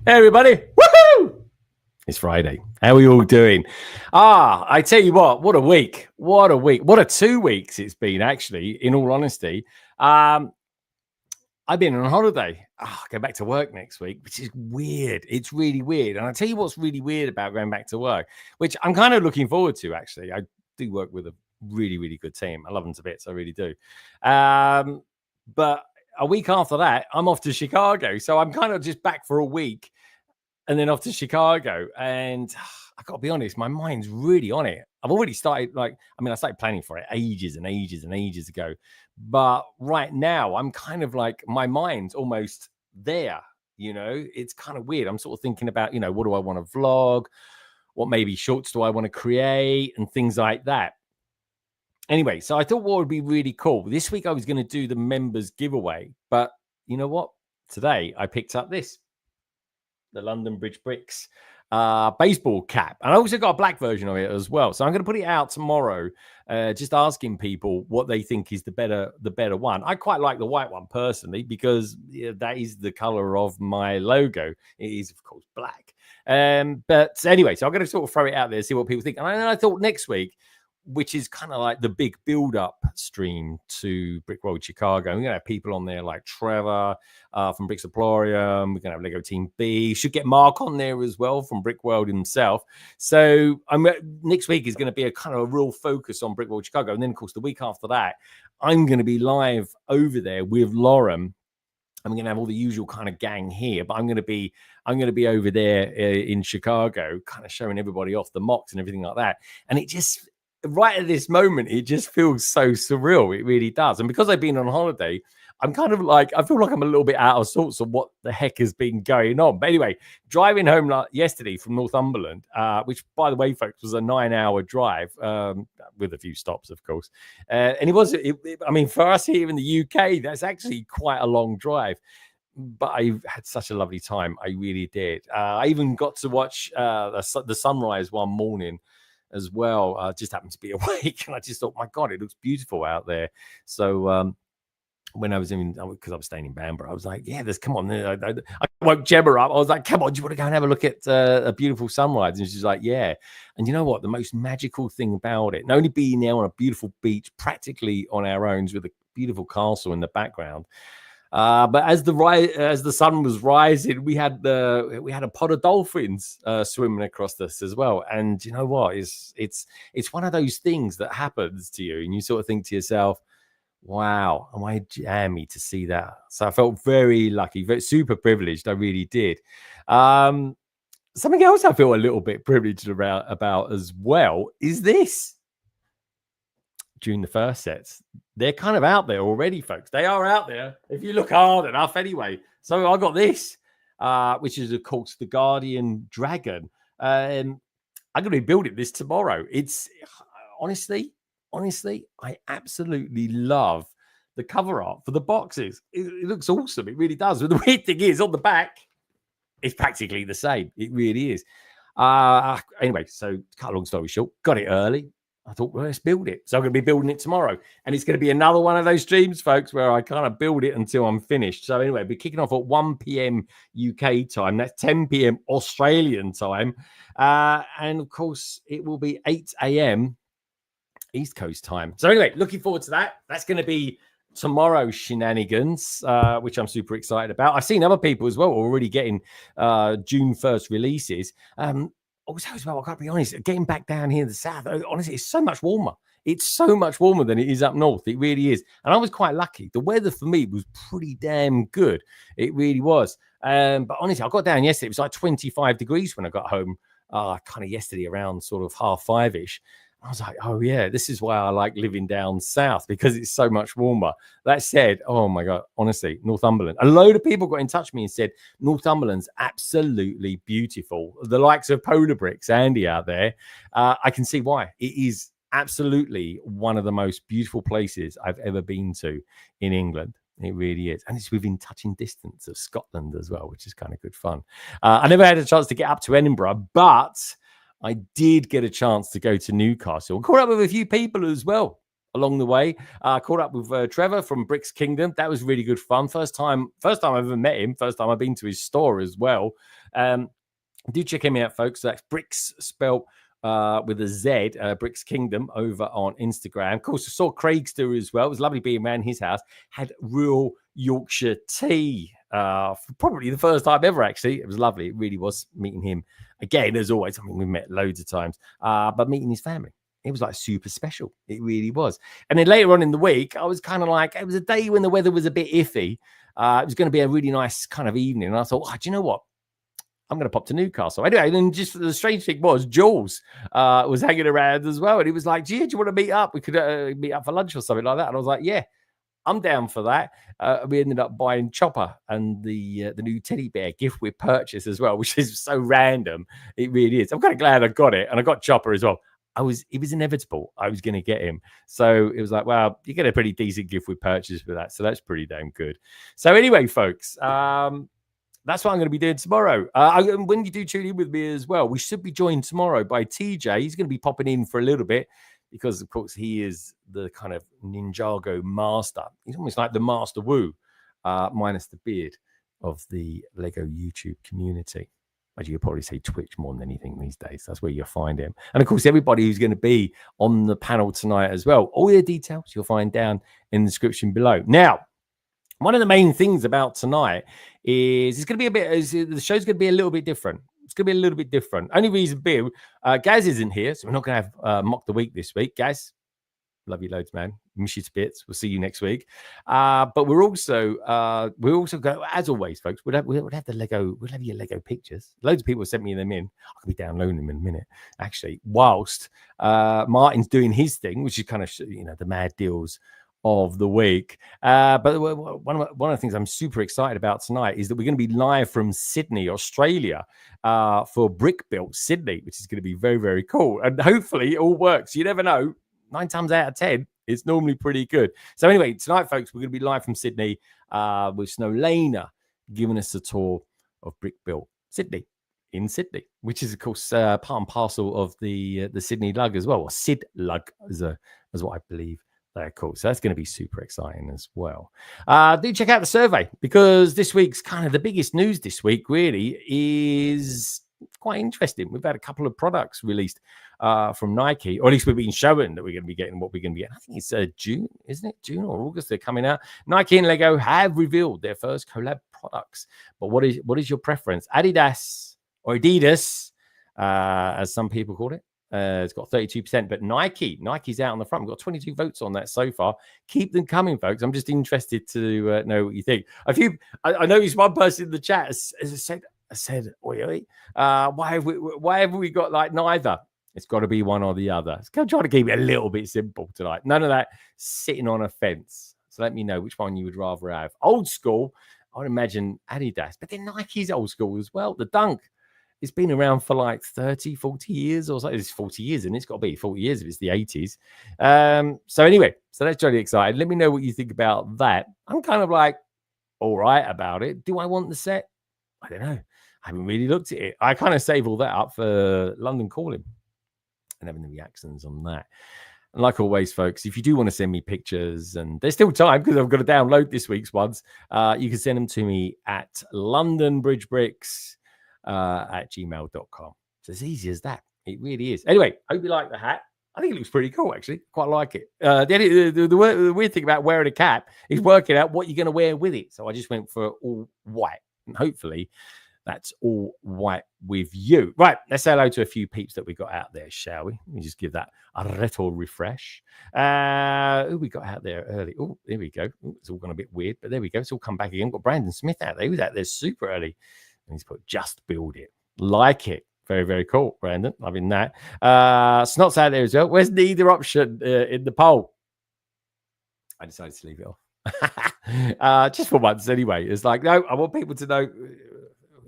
Hey everybody, woohoo! It's Friday. How are you all doing? I tell you what a week. What a 2 weeks it's been, actually, in all honesty. I've been on holiday. I go back to work next week, which is weird. It's really weird. And I'll tell you what's really weird about going back to work, which I'm kind of looking forward to, actually. I do work with a really, really good team. I love them to bits. I really do. But a week after that, I'm off to Chicago. So I'm kind of just back for a week and then off to Chicago. And I got to be honest, my mind's really on it. I've already started, I started planning for it ages and ages and ages ago. But right now, I'm kind of like, my mind's almost there. You know, it's kind of weird. I'm sort of thinking about, what do I want to vlog? What maybe shorts do I want to create and things like that. Anyway, so I thought what would be really cool. This week I was going to do the members giveaway. But you know what? Today I picked up this. The London Bridge Bricks baseball cap. And I also got a black version of it as well. So I'm going to put it out tomorrow, just asking people what they think is the better one. I quite like the white one personally because that is the color of my logo. It is, of course, black. But anyway, so I'm going to sort of throw it out there, see what people think. And I thought next week, which is kind of like the big build-up stream to Brickworld Chicago. We're going to have people on there like Trevor from Brixaplorium. We're going to have Lego Team B. Should get Mark on there as well from Brickworld himself. So next week is going to be a kind of a real focus on Brickworld Chicago. And then, of course, the week after that, I'm going to be live over there with Lauren. I'm going to have all the usual kind of gang here, but I'm going to be over there in Chicago, kind of showing everybody off the mocks and everything like that. And it just... right at this moment, it just feels so surreal. It really does. And because I've been on holiday, I'm kind of like, I feel like I'm a little bit out of sorts of what the heck has been going on. But anyway, driving home yesterday from Northumberland, which, by the way, folks, was a 9-hour drive with a few stops, of course. And for us here in the UK, that's actually quite a long drive. But I had such a lovely time. I really did. I even got to watch the sunrise one morning as well. Just happened to be awake and I just thought, my God, it looks beautiful out there. So when I was because I was staying in Bamburgh, I was like, yeah, come on. I woke Gemma up. I was like, come on, do you want to go and have a look at a beautiful sunrise? And she's like, yeah. And you know what? The most magical thing about it, not only being there on a beautiful beach, practically on our own with a beautiful castle in the background, but as the sun was rising, we had a pod of dolphins swimming across us as well. And you know what? It's one of those things that happens to you, and you sort of think to yourself, "Wow, am I jammy to see that?" So I felt very lucky, very super privileged. I really did. Something else I feel a little bit privileged about as well is this. During the first sets, they're kind of out there already, folks. They are out there if you look hard enough anyway. So I got this, which is, of course, the Guardian Dragon. I'm going to be building this tomorrow. It's honestly, I absolutely love the cover art for the boxes. It looks awesome. It really does. But the weird thing is, on the back, it's practically the same. It really is. Anyway, so cut a long story short, got it early. I thought, well, let's build it. So I'm going to be building it tomorrow. And it's going to be another one of those streams, folks, where I kind of build it until I'm finished. So anyway, we're kicking off at 1 p.m. UK time. That's 10 p.m. Australian time. And of course, it will be 8 a.m. East Coast time. So anyway, looking forward to that. That's going to be tomorrow's shenanigans, which I'm super excited about. I've seen other people as well already getting June 1st releases. Also, as well, I gotta be honest, getting back down here in the south, honestly, it's so much warmer. It's so much warmer than it is up north. It really is. And I was quite lucky. The weather for me was pretty damn good. It really was. But honestly, I got down yesterday. It was like 25 degrees when I got home, kind of yesterday around sort of 5:30-ish. I was like, oh, yeah, this is why I like living down south, because it's so much warmer. That said, oh, my God, honestly, Northumberland. A load of people got in touch with me and said, Northumberland's absolutely beautiful. The likes of Polar Bricks, Andy out there, I can see why. It is absolutely one of the most beautiful places I've ever been to in England. It really is. And it's within touching distance of Scotland as well, which is kind of good fun. I never had a chance to get up to Edinburgh, but I did get a chance to go to Newcastle. Caught up with a few people as well along the way. Caught up with Trevor from Bricks Kingdom. That was really good fun. First time I've ever met him. First time I've been to his store as well. Do check him out, folks. That's Bricks spelt with a Z, Bricks Kingdom, over on Instagram. Of course, I saw Craigster as well. It was lovely being around his house. Had real Yorkshire tea. Probably the first time ever, actually. It was lovely. It really was, meeting him again, as always. I mean, we've met loads of times, but meeting his family, it was like super special. It really was. And then later on in the week, I was kind of like, it was a day when the weather was a bit iffy. It was going to be a really nice kind of evening. And I thought, do you know what? I'm going to pop to Newcastle. Anyway, then just the strange thing was Jules was hanging around as well. And he was like, gee, do you want to meet up? We could meet up for lunch or something like that. And I was like, yeah, I'm down for that. We ended up buying Chopper and the new teddy bear gift with purchase as well, which is so random. It really is. I'm kind of glad I got it. And I got Chopper as well. It was inevitable. I was going to get him. So it was like, well, you get a pretty decent gift with purchase for that. So that's pretty damn good. So anyway, folks, that's what I'm going to be doing tomorrow. When you do tune in with me as well, we should be joined tomorrow by TJ. He's going to be popping in for a little bit because, of course, he is the kind of Ninjago master. He's almost like the Master Wu, minus the beard of the Lego YouTube community. As you could probably say Twitch more than anything these days. That's where you'll find him. And, of course, everybody who's going to be on the panel tonight as well. All the details you'll find down in the description below. Now, one of the main things about tonight is it's going to be the show's going to be a little bit different. It's going to be a little bit different. Only reason being, Gaz isn't here, so we're not going to have Mock the Week this week. Gaz, love you loads, man. Miss you to bits. We'll see you next week. But we're also going, as always, folks. We'll have the Lego. We'll have your Lego pictures. Loads of people sent me them in. I could be downloading them in a minute, actually. Whilst Martin's doing his thing, which is kind of the mad deals of the week. But one of the things I'm super excited about tonight is that we're going to be live from Sydney, Australia, for Brick Built Sydney, which is going to be very, very cool. And hopefully it all works. You never know. 9 times out of 10, it's normally pretty good. So anyway, tonight, folks, we're going to be live from Sydney with Snowlana giving us a tour of Brick Built Sydney in Sydney, which is, of course, part and parcel of the Sydney Lug as well, or Sid Lug is what I believe. Cool. So that's going to be super exciting as well. Do check out the survey, because this week's kind of the biggest news this week really is quite interesting. We've had a couple of products released from Nike, or at least we've been showing that we're going to be getting what we're going to be getting. I think it's June, isn't it? June or August they're coming out. Nike and Lego have revealed their first collab products. But what is your preference? Adidas or Adidas, as some people call it? It's got 32%, but Nike's out on the front. We've got 22 votes on that so far. Keep them coming, folks. I'm just interested to know what you think. I noticed one person in the chat has said, oi, why have we got like neither? It's got to be one or the other. I'm trying to keep it a little bit simple tonight. None of that sitting on a fence. So let me know which one you would rather have. Old school, I would imagine Adidas, but then Nike's old school as well. The Dunk. It's been around for like 30, 40 years or so. It's 40 years, and it's got to be 40 years if it's the 80s. So anyway, so that's really exciting. Let me know what you think about that. I'm kind of like, all right about it. Do I want the set? I don't know. I haven't really looked at it. I kind of save all that up for London Calling. and having the reactions on that. And like always, folks, if you do want to send me pictures, and there's still time because I've got to download this week's ones, you can send them to me at londonbridgebricks at gmail.com. It's as easy as that. It really is. Anyway, hope you like the hat. I think it looks pretty cool, actually. Quite like it. The weird thing about wearing a cap is working out what you're going to wear with it. So I just went for all white, and hopefully that's all white with you. Right, let's say hello to a few peeps that we got out there, shall we? Let me just give that a little refresh. Who we got out there early? Oh, there we go. Ooh, it's all gone a bit weird, but there we go. It's all come back again. Got Brandon Smith out there. He was out there super early. And he's put, just build it. Like it. Very, very cool, Brandon. Loving that. Snot's out there as well. Where's neither option in the poll? I decided to leave it off. Just for once, anyway. It's like, no, I want people to know.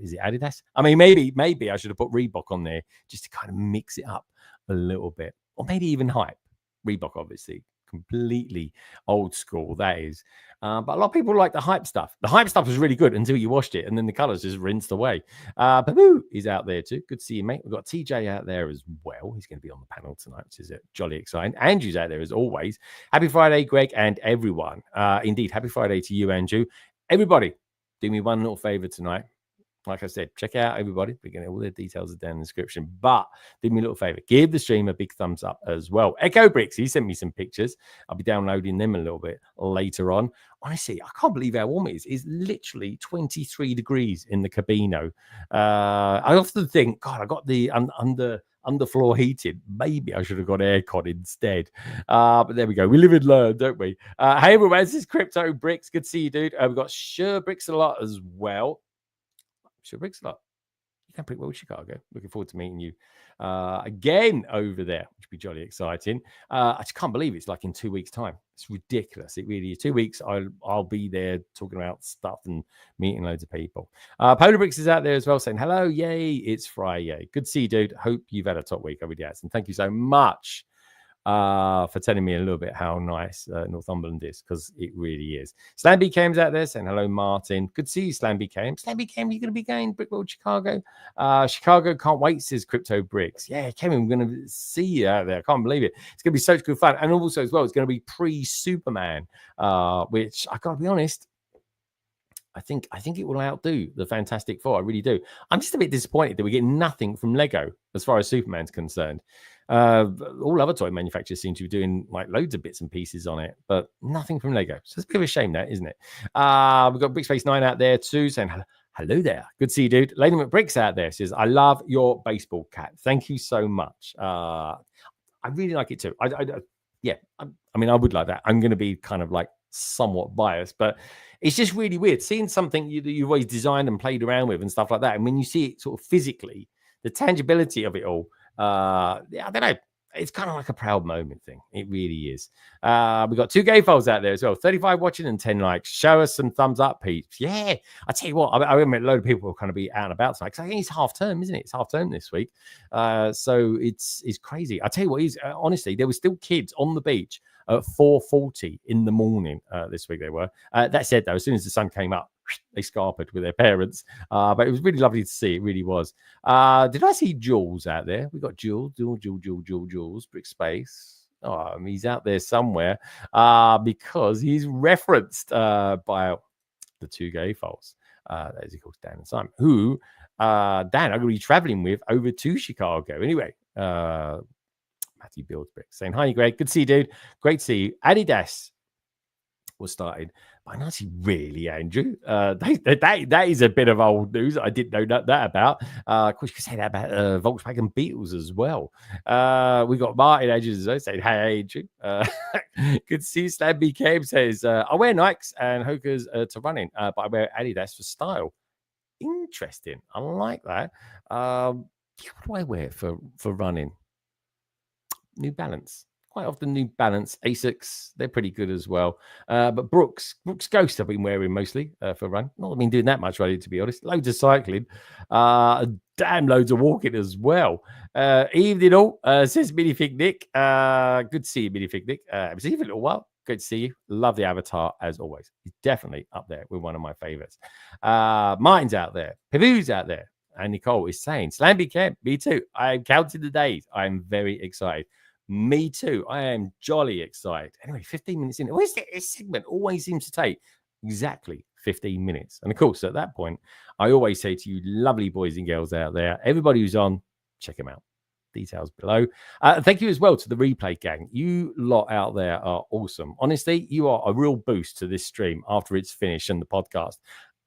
Is it Adidas? I mean, maybe I should have put Reebok on there just to kind of mix it up a little bit. Or maybe even Hype. Reebok, obviously. Completely old school, that is. But a lot of people like the Hype stuff. The Hype stuff was really good until you washed it, and then the colours just rinsed away. MAVAA is out there too. Good to see you, mate. We've got TJ out there as well. He's going to be on the panel tonight, which is jolly exciting. Andrew's out there as always. Happy Friday, Greg, and everyone. Indeed, happy Friday to you, Andrew. Everybody, do me one little favour tonight. Like I said, check out everybody. We're going to all the details are down in the description. But do me a little favor. Give the stream a big thumbs up as well. Echo Bricks, he sent me some pictures. I'll be downloading them a little bit later on. Honestly, I can't believe how warm it is. It's literally 23 degrees in the Cabino. I often think, God, I got the underfloor heated. Maybe I should have got aircon instead. But there we go. We live and learn, don't we? Hey, everyone, this is Crypto Bricks. Good to see you, dude. We've got Sure Bricks a lot as well. Sure, Bricks a lot. You can pretty well Chicago. Looking forward to meeting you again over there, which would be jolly exciting. I just can't believe it's like in 2 weeks' time. It's ridiculous. It really is. 2 weeks, I'll be there talking about stuff and meeting loads of people. Polar Bricks is out there as well saying, hello, yay, it's Friday. Good to see you, dude. Hope you've had a top week. I really have. And thank you so much for telling me a little bit how nice Northumberland is, because it really is. Slam BKM's out there saying hello, Martin. Good to see you, Slam BKM. Slam BKM, you're going to be going Brickworld Chicago. Chicago can't wait, says Crypto Bricks. Yeah, Kevin, we're going to see you out there. I can't believe it. It's going to be such good fun. And also as well, it's going to be pre-Superman, which I got to be honest, I think it will outdo the Fantastic Four. I really do. I'm just a bit disappointed that we get nothing from Lego as far as Superman's concerned. All other toy manufacturers seem to be doing like loads of bits and pieces on it, but nothing from Lego. So it's a bit of a shame, that, isn't it? We've got Brickspace9 out there too saying hello there. Good to see you, dude. Lady McBricks out there says, I love your baseball cap. Thank you so much. I really like it too. I mean, I would like that. I'm going to be kind of like somewhat biased, but it's just really weird seeing something that you've always designed and played around with and stuff like that. And when you see it sort of physically, the tangibility of it all, I don't know. It's kind of like a proud moment thing. It really is. We've got 2 gay files out there as well. 35 watching and 10 likes. Show us some thumbs up, peeps. Yeah. I tell you what, I remember a load of people will kind of be out and about tonight, because I think it's half term, isn't it? It's half term this week. So it's crazy. I tell you what, honestly, there were still kids on the beach at 4:40 in the morning this week. They were. That said, though, as soon as the sun came up, they scarpered with their parents. But it was really lovely to see. It really was. Did I see Jules out there? We got Jules, Brickspace. Oh, he's out there somewhere because he's referenced by the 2 gay folks. That is, of course, Dan and Simon, who Dan I'm going to be traveling with over to Chicago. Anyway, Matthew Builds Bricks saying, hi, Greg. Good to see you, dude. Great to see you. Adidas was started by not really, Andrew. That is a bit of old news. I didn't know that about. Of course, you could say that about Volkswagen Beetles as well. We got Martin Edges saying, hey, Andrew. Good to see you. Slam BKM says, I wear Nikes and Hokas to running, but I wear Adidas for style. Interesting. I like that. What do I wear for running? New Balance. Quite often New Balance. Asics, they're pretty good as well. But Brooks Ghost I've been wearing mostly for run. Not been doing that much, really, to be honest. Loads of cycling. Damn loads of walking as well. Evening all, says Minifig Nick. Good to see you, Minifig Nick. It's even a little while. Good to see you. Love the avatar, as always. He's definitely up there with one of my favorites. Martin's out there. Pavoo's out there. And Nicole is saying, Slamby Camp, me too. I am counting the days. I am very excited. Me too. I am jolly excited. Anyway, 15 minutes in. This segment always seems to take exactly 15 minutes. And of course, at that point, I always say to you, lovely boys and girls out there, everybody who's on, check them out. Details below. Thank you as well to the replay gang. You lot out there are awesome. Honestly, you are a real boost to this stream after it's finished and the podcast.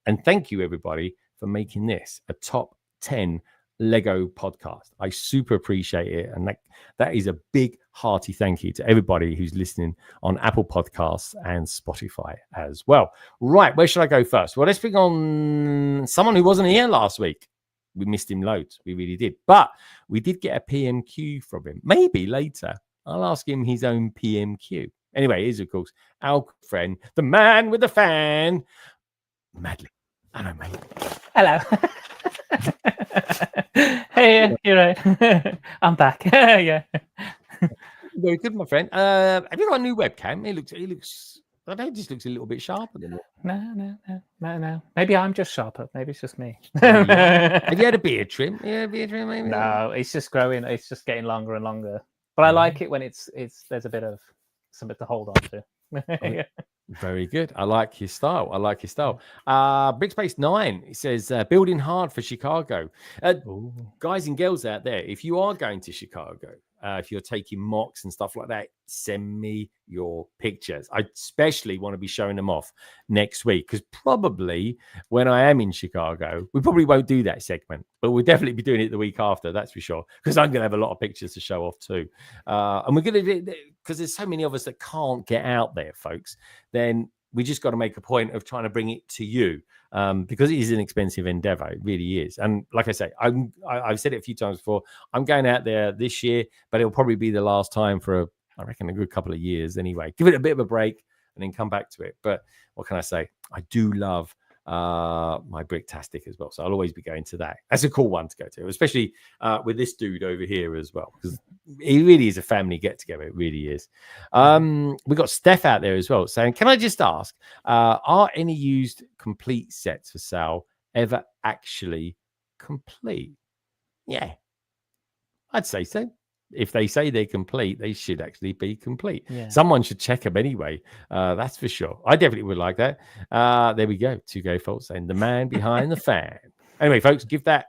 And thank you, everybody, for making this a top 10 Lego podcast. I super appreciate it. And that is a big, hearty thank you to everybody who's listening on Apple Podcasts and Spotify as well. Right, where should I go first? Well, let's bring on someone who wasn't here last week. We missed him loads. We really did. But we did get a PMQ from him. Maybe later I'll ask him his own PMQ. Anyway, here's, of course, our friend, the man with the fan, Madly. Hello, mate. Hello. Hey, you're right. I'm back. Yeah. Very good, my friend. Have you got a new webcam? He looks. I know it just looks a little bit sharper than it. No. Maybe I'm just sharper. Maybe it's just me. Have you had a beard trim? Yeah, beard trim, maybe. No, it's just growing. It's just getting longer and longer. But I like it when it's there's a bit of something to hold on to. Yeah. Very good. I like your style. Brickspace 9, it says building hard for Chicago. Guys and girls out there, if you are going to Chicago, if you're taking mocks and stuff like that, send me your pictures. I especially want to be showing them off next week, because probably when I am in Chicago, we probably won't do that segment, but we'll definitely be doing it the week after, that's for sure, because I'm going to have a lot of pictures to show off too. And we're going to do, because there's so many of us that can't get out there, folks, then we just got to make a point of trying to bring it to you, because it is an expensive endeavor. It really is. And like I say, I've said it a few times before, I'm going out there this year, but it'll probably be the last time for, I reckon, a good couple of years anyway. Give it a bit of a break and then come back to it. But what can I say? I do love my Bricktastic as well, so I'll always be going to that. That's a cool one to go to, especially with this dude over here as well, because it really is a family get together. It really is. We got Steph out there as well saying, can I just ask, are any used complete sets for sale ever actually complete? Yeah, I'd say so. If they say they're complete, they should actually be complete. Yeah. Someone should check them anyway. That's for sure. I definitely would like that. There we go. 2Go Fault saying the man behind the fan. Anyway, folks, give the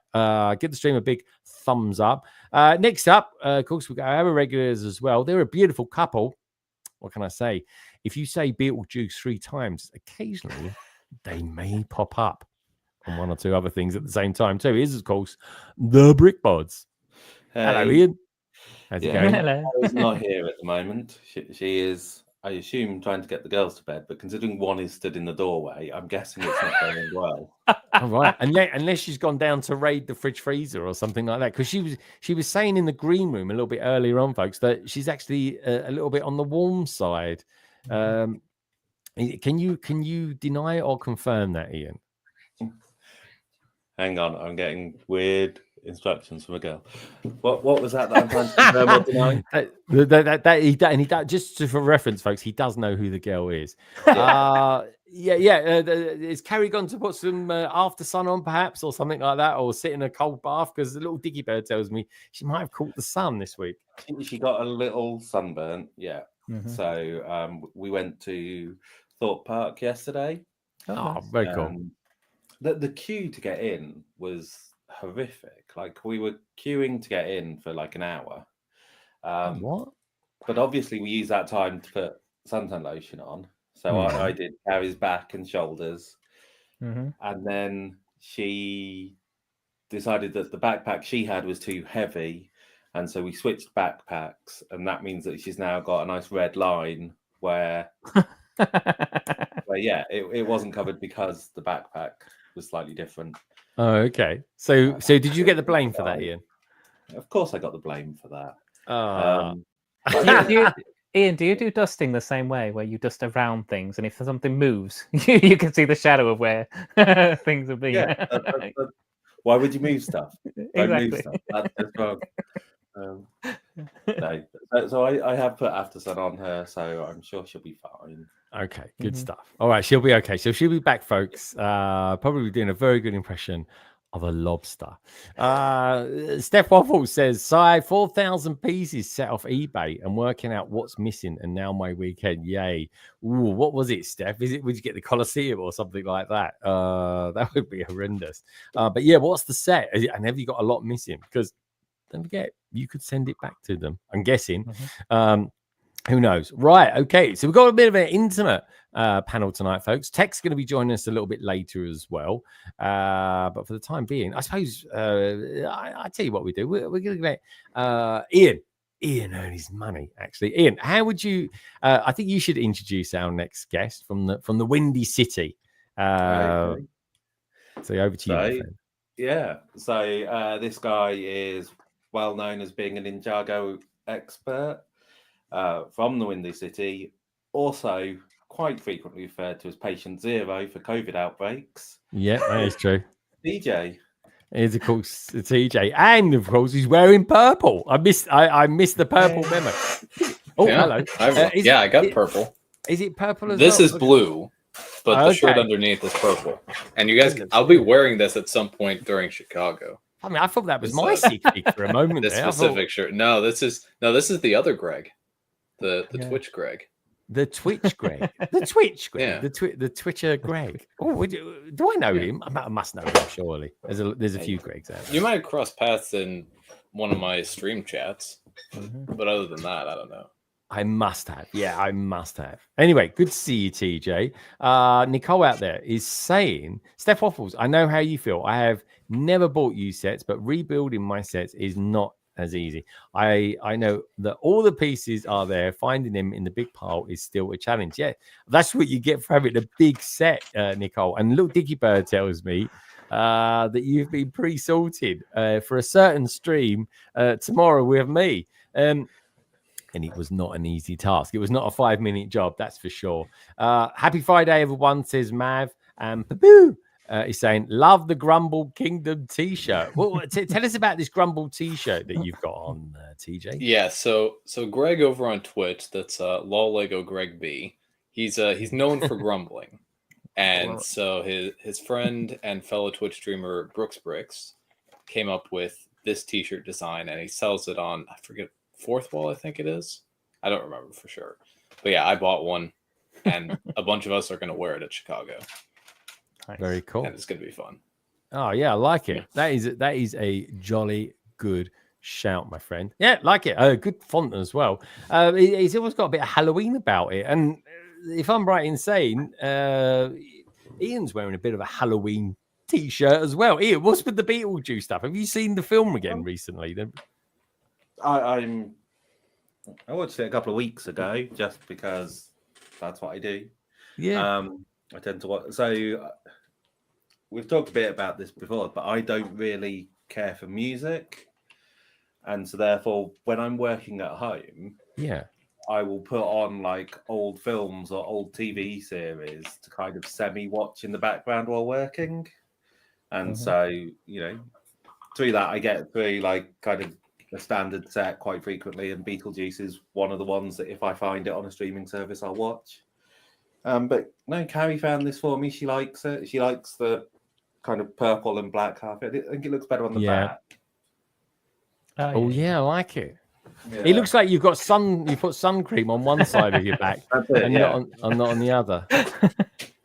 stream a big thumbs up. Next up, of course, we got our regulars as well. They're a beautiful couple. What can I say? If you say Beetlejuice 3 times, occasionally they may pop up on 1 or 2 other things at the same time too. Here's, of course, the Brickbods. Hey. Hello, Ian. How's it going? Hello. I was not here at the moment. She is, I assume, trying to get the girls to bed, but considering one is stood in the doorway, I'm guessing it's not going well. All right. Unless she's gone down to raid the fridge freezer or something like that. Because she was saying in the green room a little bit earlier on, folks, that she's actually a little bit on the warm side. Can you deny or confirm that, Ian? Hang on, I'm getting weird instructions from a girl. What was that I'm trying to confirm or deny? He just for reference, folks, he does know who the girl is. Is Carrie gone to put some after sun on, perhaps, or something like that, or sit in a cold bath? Because the little Diggy Bird tells me she might have caught the sun this week. She got a little sunburn, yeah. Mm-hmm. So we went to Thorpe Park yesterday. Oh, very cool. The queue to get in was horrific. Like, we were queuing to get in for like an hour. What? But obviously we used that time to put suntan lotion on. So I did Carrie's back and shoulders. Mm-hmm. And then she decided that the backpack she had was too heavy. And so we switched backpacks. And that means that she's now got a nice red line where it wasn't covered because the backpack was slightly different. Oh, okay. So did you get the blame for that, Ian? Of course I got the blame for that. Ian, do you do dusting the same way, where you dust around things, and if something moves, you can see the shadow of where things have been? Yeah, why would you move stuff? Exactly. Move stuff. That's just wrong. So I have put after sun on her, so I'm sure she'll be fine. Okay, good stuff. All right, she'll be okay. So she'll be back, folks. Probably doing a very good impression of a lobster. Steph Waffle says, "Si, 4,000 pieces set off eBay and working out what's missing, and now my weekend, yay." Ooh, what was it, Steph? Would you get the Colosseum or something like that? That would be horrendous. But yeah, what's the set? And have you got a lot missing? Because don't forget, you could send it back to them, I'm guessing. Who knows? Right. Okay. So we've got a bit of an intimate panel tonight, folks. Tech's going to be joining us a little bit later as well. But for the time being, I suppose I tell you what we do. We're going to get Ian. Ian earned his money, actually. Ian, how would you? I think you should introduce our next guest from the Windy City. Okay. So over to you, my friend. Yeah. So this guy is well known as being a Ninjago expert. From the Windy City, also quite frequently referred to as Patient Zero for COVID outbreaks. Yeah, that is true. TJ is, of course, TJ, and of course, he's wearing purple. I missed the purple memo. Oh, yeah, hello. I got purple. Is it purple as this well? Is blue, but the shirt underneath is purple. And you guys, I'll be wearing this at some point during Chicago. I mean, I thought that was my secret for a moment. This specific shirt. No, this is the other Greg. The Twitch Greg. The Twitch Greg. The Twitch Greg. Yeah. The Twitcher Greg. Oh, do I know him? I must know him, surely. There's a few Gregs out there. You might have crossed paths in one of my stream chats. But other than that, I don't know. I must have. Yeah, I must have. Anyway, good to see you, TJ. Nicole out there is saying, Steph Waffles, I know how you feel. I have never bought you sets, but rebuilding my sets is not as easy. I know that all the pieces are there. Finding them in the big pile is still a challenge. Yeah, that's what you get for having a big set, Nicole. And little Dicky Bird tells me that you've been pre-sorted for a certain stream tomorrow with me. And it was not an easy task. It was not a 5-minute job, that's for sure. Happy Friday, everyone, says Mav. Boo! He's saying, love the Grumble Kingdom t-shirt. Well, tell us about this Grumble t-shirt that you've got on, TJ. Yeah, so Greg over on Twitch, that's Lol Lego Greg B. He's known for grumbling. And so his friend and fellow Twitch streamer Brooks Bricks came up with this t-shirt design, and he sells it on, I forget, Fourth Wall, I think it is. I don't remember for sure. But yeah, I bought one, and a bunch of us are going to wear it at Chicago. Nice. Very cool. And it's going to be fun. Oh, yeah, I like it. That is a jolly good shout, my friend. Yeah, like it. Good font as well. It's always got a bit of Halloween about it. And if I'm right in saying, Ian's wearing a bit of a Halloween t-shirt as well. Ian, what's with the Beetlejuice stuff? Have you seen the film again recently? I watched it a couple of weeks ago just because that's what I do. Yeah. I tend to watch. So we've talked a bit about this before, but I don't really care for music. And so therefore, when I'm working at home, yeah, I will put on like old films or old TV series to kind of semi-watch in the background while working. And so, you know, through that, I get through like kind of a standard set quite frequently. And Beetlejuice is one of the ones that if I find it on a streaming service, I'll watch. But no, Carrie found this for me. She likes it. She likes the kind of purple and black half. I think it looks better on the back. Oh yeah, I like it. Yeah. It looks like you've got you put sun cream on one side of your back and not on the other.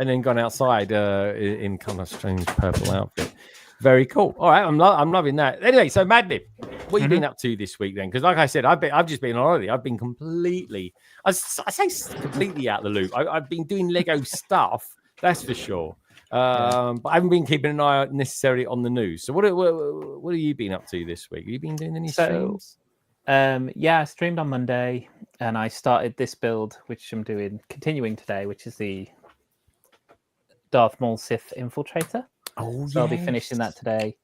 And then gone outside in kind of strange purple outfit. Very cool. All right, I'm loving that. Anyway, so Madlib, what have you been up to this week then? Because like I said, I've just been on holiday. I've been completely, I say completely out of the loop. I've been doing Lego stuff, that's for sure. But I haven't been keeping an eye necessarily on the news. So what have you been up to this week? Have you been doing any streams? I streamed on Monday, and I started this build, which I'm continuing today, which is the Darth Maul Sith Infiltrator. So I'll be finishing that today.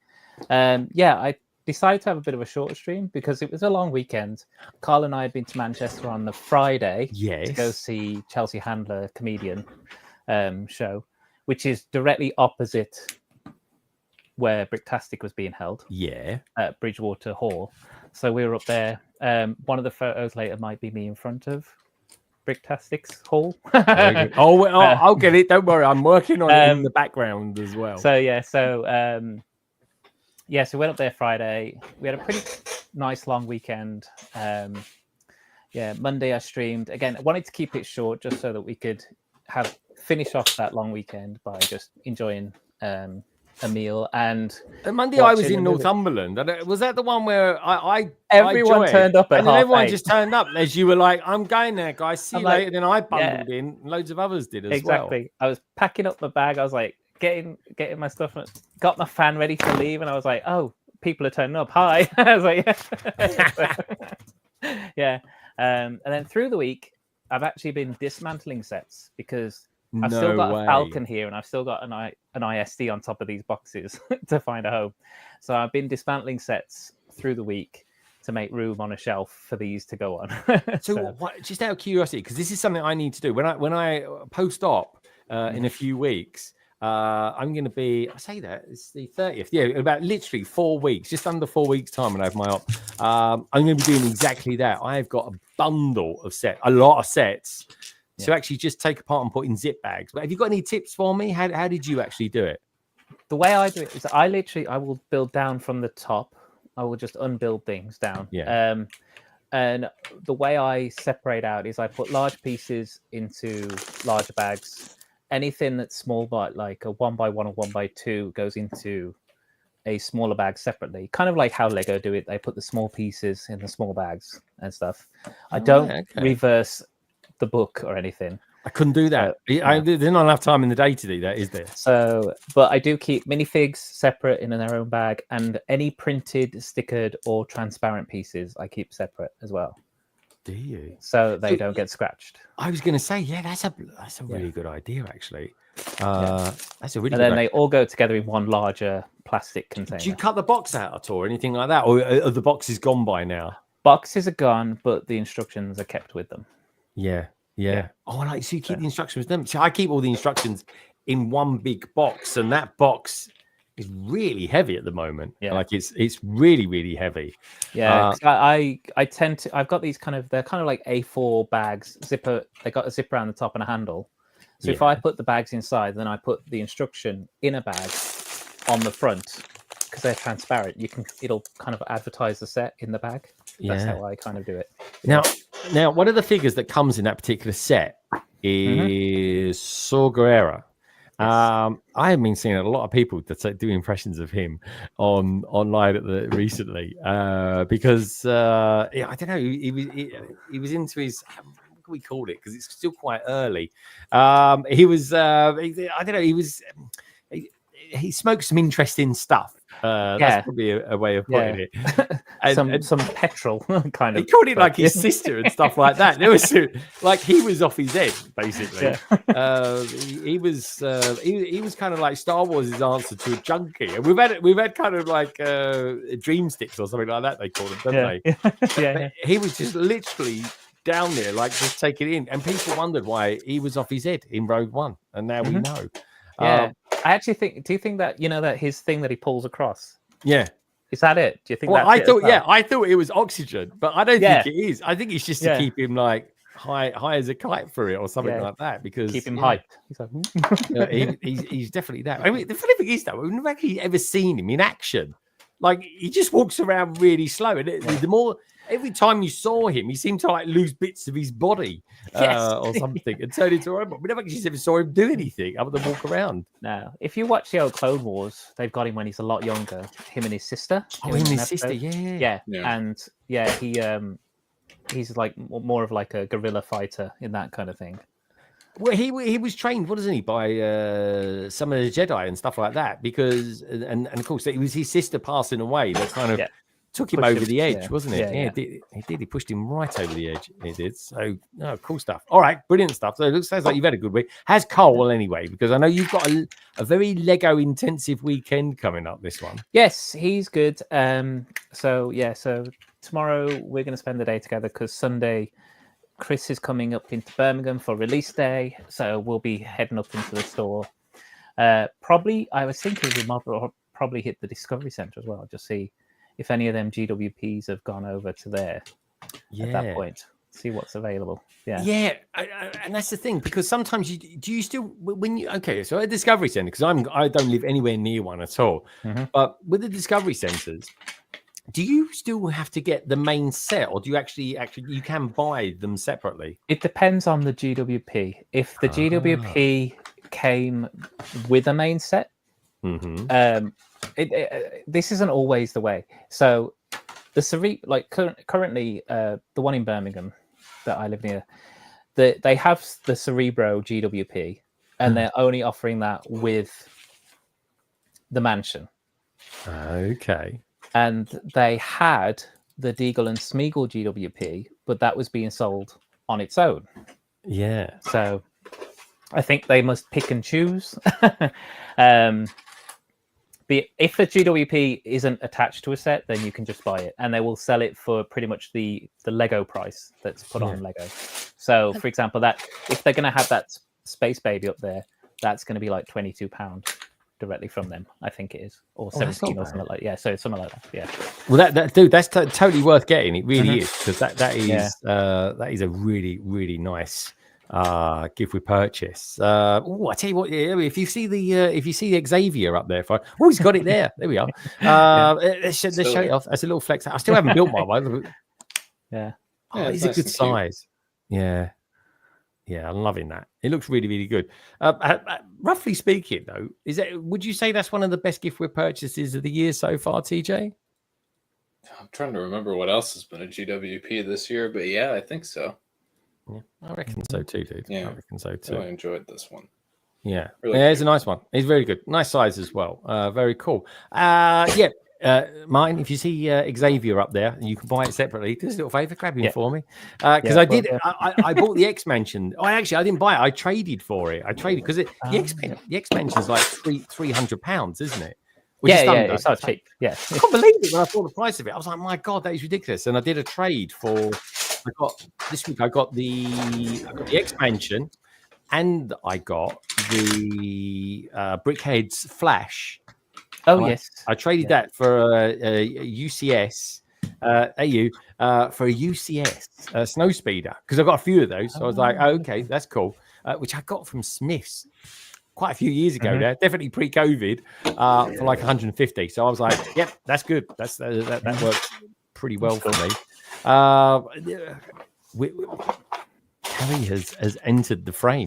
I decided to have a bit of a shorter stream because it was a long weekend. Carl and I had been to Manchester on the Friday to go see Chelsea Handler, comedian show, which is directly opposite where Bricktastic was being held. Yeah. At Bridgewater Hall. So we were up there. One of the photos later might be me in front of Bricktastic's hall. I'll get it. Don't worry. I'm working on it in the background as well. So So we went up there Friday. We had a pretty nice long weekend. Monday I streamed. Again, I wanted to keep it short just so that we could finish off that long weekend by just enjoying a meal. And Monday I was in Northumberland. Was that the one where everyone turned up at and then everyone 8:30. just turned up as you were like, I'm going there, guys. See you later. And then I bundled in. Loads of others did as well. Exactly. I was packing up my bag. I was like getting my stuff. Got my fan ready to leave, and I was like, oh, people are turning up. Hi. I was like, yeah. And then through the week, I've actually been dismantling sets because I've still got a Falcon here, and I've still got an ISD on top of these boxes to find a home. So I've been dismantling sets through the week to make room on a shelf for these to go on. So just out of curiosity, because this is something I need to do when I post-op in a few weeks. I'm going to be, I say that, it's the 30th. Yeah, about literally 4 weeks, just under 4 weeks' time when I have my op. I'm going to be doing exactly that. I've got a bundle of a lot of sets to actually just take apart and put in zip bags. But have you got any tips for me? How did you actually do it? The way I do it is I will build down from the top. I will just unbuild things down. Yeah. And the way I separate out is I put large pieces into larger bags. Anything that's small, but like a 1x1 or 1x2 goes into a smaller bag separately. Kind of like how Lego do it. They put the small pieces in the small bags and stuff. I don't reverse the book or anything. I couldn't do that. There's not enough time in the day to do that, is there? So, but I do keep minifigs separate in their own bag, and any printed, stickered, or transparent pieces I keep separate as well. Do you? So they don't get scratched. I was going to say, that's a really good idea, actually. That's a really. And then they all go together in one larger plastic container. Do you cut the box out at all or anything like that, or are the boxes gone by now? Boxes are gone, but the instructions are kept with them. Yeah. Oh, so you keep the instructions with them. So I keep all the instructions in one big box, and that box is really heavy at the moment. Yeah, like it's really, really heavy. Yeah, I tend to. I've got these they're kind of like A4 bags. Zipper. They got a zipper around the top and a handle. So if I put the bags inside, then I put the instruction in a bag on the front because they're transparent. It'll kind of advertise the set in the bag. That's how I kind of do it. Now, one of the figures that comes in that particular set is Saw Gerrera. Yes. I have been seeing a lot of people that do impressions of him online recently because I don't know, he was into his, what can we call it, because it's still quite early. He was I don't know, he smoked some interesting stuff. That's probably a way of putting it. And some petrol kind of. He called it like his sister and stuff like that. There was like he was off his head basically. He was kind of like Star Wars' answer to a junkie, and we've had kind of like dream sticks or something like that they call them, don't they? He was just literally down there, like just taking it in, and people wondered why he was off his head in Rogue One, and now we know. Yeah, I actually think. Do you think that that his thing that he pulls across? Yeah, is that it? Do you think? Well, I thought it was oxygen, but I don't think it is. I think it's just to keep him like high as a kite for it or something like that, because keep him hyped. He's like, he's definitely that. I mean, the funny thing is though, we've never actually ever seen him in action. Like he just walks around really slow, and every time you saw him, he seemed to like lose bits of his body or something and turn into a robot. We never actually ever saw him do anything other than walk around. No, if you watch the old Clone Wars, they've got him when he's a lot younger. Him and his sister. Oh, him and his sister, yeah. And he's like more of like a guerrilla fighter in that kind of thing. Well, he was trained, wasn't he, by some of the Jedi and stuff like that, because and of course it was his sister passing away that kind of took him over the edge, wasn't it? Yeah, he did. He pushed him right over the edge. He did. So, cool stuff. All right, brilliant stuff. So it sounds like you've had a good week. How's Cole anyway? Because I know you've got a very Lego intensive weekend coming up. This one. Yes, he's good. So tomorrow we're going to spend the day together because Sunday Chris is coming up into Birmingham for release day, so we'll be heading up into the store. Probably, I was thinking we might probably hit the Discovery Centre as well, just see if any of them GWPs have gone over to there at that point. see what's available. Yeah. Yeah, and that's the thing, because sometimes do you still, when you, okay, so at Discovery Centre, because I don't live anywhere near one at all, but with the Discovery Centres, do you still have to get the main set, or do you actually you can buy them separately? It depends on the GWP. If the GWP came with a main set, this isn't always the way. So the like currently the one in Birmingham that I live near, they have the Cerebro GWP, and they're only offering that with the Mansion. Okay. And they had the Deagle and Smeagol GWP, but that was being sold on its own. Yeah. So I think they must pick and choose. But if the GWP isn't attached to a set, then you can just buy it, and they will sell it for pretty much the Lego price that's put on Lego. So, for example, that if they're going to have that Space Baby up there, that's going to be like £22 directly from them. I think it is, or 17 or something like that. Yeah, so something like that. Yeah. Well, dude, that's totally worth getting. It really is, because that is a really, really nice gift with purchase. I tell you what, if you see the Xavier up there, he's got it there. There we are. Let's show it off. That's a little flex. I still haven't built my one. Yeah. It's a good size. Yeah. Yeah, I'm loving that. It looks really, really good. Roughly speaking, though, would you say that's one of the best gift with purchases of the year so far, TJ? I'm trying to remember what else has been a GWP this year, but yeah, I think so. Yeah, I reckon so too, dude. Yeah, I reckon so too. I enjoyed this one. Yeah, really it's a nice one. It's very good. Nice size as well. Very cool. Martin, if you see Xavier up there, you can buy it separately. Do us a little favor, grab him for me, because I did. I bought the X Mansion. I didn't buy it. I traded for it. I traded because the X Mansion is like £300, isn't it? It's not cheap. Yeah, I can't believe it when I saw the price of it. I was like, my God, that is ridiculous. And I did a trade for. This week I got the X Mansion, and I got the Brickhead's Flash. Oh, yes. I traded that for a UCS AU for a UCS snow speeder, because I've got a few of those. So I was like, okay, that's cool. Which I got from Smith's quite a few years ago now, definitely pre-COVID, for like 150. So I was like, yep, that's good. That works pretty well for me. Carrie has entered the frame.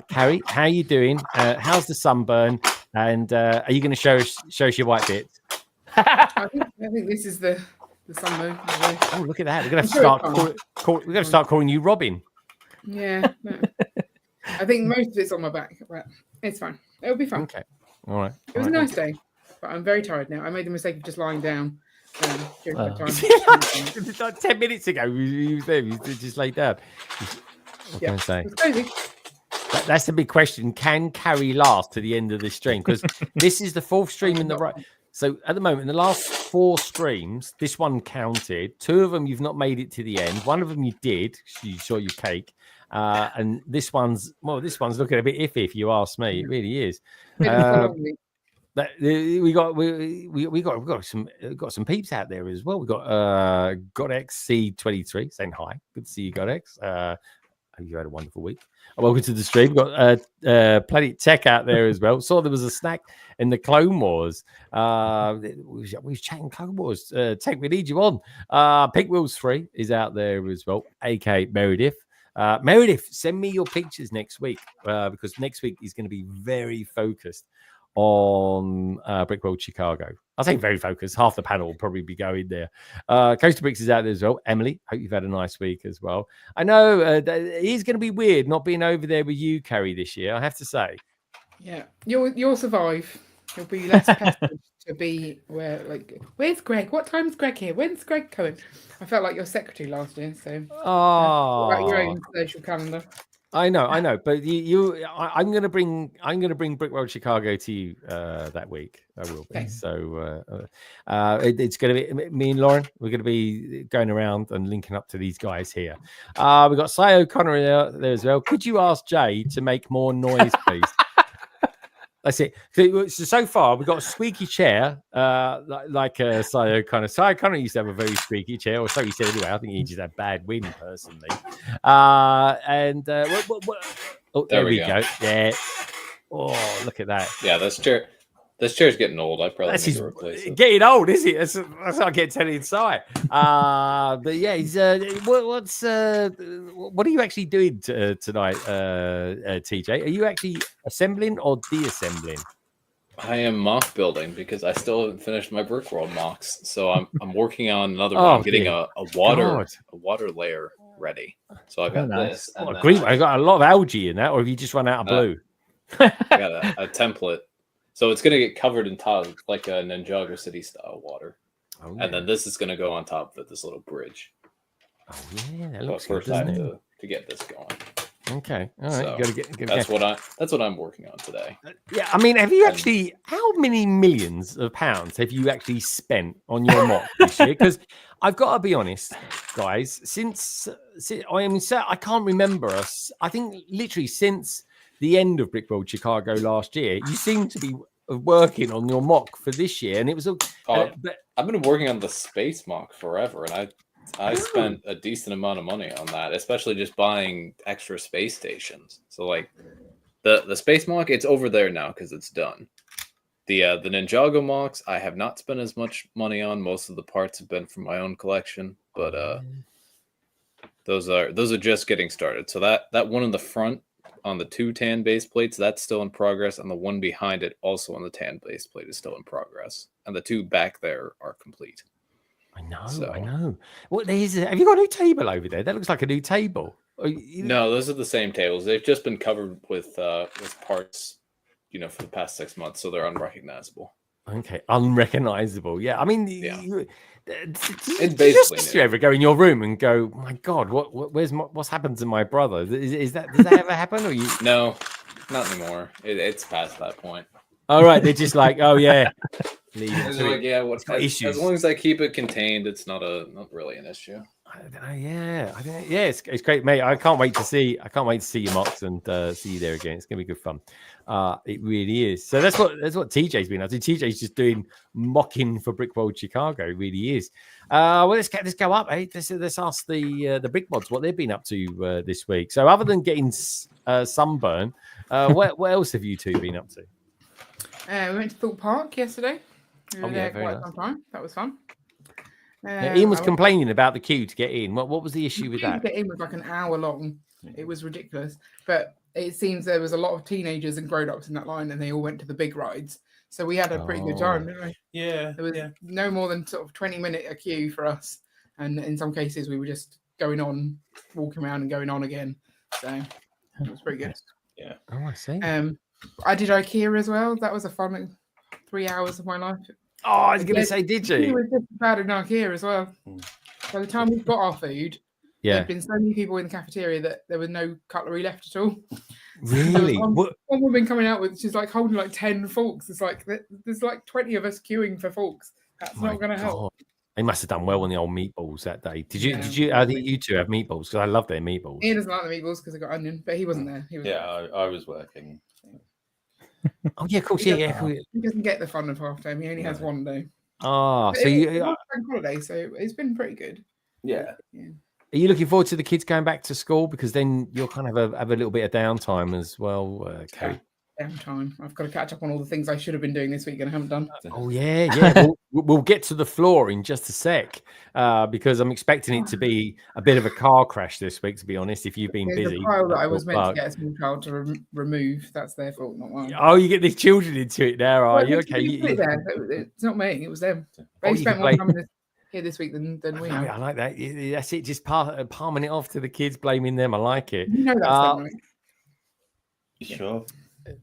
Carrie, how are you doing? How's the sunburn? And are you going to show us your white bits? I think this is the sunburn. Oh, look at that! We're going to start calling you Robin. Yeah, no. I think most of it's on my back, but it's fine. It'll be fun. Okay, all right. It was a nice day, but I'm very tired now. I made the mistake of just lying down. During my time. Like 10 minutes ago, you was there. You just laid down. What can I say? It's crazy. That's the big question. Can Carrie last to the end of the stream? Because this is the fourth stream in the right. So at the moment, in the last 4 streams, this one counted. 2 of them you've not made it to the end. 1 of them you did. You saw your cake. And this one's looking a bit iffy, if you ask me. It really is. We got some peeps out there as well. We got GodXC23 saying hi. Good to see you, GodX. Hope you had a wonderful week. Welcome to the stream. We've got Planet Tech out there as well. Saw there was a snack in the Clone Wars. We was chatting Clone Wars. Tech, we need you on. Pink Wheels 3 is out there as well. AK Meredith. Meredith, send me your pictures next week, because next week is going to be very focused on Brickworld Chicago. I'll say very focused. Half the panel will probably be going there. Coaster Bricks is out there as well. Emily, hope you've had a nice week as well. I know it is going to be weird not being over there with you, Carrie, this year, I have to say. Yeah, you'll survive. You'll be less pestered to be where's Greg? What time's Greg here? When's Greg coming? I felt like your secretary last year, so about your own social calendar. I know, but I'm gonna bring Brickworld Chicago to you that week. I will be. Okay. So it's gonna be me and Lauren. We're gonna be going around and linking up to these guys here. We've got Cy O'Connor there as well. Could you ask Jay to make more noise, please? That's it. So far, we've got a squeaky chair, like Sayo kind of. Sayo kind of used to have a very squeaky chair, or so he said anyway. I think he just had bad wind personally. Oh, there we go. Yeah. Oh, look at that. Yeah, this chair's getting old. I probably need to replace it. Getting old, is it? That's what I get telling inside. But yeah, he's what are you actually doing tonight, TJ? Are you actually assembling or de-assembling? I am mock building because I still haven't finished my Brickworld mocks. So I'm working on another one. I'm getting a water layer ready. So I got this. I got a lot of algae in that, or have you just run out of blue? I got a template. So it's going to get covered in top, like a Ninjago City style water. Oh, yeah. And then this is going to go on top of this little bridge. Oh, yeah. That looks good, I have to get this going. Okay. All right. So that's what I'm working on today. Yeah. I mean, have you actually, how many millions of pounds have you actually spent on your mock this year? Because I've got to be honest, guys, since I can't remember us. I think literally since the end of Brickworld Chicago last year, you seem to be working on your mock for this year, and it was I've been working on the space mock forever, and I spent a decent amount of money on that, especially just buying extra space stations. So like the space mock, it's over there now because it's done. The Ninjago mocks, I have not spent as much money on. Most of the parts have been from my own collection, but those are just getting started. So that one in the front on the 2 tan base plates, that's still in progress, and the one behind it, also on the tan base plate, is still in progress, and the 2 back there are complete. I know. What have you got a new table over there? That looks like a new table. No, those are the same tables. They've just been covered with parts, for the past 6 months, so they're unrecognizable. Okay, unrecognizable. Yeah, I mean, it's basically. Did you ever go in your room and go, "My God, what's happened to my brother?" Does that ever happen? Or you? No, not anymore. It's past that point. All right, they're just like, "Oh yeah." As long as I keep it contained, it's not really an issue. It's great, mate. I can't wait to see your mocks and see you there again. It's gonna be good fun. It really is. So that's what TJ's been up to. TJ's just doing mocking for Brickworld Chicago. It really is. Well, let's go up. Hey, let's ask the Brick Mods what they've been up to this week. So other than getting sunburn, what else have you two been up to? We went to Thorpe Park yesterday. We were there quite some time. That was fun. Ian was complaining about the queue to get in. What was the issue with that? To get in was like an hour long. It was ridiculous. But it seems there was a lot of teenagers and grown-ups in that line, and they all went to the big rides. So we had a pretty good time, didn't we? Yeah. There was no more than sort of 20-minute queue for us. And in some cases, we were just going on, walking around and going on again. So it was pretty good. Yeah. Oh, I see. I did IKEA as well. That was a fun 3 hours of my life. Oh, I was going to say, did you? We were just bad in IKEA as well. By the time we got our food, there'd been so many people in the cafeteria that there was no cutlery left at all. Really? One woman coming out with, she's like holding like 10 forks. It's like there's like 20 of us queuing for forks. That's not going to help. They must have done well on the old meatballs that day. Did you? I think you two have meatballs because I love their meatballs. He doesn't like the meatballs because I got onion, but he wasn't there. I was working. Oh yeah, of course. He doesn't get the fun of half time. He only has one day. Oh, but so it's bank holiday, so it's been pretty good. Yeah. Are you looking forward to the kids going back to school because then you'll kind of have a little bit of downtime as well, Kate? Downtime. I've got to catch up on all the things I should have been doing this week and I haven't done. Oh yeah. we'll get to the floor in just a sec because I'm expecting it to be a bit of a car crash this week. To be honest, if you've been busy. The pile that I was meant to get a small child to remove. That's their fault, not mine. Oh, you get these children into it now, are you? Okay. It's not me. It was them. They spent more time here this week than we have. I like that. That's it. Just palming it off to the kids, blaming them. I like it. You know that's them, right? Sure.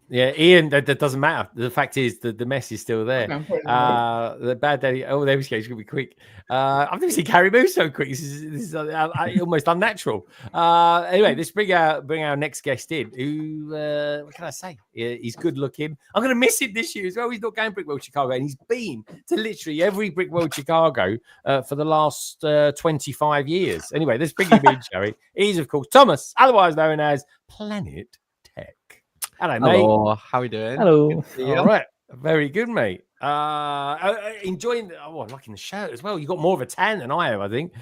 Yeah, Ian, that doesn't matter. The fact is that the mess is still there. The bad daddy. Oh, there we go. It's gonna be quick. I've never seen Carrie move so quick. This is almost unnatural. Anyway, let's bring our next guest in. Who? What can I say? He's good looking. I'm gonna miss him this year as well. He's not going Brickworld Chicago, and he's been to literally every Brickworld Chicago for the last 25 years. Anyway, let's bring him in, Jerry. He's of course Thomas, otherwise known as Planet Tech. Hello, mate. Hello, how are we doing? Hello. All right. Very good, mate. Enjoying liking the shirt as well. You got more of a tan than I have, I think.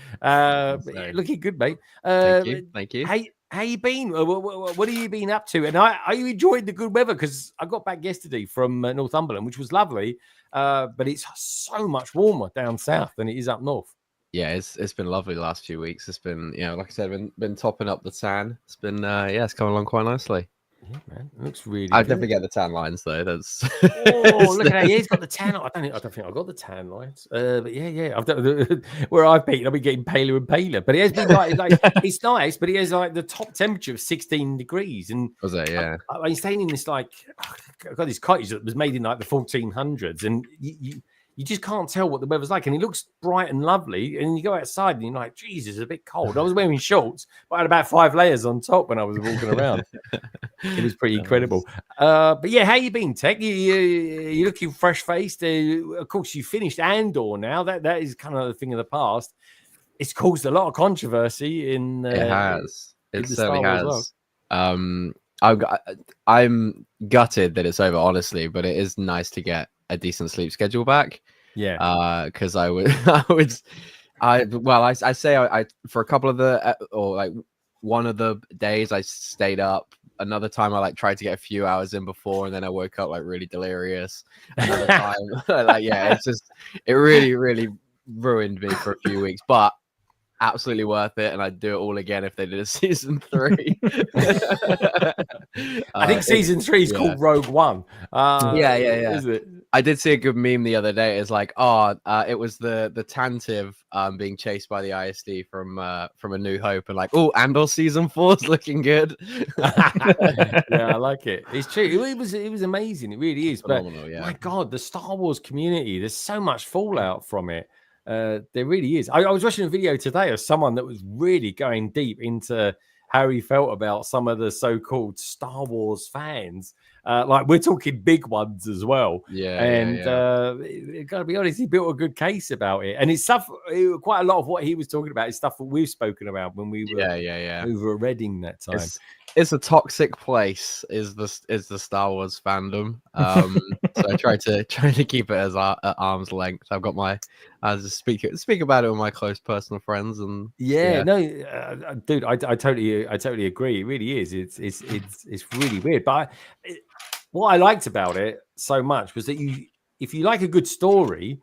Looking good, mate. Thank you. How you been? What have you been up to? And are you enjoying the good weather? Because I got back yesterday from Northumberland, which was lovely. But it's so much warmer down south than it is up north. Yeah, it's been lovely the last few weeks. It's been, like I said, been topping up the tan. It's been it's coming along quite nicely. Yeah, man, it looks really. I definitely get the tan lines though. That's look at that. Yeah, he's got the tan. I don't think I got the tan lines. But yeah. Where I've been getting paler and paler. But it has been like it's nice. But it has like the top temperature of 16 degrees. And was it? Yeah. I'm staying in this I got this cottage that was made in like the 1400s, and you just can't tell what the weather's like, and it looks bright and lovely. And you go outside, and you're like, "Jesus, it's a bit cold." I was wearing shorts, but I had about 5 layers on top when I was walking around. It was pretty incredible. But yeah, how you been, Tech? You looking fresh faced. Of course, you finished Andor now. That is kind of the thing of the past. It's caused a lot of controversy in. It has. It certainly has. Well. I'm gutted that it's over, honestly, but it is nice to get a decent sleep schedule back. Yeah. Because I say for a couple of the one of the days I stayed up. Another time I tried to get a few hours in before, and then I woke up really delirious. Another time, it's just it really ruined me for a few weeks, but absolutely worth it, and I'd do it all again if they did a season 3. I think season 3 is called Rogue One. Yeah. Is it? I did see a good meme the other day. It's like, it was the Tantive being chased by the ISD from A New Hope, and Andor season 4 is looking good. Yeah, I like it. It's true. It was amazing. It really is. But my God, the Star Wars community, there's so much fallout from it. There really is. I was watching a video today of someone that was really going deep into how he felt about some of the so-called Star Wars fans. We're talking big ones as well. Gotta be honest, he built a good case about it, and it's stuff. Quite a lot of what he was talking about is stuff that we've spoken about when we were over at Reading that time. It's a toxic place. Is the Star Wars fandom? So I try to keep it as at arm's length. I've got I just speak about it with my close personal friends, and dude, I totally agree. It really is. It's really weird. But what I liked about it so much was that if you like a good story,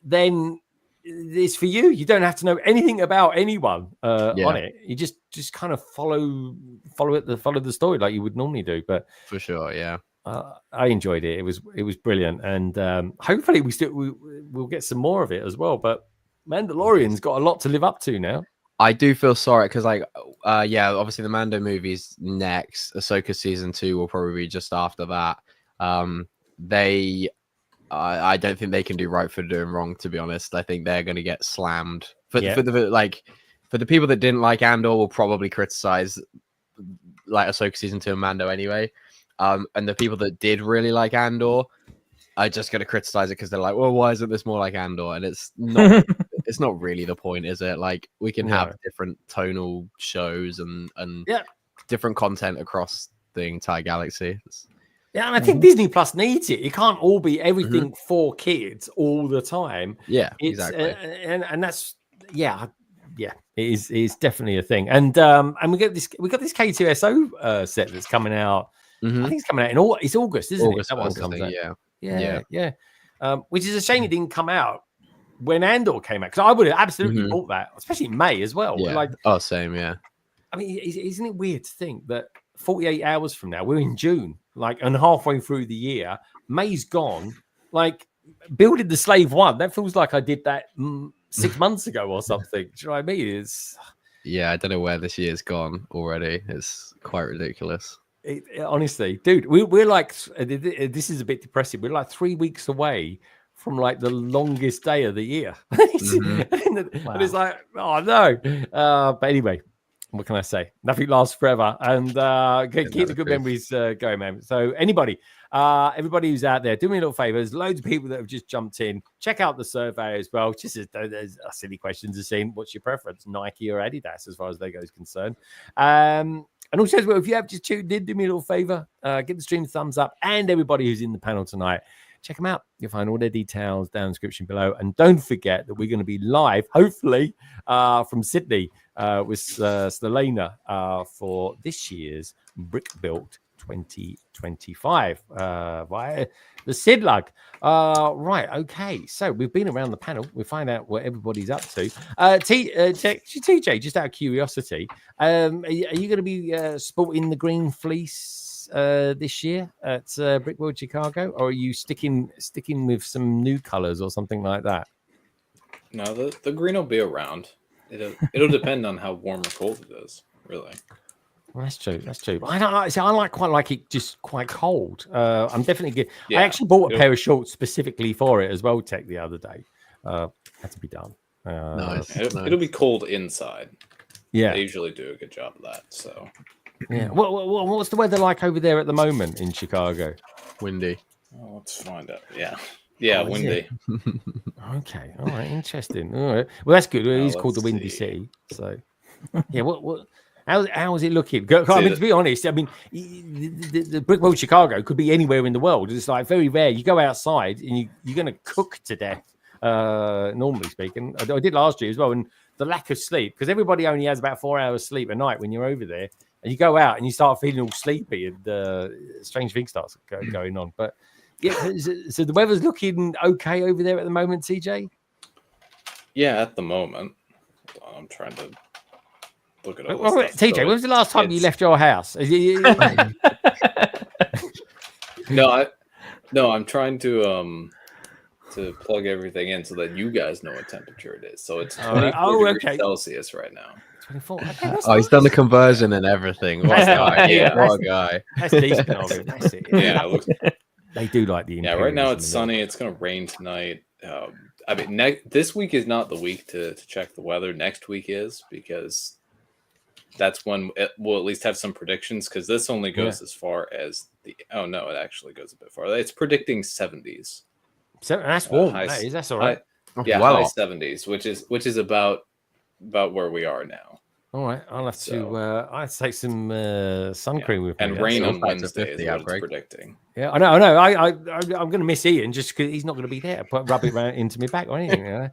then it's for you. You don't have to know anything about anyone on it. You just kind of follow the story like you would normally do. But for sure, yeah. I enjoyed it. It was brilliant, and hopefully we'll get some more of it as well. But Mandalorian's got a lot to live up to now. I do feel sorry because obviously the Mando movie's next. Ahsoka season 2 will probably be just after that. I don't think they can do right for doing wrong, to be honest. I think they're going to get slammed for the people that didn't like Andor will probably criticize Ahsoka season 2 and Mando anyway. And the people that did really like Andor are just going to criticize it because they're like, well, why isn't this more like Andor? And it's not it's not really the point, is it? We can have different tonal shows and different content across the entire galaxy. Yeah, and I think Disney Plus needs it. It can't all be everything for kids all the time. Yeah, exactly. And that's it is definitely a thing. And we got this K2SO set that's coming out. I think it's coming out it's August, isn't it? That one comes out. Yeah. Which is a shame it didn't come out when Andor came out, because I would have absolutely bought that, especially in May as well. Yeah. Same. Yeah. I mean, isn't it weird to think that 48 hours from now we're in June, and halfway through the year, May's gone. Building the Slave 1, that feels like I did that 6 months ago or something. Do you know what I mean? I don't know where this year's gone already. It's quite ridiculous. Honestly, dude, we're this is a bit depressing. We're 3 weeks away from the longest day of the year. And it's like, oh no. But anyway, what can I say? Nothing lasts forever, and keep the good memories going, man. So everybody who's out there, do me a little favor. There's loads of people that have just jumped in. Check out the survey as well. Just as there's silly questions of saying, what's your preference, Nike or Adidas, as far as they go is concerned. And also, as well, if you have just tuned in, do me a little favor, give the stream a thumbs up, and everybody who's in the panel tonight, check them out. You'll find all their details down in the description below. And don't forget that we're going to be live, hopefully, from Sydney with Stelena for this year's Brick Built 2025 via the Sidlug. Right, okay. So we've been around the panel. We'll find out what everybody's up to. TJ, just out of curiosity, are you going to be sporting the green fleece this year at Brick World Chicago, or are you sticking with some new colors or something like that? No, the green will be around. It'll depend on how warm or cold it is, really. Well, that's true. That's true. I don't like. So I quite like it just quite cold. I'm definitely good. Yeah, I actually bought a pair of shorts specifically for it as well, Tech, the other day. Had to be done. Nice. It'll be cold inside. Yeah, They usually do a good job of that. So yeah. What's the weather like over there at the moment in Chicago? Windy. let's find out. Yeah, Oh, is windy. Okay, all right, interesting. All right, well that's good. It is called the let's Windy see. City. So yeah, what? How is it looking? I mean, to be honest, I mean, the Brick World Chicago could be anywhere in the world. It's like very rare. You go outside and you're going to cook to death, normally speaking. I did last year as well. And the lack of sleep, because everybody only has about 4 hours sleep a night when you're over there. And you go out and you start feeling all sleepy and strange things start going on. But yeah, so the weather's looking okay over there at the moment, TJ? Yeah, at the moment. I'm trying to look at all Well, this stuff. TJ, when was the last time you left your house? No, I'm trying to plug everything in so that you guys know what temperature it is. So it's 24 degrees Celsius right now. 24. He's done the conversion and everything. What a guy! Yeah. What a guy! That's decent of him. That's it. Yeah, it looks, They do like the. yeah. Right now it's sunny. It's gonna rain tonight. I mean, this week is not the week to check the weather. Next week is, because that's when we'll at least have some predictions, because this only goes as far as the. Oh no, it actually goes a bit farther. It's predicting 70s. So that's warm. That's all right. Yeah, Well, high 70s, which is about where we are now. All right, I'll have to take some sun cream with me. And rain on back to Wednesday 50 is what outbreak. it's predicting. Yeah, I know. I'm going to miss Ian just because he's not going to be there. Rub it around into my back or anything. You know?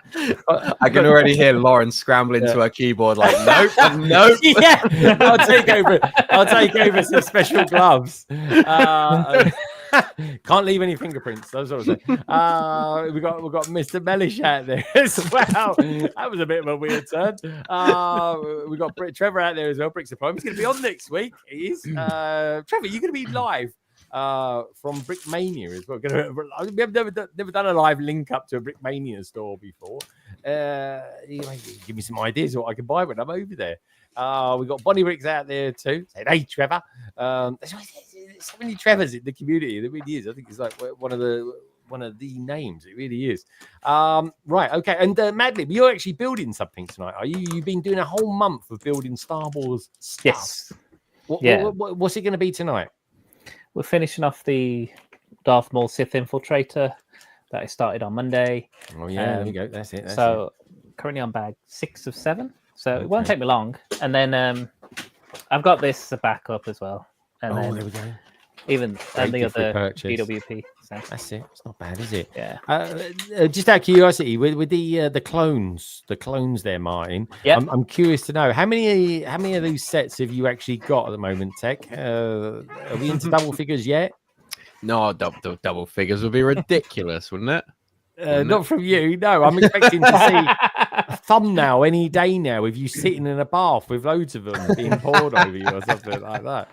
I can already hear Lauren scrambling to her keyboard like, nope, nope. Yeah, I'll take over some special gloves. Can't leave any fingerprints. That's what I'm saying. We got Mr. Mellish out there as well. That was a bit of a weird turn. We got Trevor out there as well. Bricks of Prime. He's going to be on next week. He is. Trevor, you're going to be live from Brickmania as well. We've never done a live link up to a Brickmania store before. Give me some ideas of what I can buy when I'm over there. We got Bonnie Bricks out there too. Say, hey, Trevor. There's so many Trevors in the community. There really is. I think it's like one of the names. It really is. Right. Okay. And Madlib, you're actually building something tonight, are you? You've been doing a whole month of building Star Wars stuff. Yes. What's it going to be tonight? We're finishing off the Darth Maul Sith Infiltrator that I started on Monday. Oh yeah, there we go. That's it. Currently on bag 6 of 7. So it won't take me long. And then I've got this as a backup as well. And then there we go. Even and the other purchase. BWP. So. That's it. It's not bad, is it? Yeah. Just out of curiosity, with the clones there, Martin. Yeah. I'm curious to know how many of these sets have you actually got at the moment, Tech? Are we into double figures yet? No, double figures would be ridiculous, wouldn't it? Not from you. No, I'm expecting to see a thumbnail any day now with you sitting in a bath with loads of them being poured over you or something like that.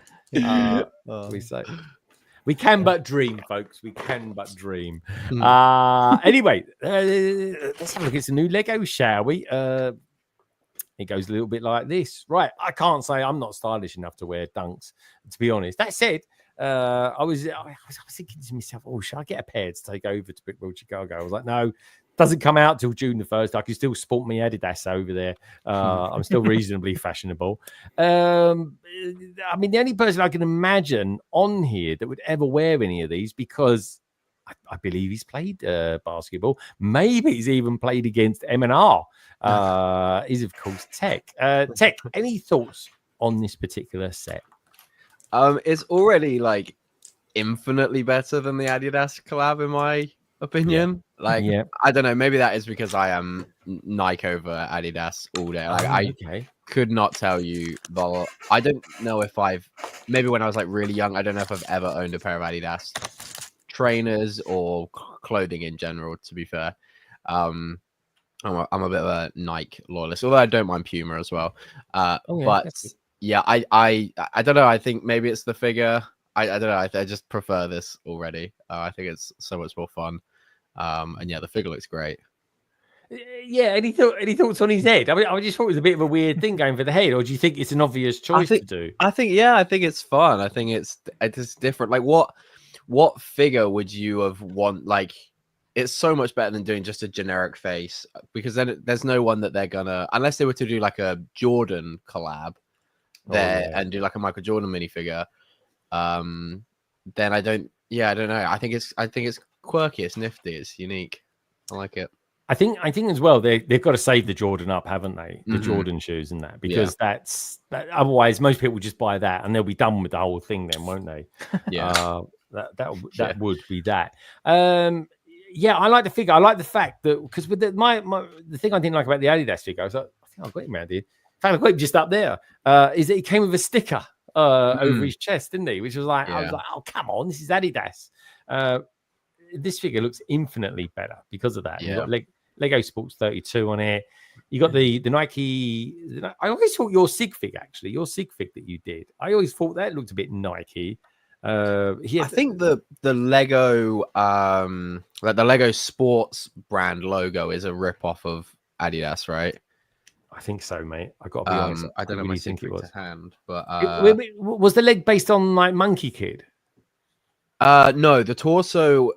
We can but dream, folks. We can but dream. Anyway, let's have a look at some new Lego, shall we? It goes a little bit like this. Right. I can't say I'm not stylish enough to wear dunks, to be honest. That said, I was thinking to myself, should I get a pair to take over to Brick World Chicago? I was like, no, doesn't come out till June the 1st. I can still sport my Adidas over there. I'm still reasonably fashionable. I mean, the only person I can imagine on here that would ever wear any of these, because I believe he's played basketball. Maybe he's even played against M&R. Is, of course, Tech. Tech, any thoughts on this particular set? It's already like infinitely better than the Adidas collab in my opinion. Like, I don't know, maybe that is because I am Nike over Adidas all day. Like, I could not tell you I don't know if maybe when I was like really young, I don't know if I've ever owned a pair of Adidas trainers or clothing in general, to be fair. I'm a bit of a Nike loyalist, although I don't mind Puma as well. But yeah, I don't know. I think maybe it's the figure. I don't know. I just prefer this already. I think it's so much more fun. And yeah, the figure looks great. Yeah, any thoughts on his head? I mean, I just thought it was a bit of a weird thing going for the head, or do you think it's an obvious choice to do? I think it's fun. I think it's different. Like, what figure would you have want? Like, it's so much better than doing just a generic face, because then there's no one that they're gonna, unless they were to do like a Jordan collab and do like a Michael Jordan minifigure. Then I don't know. I think it's quirky, it's nifty, it's unique. I like it. I think as well they've got to save the Jordan up, haven't they? The Jordan shoes and that, because otherwise most people just buy that and they'll be done with the whole thing then, won't they? Yeah. That would be that. Yeah, I like the figure. I like the fact that, because with the thing I didn't like about the Adidas figure, I was like, I think I got him around here. In fact, I got him just up there. Is that he came with a sticker over his chest, didn't he? Which was like, I was like, oh, come on, this is Adidas. This figure looks infinitely better because of that. Yeah. You've got Lego Sports 32 on it. You got the Nike. I always thought your sig fig that you did. I always thought that looked a bit Nike. I think the Lego like the Lego Sports brand logo is a rip off of Adidas, right? I think so, mate. I got to be honest. I don't know really my think it was to hand, but was the leg based on like Monkey Kid? No, the torso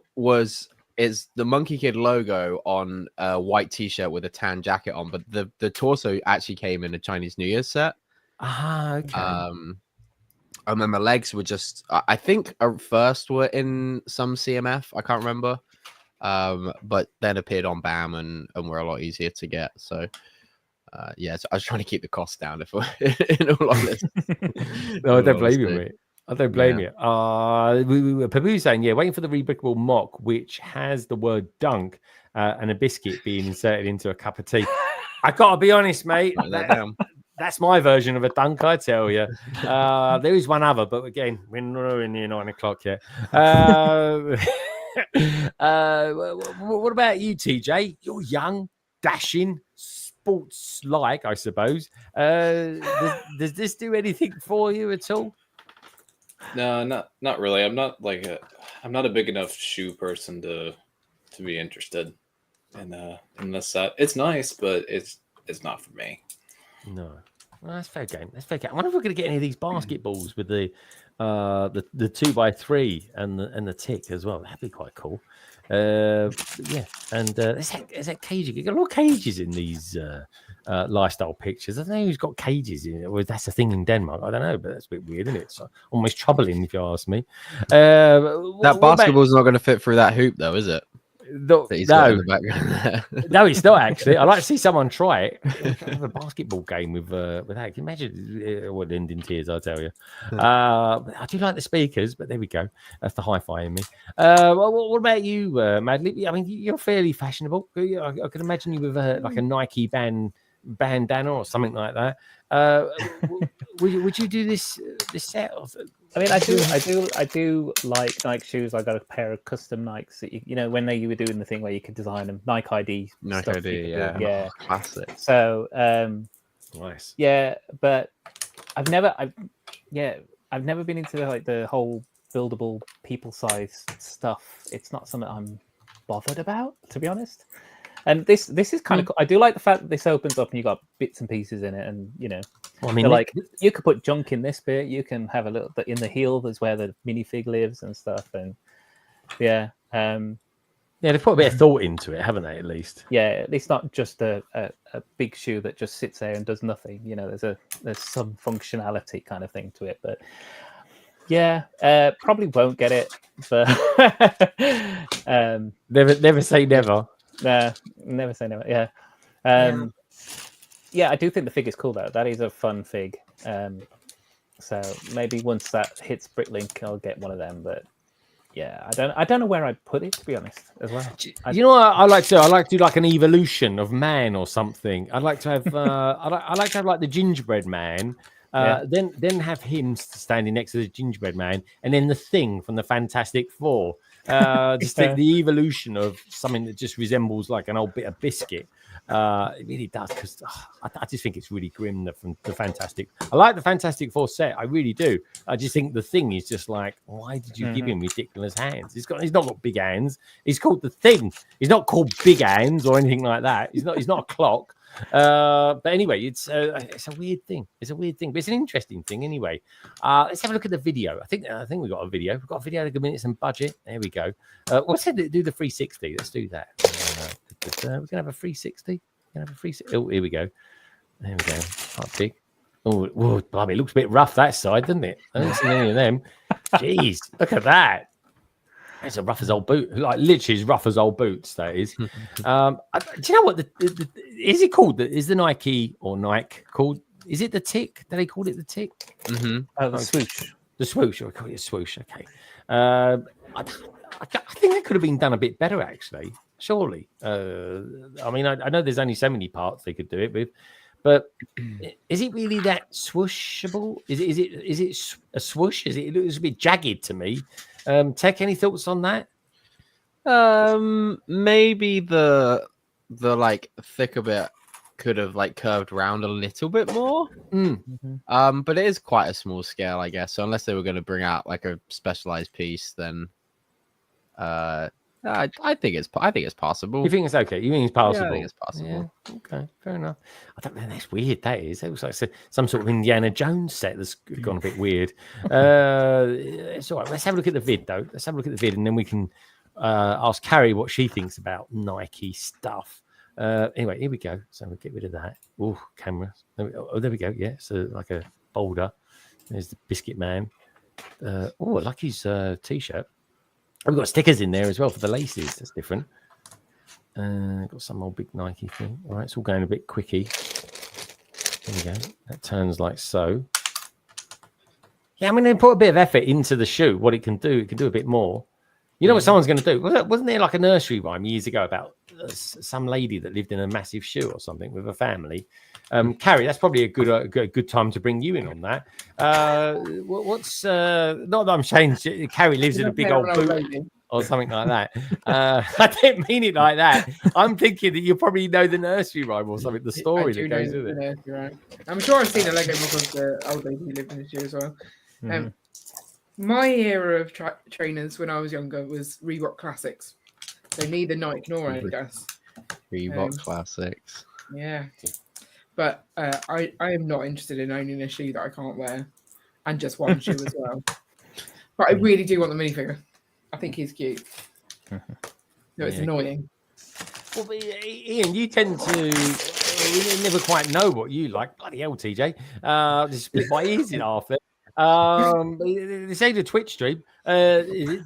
is the Monkey Kid logo on a white t-shirt with a tan jacket on, but the torso actually came in a Chinese New Year's set. Okay. And then the legs were just, I think first were in some CMF, I can't remember, but then appeared on BAM and were a lot easier to get. So yeah, so I was trying to keep the cost down, if in all honesty. No, I don't blame you, mate. I don't blame you. Pabu saying, waiting for the rebrickable mock, which has the word dunk and a biscuit being inserted into a cup of tea. I gotta be honest, mate. That's my version of a dunk, I tell you. There is one other, but again, we're not in here 9 o'clock yet. What about you, TJ? You're young, dashing, sports-like, I suppose. Does this do anything for you at all? No, not really. I'm not a big enough shoe person to be interested in this set. It's nice, but it's not for me. No, well, that's fair game. That's fair game. I wonder if we're going to get any of these basketballs with the 2x3 and the tick as well. That'd be quite cool. Yeah, and there's that cage. You got a lot of cages in these lifestyle pictures. I don't know who's got cages in it. Well, that's a thing in Denmark. I don't know, but that's a bit weird, isn't it? It's almost troubling, if you ask me. That basketball's not going to fit through that hoop, though, is it? No, no, it's not actually. I'd like to see someone try it. Have a basketball game with that. Can you imagine it would end in tears, I'll tell you. I do like the speakers, but there we go. That's the hi-fi in me. What about you, Madly? I mean, you're fairly fashionable. I can imagine you with like a Nike bandana or something like that. Would you do this set? I mean, I do like Nike shoes. I got a pair of custom Nikes that you know when you were doing the thing where you could design them, Nike ID. Nike stuff ID, yeah, classic. So nice. Yeah, but I've never been into like the whole buildable people size stuff. It's not something I'm bothered about, to be honest. And this is kind of cool. I do like the fact that this opens up and you got bits and pieces in it, and you know, well, I mean, like you could put junk in this bit. You can have a little bit in the heel. That's where the minifig lives and stuff. And yeah, they've put a bit of thought into it, haven't they? At least, yeah, it's not just a big shoe that just sits there and does nothing. You know, there's some functionality kind of thing to it, but. Yeah, probably won't get it, but never say never. Never say never. Yeah, yeah. I do think the fig is cool though. That is a fun fig. So maybe once that hits Bricklink, I'll get one of them. But yeah, I don't know where I'd put it, to be honest, as well. You know what I like to do? I like to do like an evolution of man or something. I'd like to have I like to have like the gingerbread man. Then have him standing next to the gingerbread man, and then the Thing from the Fantastic Four. Just the evolution of something that just resembles like an old bit of biscuit. It really does, because I just think it's really grim. The Fantastic. I like the Fantastic Four set. I really do. I just think the Thing is just like, why did you give him ridiculous hands? He's not got big hands. He's called the Thing. He's not called big hands or anything like that. He's not a clock. But anyway, it's a weird thing. It's a weird thing, but it's an interesting thing anyway. Let's have a look at the video. I think we've got a video. We've got a video. 2 minutes budget. There we go. Let's do the 360. Let's do that. We're gonna have a 360. Oh, here we go. There we go. Quite big. Oh, blimey, it looks a bit rough that side, doesn't it? I haven't seen any of them. Jeez, look at that. It's as rough as old boot, like literally as rough as old boots. That is. Do you know what is it called? Is the Nike or Nike called? Is it the Tick? Do they call it the Tick? The swoosh. The swoosh. I call it a swoosh. Okay. I think that could have been done a bit better, actually. Surely. I mean, I know there's only so many parts they could do it with, but is it really that swooshable? Is it a swoosh? It looks a bit jagged to me. Tech, any thoughts on that? Maybe the like thicker bit could have like curved round a little bit more. But it is quite a small scale, I guess. So unless they were going to bring out like a specialized piece, then I think it's possible. You think it's okay? You think it's possible? Yeah, I think it's possible. Yeah, okay, fair enough. I don't know. That's weird. That is. It looks like some sort of Indiana Jones set that's gone a bit weird. It's all right. Let's have a look at the vid, though. Let's have a look at the vid, and then we can ask Carrie what she thinks about Nike stuff. Anyway, here we go. So we'll get rid of that. Oh, camera. There we go. Yeah, so like a boulder. There's the Biscuit Man. I like his t-shirt. We've got stickers in there as well for the laces. That's different. Got some old big Nike thing. All right, it's all going a bit quickie. There we go. That turns like so. Yeah, I'm going to put a bit of effort into the shoe. What it can do a bit more. You know what someone's going to do? Wasn't there like a nursery rhyme years ago about some lady that lived in a massive shoe or something with a family? Carrie, that's probably a good time to bring you in on that. What's not that I'm saying Carrie lives in a big old boot or something like that. I didn't mean it like that. I'm thinking that you probably know the nursery rhyme or something, the story that goes with it. Right. I'm sure I've seen a Lego book of the old lady who lived in a shoe as well. My era of trainers when I was younger was Reebok Classics. So neither Nike nor Adidas. Reebok Classics. Yeah. But I am not interested in owning a shoe that I can't wear. And just one shoe as well. But I really do want the minifigure. I think he's cute. No, it's annoying. Well, Ian, you tend to never quite know what you like. Bloody hell, TJ. Just split my ears in half there. They say the Twitch stream. Ian,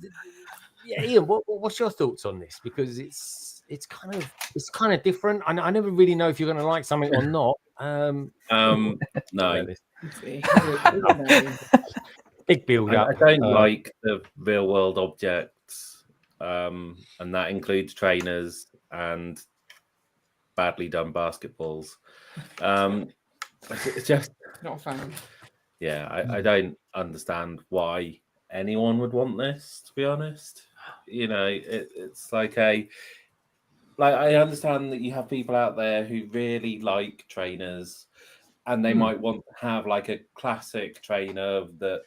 what's your thoughts on this? Because it's kind of different. I never really know if you're going to like something or not. No. Big build up. I don't like the real world objects, and that includes trainers and badly done basketballs. It's just not a fan. Yeah, I don't understand why anyone would want this, to be honest. You know, it's like I understand that you have people out there who really like trainers and they might want to have like a classic trainer that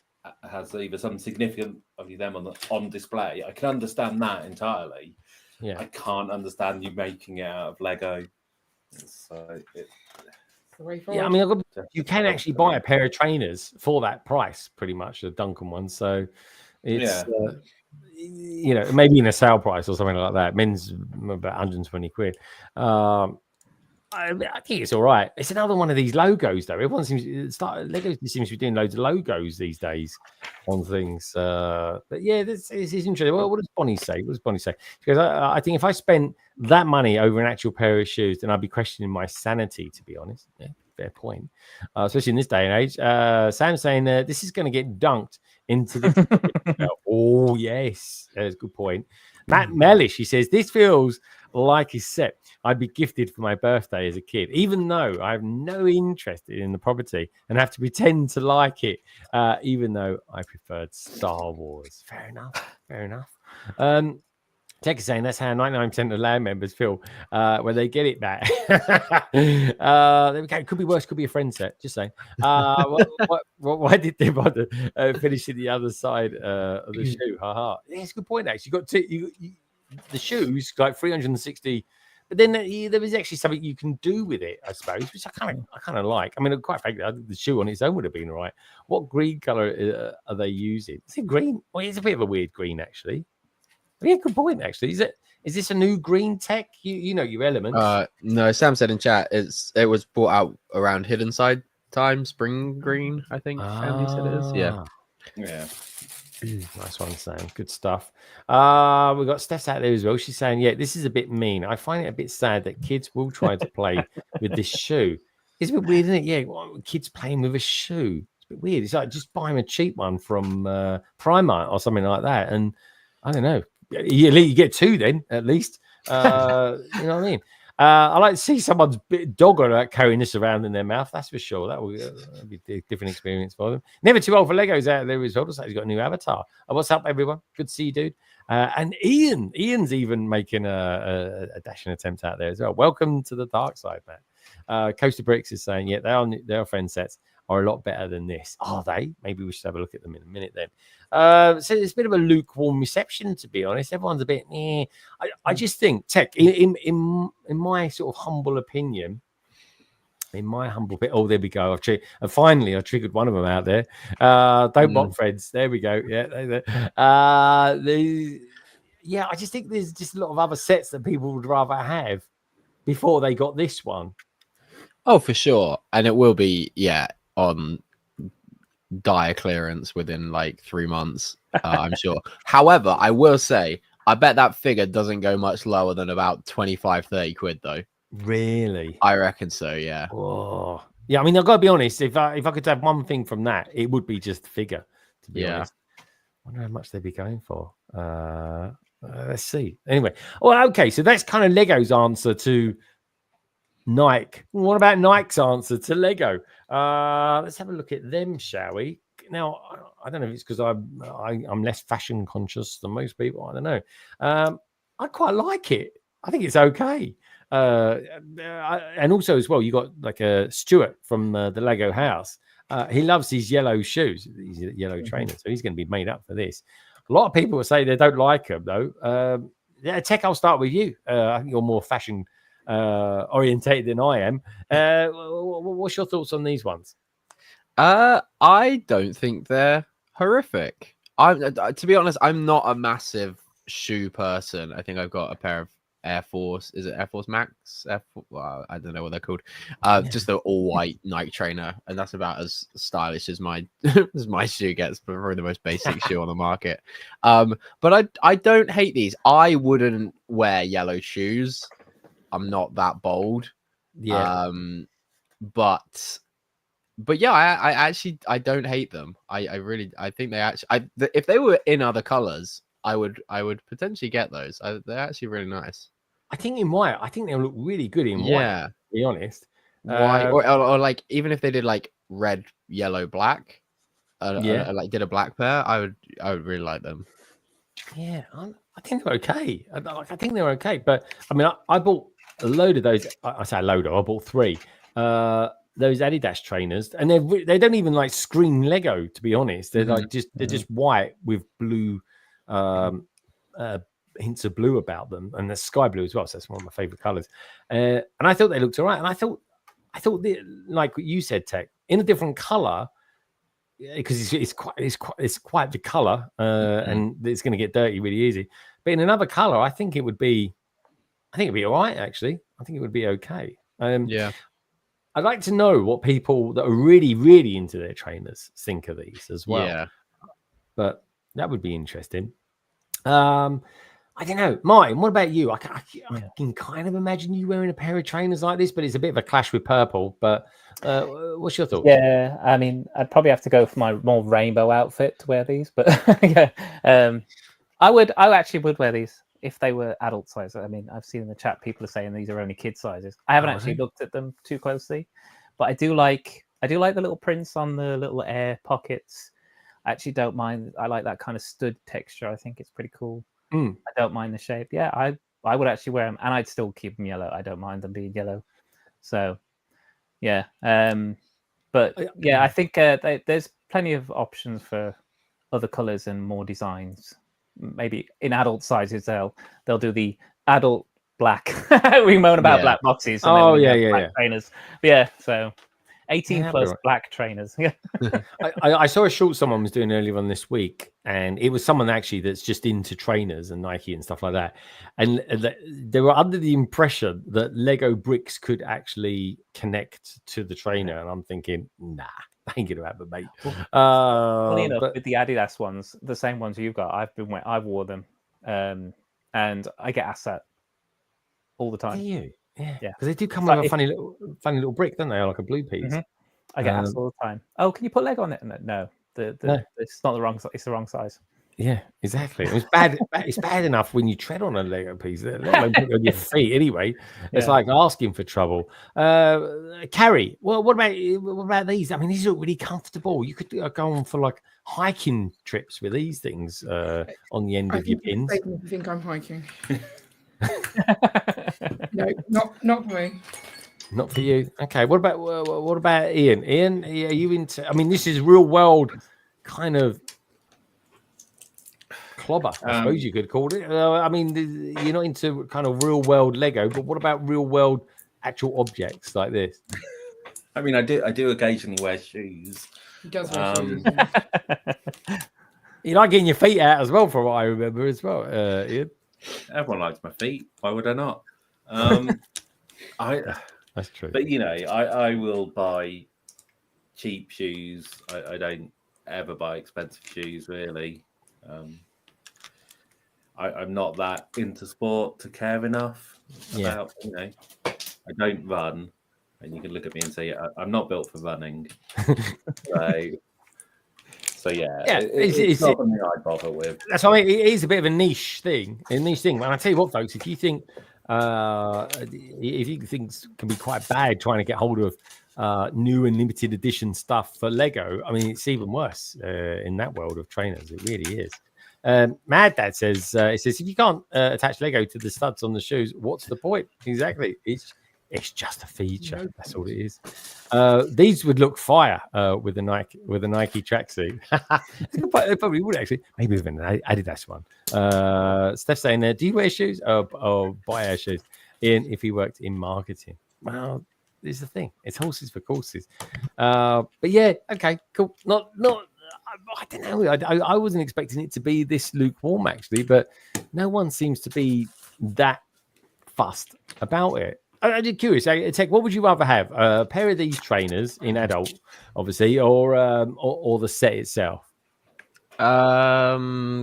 has either some significant of them on display. I can understand that entirely. Yeah. I can't understand you making it out of Lego. Yeah, I mean, you can actually buy a pair of trainers for that price, pretty much, the Duncan one. So it's, you know, maybe in a sale price or something like that. Men's about 120 quid. I think it's all right. It's another one of these logos, though. Everyone Lego seems to be doing loads of logos these days on things. But yeah, this is interesting. Well, what does Bonnie say? Because I think if I spent that money over an actual pair of shoes, then I'd be questioning my sanity, to be honest. Yeah, fair point. Especially in this day and age. Sam's saying this is going to get dunked into the. Oh yes, that's a good point. Matt Mellish, he says this feels like his set I'd be gifted for my birthday as a kid, even though I have no interest in the property and have to pretend to like it, even though I preferred Star Wars. Fair enough. Tech is saying that's how 99% of land members feel when they get it back. There we go. Could be worse. Could be a friend set. Just saying. Why did they bother finishing the other side of the shoe? Haha. Yeah, it's a good point. Actually, you got the shoes like 360, but then there is actually something you can do with it, I suppose, which I kind of like. I mean, quite frankly, I think the shoe on its own would have been all right. What green color are they using? Is it green? Well, it's a bit of a weird green, actually. Yeah, good point. Actually, is this a new green tech? You know your elements. No, Sam said in chat it was brought out around Hidden Side time, spring green. I think Sam said it is. Yeah. Nice one, Sam. Good stuff. We got Steph's out there as well. She's saying, yeah, this is a bit mean. I find it a bit sad that kids will try to play with this shoe. It's a bit weird, isn't it? Yeah, kids playing with a shoe. It's a bit weird. It's like just buy them a cheap one from Primark or something like that, and I don't know. You get two then, at least. You know what I mean? I like to see someone's dog carrying this around in their mouth. That's for sure. That'll be a different experience for them. Never too old for Legos out there as well. Looks like he's got a new avatar. What's up, everyone? Good to see you, dude. And Ian's even making a dashing attempt out there as well. Welcome to the dark side, man. Coaster Bricks is saying, yeah, their friend sets are a lot better than this. Are they? Maybe we should have a look at them in a minute then. So there's a bit of a lukewarm reception, to be honest. Everyone's a bit, I just think, Tech, in my sort of humble opinion, there we go. Finally, I triggered one of them out there. Don't bot friends. There we go. Yeah. I just think there's just a lot of other sets that people would rather have before they got this one. Oh, for sure. And it will be, on dire clearance within like 3 months, I'm sure. However, I will say, I bet that figure doesn't go much lower than about 25-30 quid, though. Really? I reckon so, yeah. Oh. Yeah, I mean, I've got to be honest. If I could have one thing from that, it would be just the figure, to be honest. I wonder how much they'd be going for. Let's see. Anyway, okay, so that's kind of Lego's answer to Nike. What about Nike's answer to Lego? Let's have a look at them, shall we? Now, I don't know if it's because I'm less fashion conscious than most people. I don't know. I quite like it. I think it's okay. And also as well, you got like a Stuart from the Lego house. He loves his yellow shoes. He's a yellow trainer, so he's going to be made up for this. A lot of people will say they don't like them, though. Tech, I'll start with you. I think you're more fashion orientated than I am. What's your thoughts on these ones? I don't think they're horrific. To be honest, I'm not a massive shoe person. I think I've got a pair of Air Force. Is it Air Force Max? Well, I don't know what they're called. Just the all white Nike trainer, and that's about as stylish as my as my shoe gets. Probably the most basic shoe on the market. But I don't hate these. I wouldn't wear yellow shoes. I'm not that bold. Yeah. But yeah, I actually don't hate them. I think they actually if they were in other colors, I would potentially get those. They're actually really nice. I think in white, I think they'll look really good in white. To be honest, white or like even if they did like red, yellow, black, like did a black pair, I would really like them. Yeah, I think they're okay. I think they're okay. But I mean, I bought a load of those. I say a load of. I bought 3. Those Adidas trainers, and they don't even like scream Lego, to be honest. They're like they're just white with blue hints of blue about them, and the sky blue as well. So that's one of my favorite colors. And I thought they looked all right. And I thought like you said, Tech, in a different color, because it's quite the color, and it's going to get dirty really easy. But in another color, I think it'd be all right. Actually, I think it would be okay. I'd like to know what people that are really, really into their trainers think of these as well. Yeah. But that would be interesting. I I don't know, Martin. What about you? I can kind of imagine you wearing a pair of trainers like this, but it's a bit of a clash with purple. But what's your thoughts? Yeah, I mean, I'd probably have to go for my more rainbow outfit to wear these, but yeah, I actually would wear these if they were adult size. I mean, I've seen in the chat people are saying these are only kid sizes. I haven't actually looked at them too closely, but I do like the little prints on the little air pockets. I actually don't mind. I like that kind of stud texture. I think it's pretty cool. I don't mind the shape. Yeah, I would actually wear them, and I'd still keep them yellow. I don't mind them being yellow. So, yeah. But yeah, I think there's plenty of options for other colors and more designs. Maybe in adult sizes, they'll do the adult black. We moan about black boxes. And black trainers. But yeah, so 18 plus black trainers. Yeah. I saw a short someone was doing earlier on this week, and it was someone actually that's just into trainers and Nike and stuff like that. And they were under the impression that Lego bricks could actually connect to the trainer. And I'm thinking, nah, I ain't gonna happen, mate. Funny enough, with the Adidas ones, the same ones you've got, I've wore them, and I get asked that all the time. Yeah, because they do come with a funny little brick, don't they? Or like a blue piece. I get asked all the time. Oh, can you put Lego on it? No, it's not the wrong. It's the wrong size. Yeah, exactly. It's bad. It's bad enough when you tread on a Lego piece, let alone put it on your feet. Anyway, it's like asking for trouble. Carrie, well, what about these? I mean, these look really comfortable. You could go on for like hiking trips with these things on the end of your pins. I think I'm hiking. No, not for me. Not for you. Okay. What about Ian? Ian, are you into? I mean, this is real world kind of clobber, I suppose you could call it. I mean, you're not into kind of real world Lego, but what about real world actual objects like this? I mean, I do occasionally wear shoes. He does wear shoes. You like getting your feet out as well, from what I remember as well, Ian. Everyone likes my feet. Why would I not? That's true. But I will buy cheap shoes. I don't ever buy expensive shoes, really. I'm not that into sport to care enough about. I don't run, and you can look at me and say I'm not built for running. So yeah, it's not something I bother with. That's why it is a bit of a niche thing. And I tell you what, folks, if you think things can be quite bad trying to get hold of new and limited edition stuff for Lego, I mean, it's even worse in that world of trainers. It really is. Mad Dad says, if you can't attach Lego to the studs on the shoes, what's the point? Exactly. It's just a feature. That's all it is. These would look fire with a Nike tracksuit. They probably would actually. Maybe even an Adidas one. Steph's saying there, do you wear shoes or buy our shoes? Ian, if he worked in marketing. Well, this is the thing. It's horses for courses. But yeah, okay, cool. Not. I don't know. I wasn't expecting it to be this lukewarm actually, but no one seems to be that fussed about it. I'm just curious, Tech, what would you rather have? A pair of these trainers in adult, obviously, or the set itself? I'll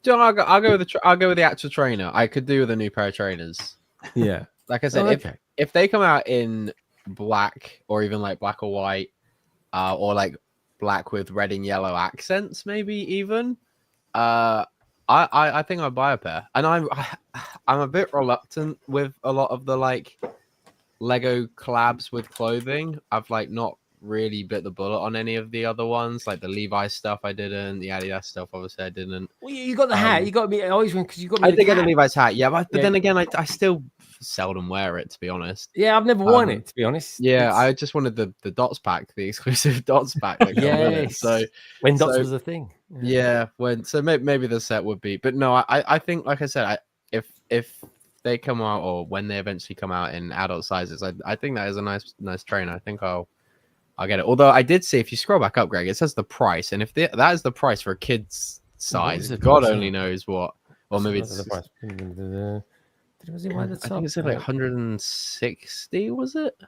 go with the actual trainer. I could do with a new pair of trainers. Yeah, like I said, if they come out in black or even like black or white, or like black with red and yellow accents, maybe even. I think I'd buy a pair, and I'm a bit reluctant with a lot of the like Lego collabs with clothing. I've like not really bit the bullet on any of the other ones, like the Levi's stuff. I didn't. The Adidas stuff, obviously, I didn't. Well, you got the hat. You got me. I always went because you got me. I did get the Levi's hat, yeah, but then again, I still seldom wear it, to be honest. Yeah, I've never worn it, to be honest. Yeah, I just wanted the dots pack, the exclusive dots pack. That come with it. So when dots was a thing. Yeah, maybe the set would be, but no, I think, like I said, if they come out or when they eventually come out in adult sizes, I think that is a nice trainer. I think I'll get it. Although I did see, if you scroll back up, Greg, it says the price, and if that is the price for a kid's size, God only knows what. Or maybe it's the price. I think it said like 160. Was it?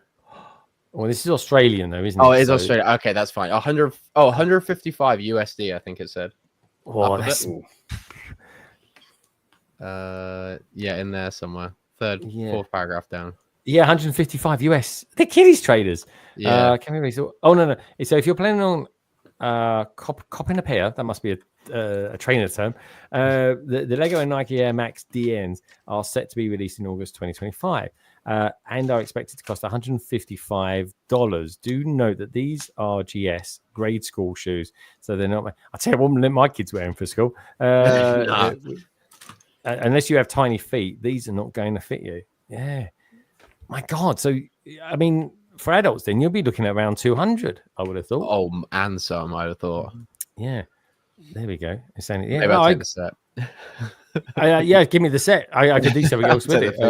Well, this is Australian though, isn't it? Oh, it is Australia. Okay, that's fine. 155 USD, I think it said. Oh, that's... Yeah, in there somewhere. Fourth paragraph down. Yeah, 155 US. They're kiddies traders. Yeah. Oh no. So if you're planning on copping a pair, that must be a trainer term. The Lego and Nike Air Max DNs are set to be released in August 2025, and are expected to cost $155. Do note that these are GS grade school shoes, so they're not. I'll tell you what, my kids wearing for school. Unless you have tiny feet, these are not going to fit you. Yeah. My God. So, I mean, for adults, then you'll be looking at around 200, I would have thought. Oh, and some, I would have thought. Yeah. There we go. It's saying, yeah, maybe I'll take the set. Yeah, give me the set. I could do something else with it.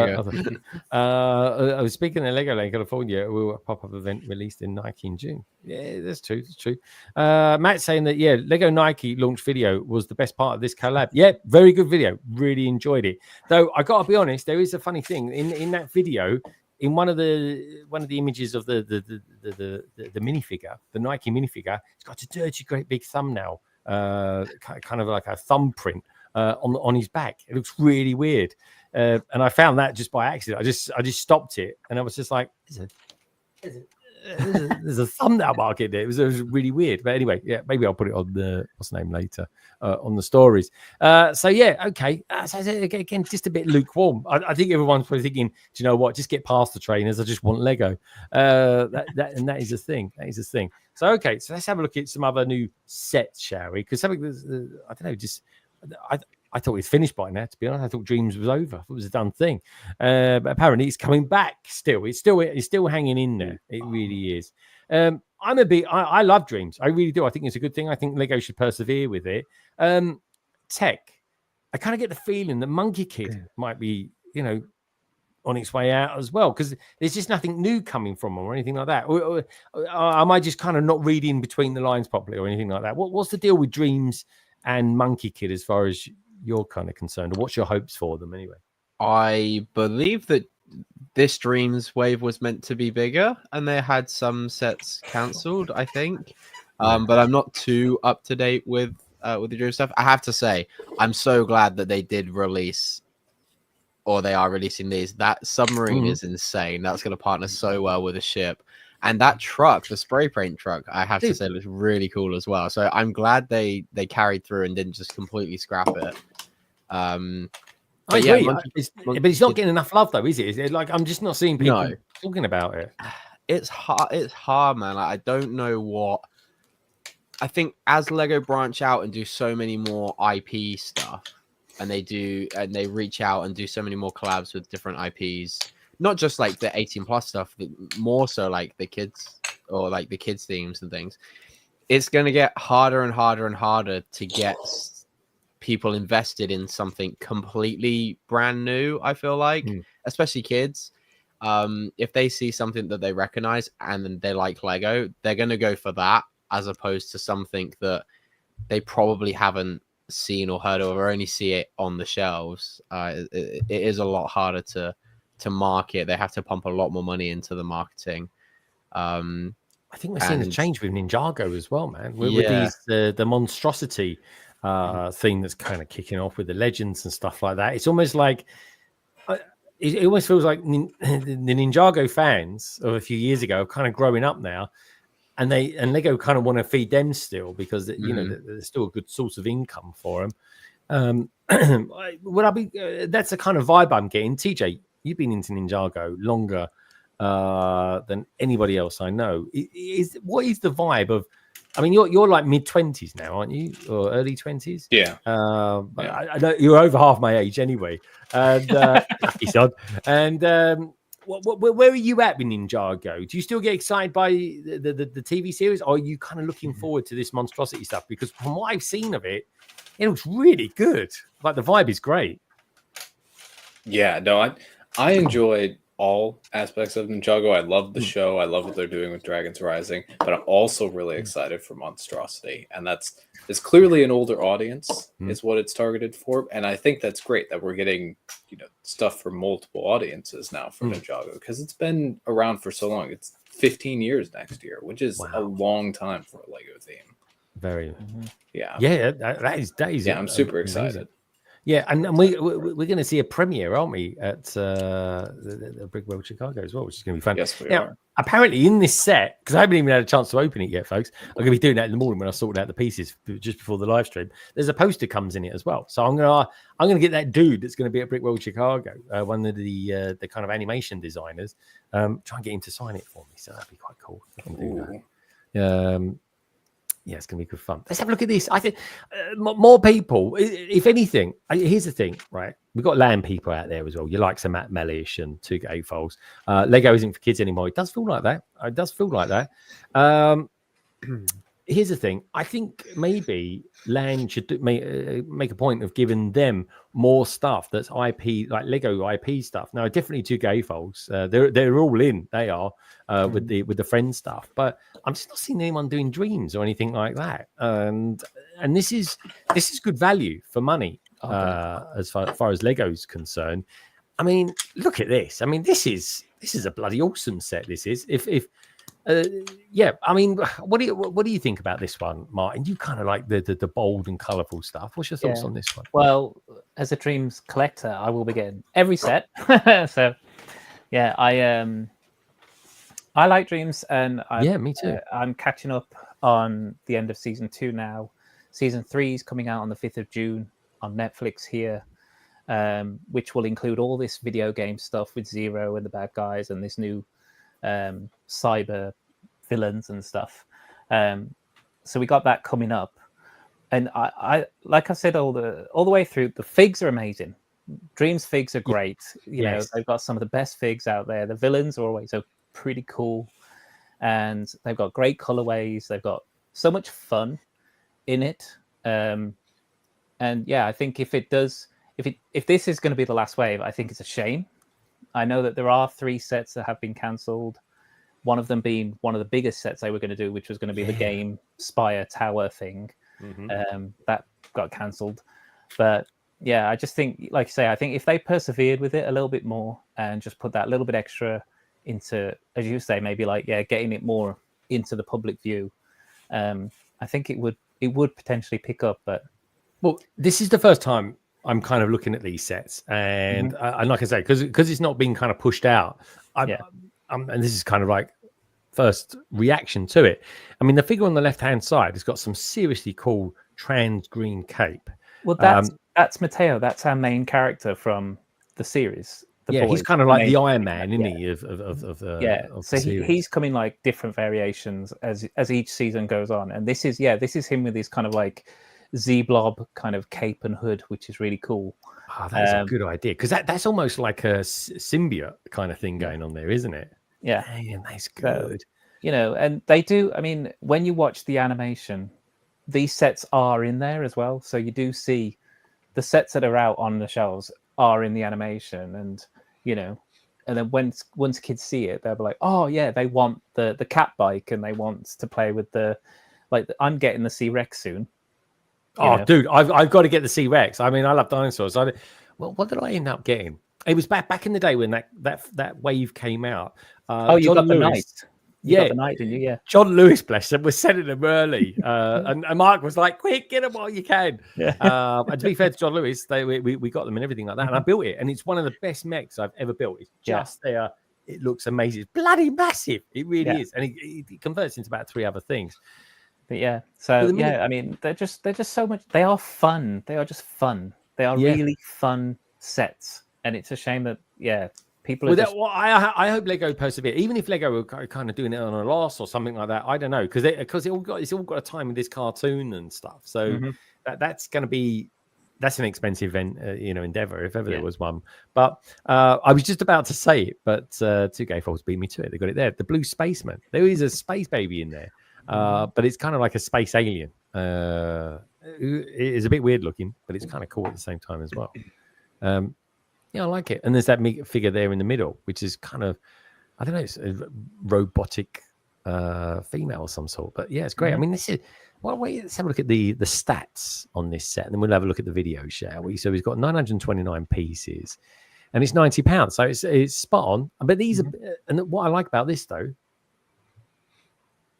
I was speaking of Lego Land California, a pop-up event released in Nike in June. Yeah, that's true. That's true. Matt's saying that, yeah, Lego Nike launch video was the best part of this collab. Yeah, very good video. Really enjoyed it. Though I got to be honest, there is a funny thing in that video. In one of the images of the minifigure, the Nike minifigure, it's got a dirty, great big thumbnail, kind of like a thumbprint on his back. It looks really weird, and I found that just by accident. I just stopped it, and I was just like, there's a thumbnail mark in there. It was really weird. But anyway, yeah, maybe I'll put it on the what's the name later on the stories. So yeah, okay. So again, just a bit lukewarm. I think everyone's probably thinking, do you know what? Just get past the trainers. I just want Lego. That is a thing. That is a thing. So okay, so let's have a look at some other new sets, shall we? Because something I don't know, just I thought it was finished by now, to be honest. I thought Dreamzzz was over. It was a done thing. But apparently it's coming back still. It's still hanging in there. It really is. I love Dreamzzz. I really do. I think it's a good thing. I think Lego should persevere with it. Tech. I kind of get the feeling that Monkey Kid might be, on its way out as well, because there's just nothing new coming from them or anything like that. Or am I just kind of not reading between the lines properly or anything like that? What's the deal with Dreamzzz and Monkey Kid as far as you're kind of concerned, or what's your hopes for them anyway? I believe that this Dreamzzz wave was meant to be bigger, and they had some sets cancelled, I think. But I'm not too up to date with the Dreamzzz stuff. I have to say, I'm so glad that they did release, or they are releasing these. That submarine is insane. That's going to partner so well with a ship. And that truck, the spray paint truck, I have to say, looks really cool as well. So I'm glad they carried through and didn't just completely scrap it. I agree. But it's not getting enough love, though, is it? Like, I'm just not seeing people talking about it. It's hard. It's hard, man. Like, I don't know what. I think as Lego branch out and do so many more IP stuff, and they reach out and do so many more collabs with different IPs. Not just like the 18+ stuff, but more so like the kids or like the kids themes and things. It's going to get harder and harder and harder to get people invested in something completely brand new. I feel like, especially kids, if they see something that they recognize and then they like Lego, they're going to go for that as opposed to something that they probably haven't seen or heard of or only see it on the shelves. It is a lot harder to market. They have to pump a lot more money into the marketing. I think we're seeing a change with Ninjago as well, man. With these the monstrosity thing that's kind of kicking off with the legends and stuff like that. It's almost like it almost feels like the Ninjago fans of a few years ago are kind of growing up now, and Lego kind of want to feed them still because there's still a good source of income for them. That's the kind of vibe I'm getting. TJ, you've been into Ninjago longer than anybody else I know. What is the vibe of? I mean, you're like mid-20s now, aren't you, or early 20s? Yeah. I know you're over half my age anyway. And lucky son. And where are you at with Ninjago? Do you still get excited by the TV series, or are you kind of looking forward to this monstrosity stuff? Because from what I've seen of it, it looks really good. Like the vibe is great. Yeah, no, I enjoyed all aspects of Ninjago. I love the show. I love what they're doing with Dragons Rising, but I'm also really excited for Monstrosity, and it's clearly an older audience is what it's targeted for, and I think that's great that we're getting stuff for multiple audiences now for Ninjago, because it's been around for so long. It's 15 years next year, which is a long time for a Lego theme. Very, yeah. That is. Yeah, I'm super excited. Yeah, and we're going to see a premiere, aren't we, at the Brick World Chicago as well, which is going to be fun. Yes, we now, are. Apparently, in this set, because I haven't even had a chance to open it yet, folks. I'm going to be doing that in the morning when I sort out the pieces just before the live stream. There's a poster comes in it as well, so I'm going to get that dude that's going to be at Brick World Chicago, one of the kind of animation designers, try and get him to sign it for me. So that'd be quite cool if I can do that. Yeah, it's going to be good fun. Let's have a look at this. I think more people, if anything, here's the thing, right? We've got land people out there as well. You like some Matt Mellish and 2K Foles. Lego isn't for kids anymore. It does feel like that. It does feel like that. Here's the thing. I think maybe Land should make a point of giving them more stuff that's IP, like Lego IP stuff. Now, definitely 2K Foles. They're all in. They are with the friend stuff. But I'm just not seeing anyone doing Dreamzzz or anything like that. And this is good value for money as far as Lego's concerned. I mean, look at this. I mean, this is a bloody awesome set. This is yeah. I mean, what do you think about this one, Martin? You kind of like the bold and colourful stuff. What's your thoughts on this one? Well, as a Dreamzzz collector, I will be getting every set. So, yeah, I like Dreamzzz, and me too. I'm catching up on the end of season 2 now. Season 3 is coming out on the 5th of June on Netflix here, which will include all this video game stuff with Zero and the bad guys and this new cyber villains and stuff. So we got that coming up, and I like I said all the way through, the figs are amazing. Dreamzzz figs are great. You know, they've got some of the best figs out there. The villains are always pretty cool, and they've got great colorways. They've got so much fun in it. And yeah, I think if this is going to be the last wave, I think it's a shame. I know that there are 3 sets that have been cancelled. One of them being one of the biggest sets they were going to do, which was going to be the Game Spire Tower thing. That got cancelled. But yeah, I just think, like you say, I think if they persevered with it a little bit more and just put that little bit extra into, as you say, maybe like, getting it more into the public view, I think it would potentially pick up. But well, this is the first time I'm kind of looking at these sets, and and like I say, because it's not being kind of pushed out, and this is kind of like first reaction to it. I mean, the figure on the left hand side has got some seriously cool trans green cape. Well, that's Matteo. That's our main character from the series. He's kind of like the Iron Man, isn't he? Of so he's coming like different variations as each season goes on, and this is him with his kind of like Z-blob kind of cape and hood, which is really cool. Oh, that's a good idea, because that's almost like a symbiote kind of thing going on there, isn't it? Yeah, man, that's good. So, and they do. I mean, when you watch the animation, these sets are in there as well. So you do see the sets that are out on the shelves are in the animation, and and then once kids see it, they'll be like, oh yeah, they want the cat bike, and they want to play with I'm getting the C-Rex soon. Dude, I've got to get the C-Rex. I mean, I love dinosaurs. What did I end up getting? It was back in the day when that wave came out. You got the Knight. You got the Knight, didn't you? Yeah. John Lewis, bless him, was sending them early. And Mark was like, quick, get them while you can. Yeah. And to be fair to John Lewis, we got them and everything like that. And I built it. And it's one of the best mechs I've ever built. It's just there. It looks amazing. It's bloody massive. It really is. And it converts into about 3 other things. But I mean, they're just so much. They are fun. They are just fun. They are really fun sets. And it's a shame that people are I hope Lego persevere, even if Lego are kind of doing it on a loss or something like that. I don't know, because it's all got a time with this cartoon and stuff. So that's an expensive endeavor if ever there was one. But I was just about to say it, but 2K Foles beat me to it. They got it there. The Blue Spaceman. There is a space baby in there, but it's kind of like a space alien. It is a bit weird looking, but it's kind of cool at the same time as well. I like it. And there's that figure there in the middle, which is kind of, I don't know, it's a robotic female of some sort. But yeah, it's great. I mean, this is, let's have a look at the stats on this set, and then we'll have a look at the video, shall we? So we've got 929 pieces, and it's £90. So it's spot on. But these are, and what I like about this though,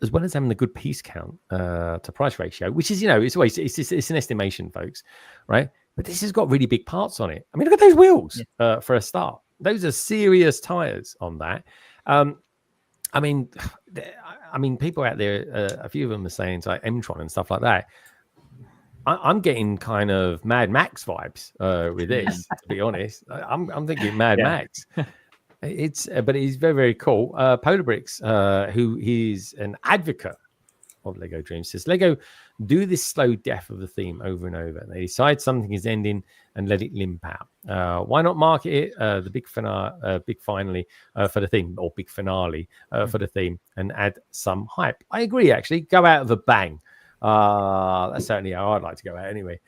as well as having the good piece count to price ratio, which is, it's always, it's an estimation, folks, right? but this has got really big parts on it. I mean, look at those wheels for a start. Those are serious tires on that. I mean, people out there, a few of them are saying like M-Tron and stuff like that. I'm getting kind of Mad Max vibes with this, to be honest. I'm thinking Mad Max. But it's very, very cool. Polar Bricks, who is an advocate of Lego Dreams, says Lego do this slow death of the theme over and over. They decide something is ending and let it limp out. Why not market it the big finale for the theme, or big finale for the theme, and add some hype? I agree. Actually, go out with a bang. That's certainly how I'd like to go out anyway.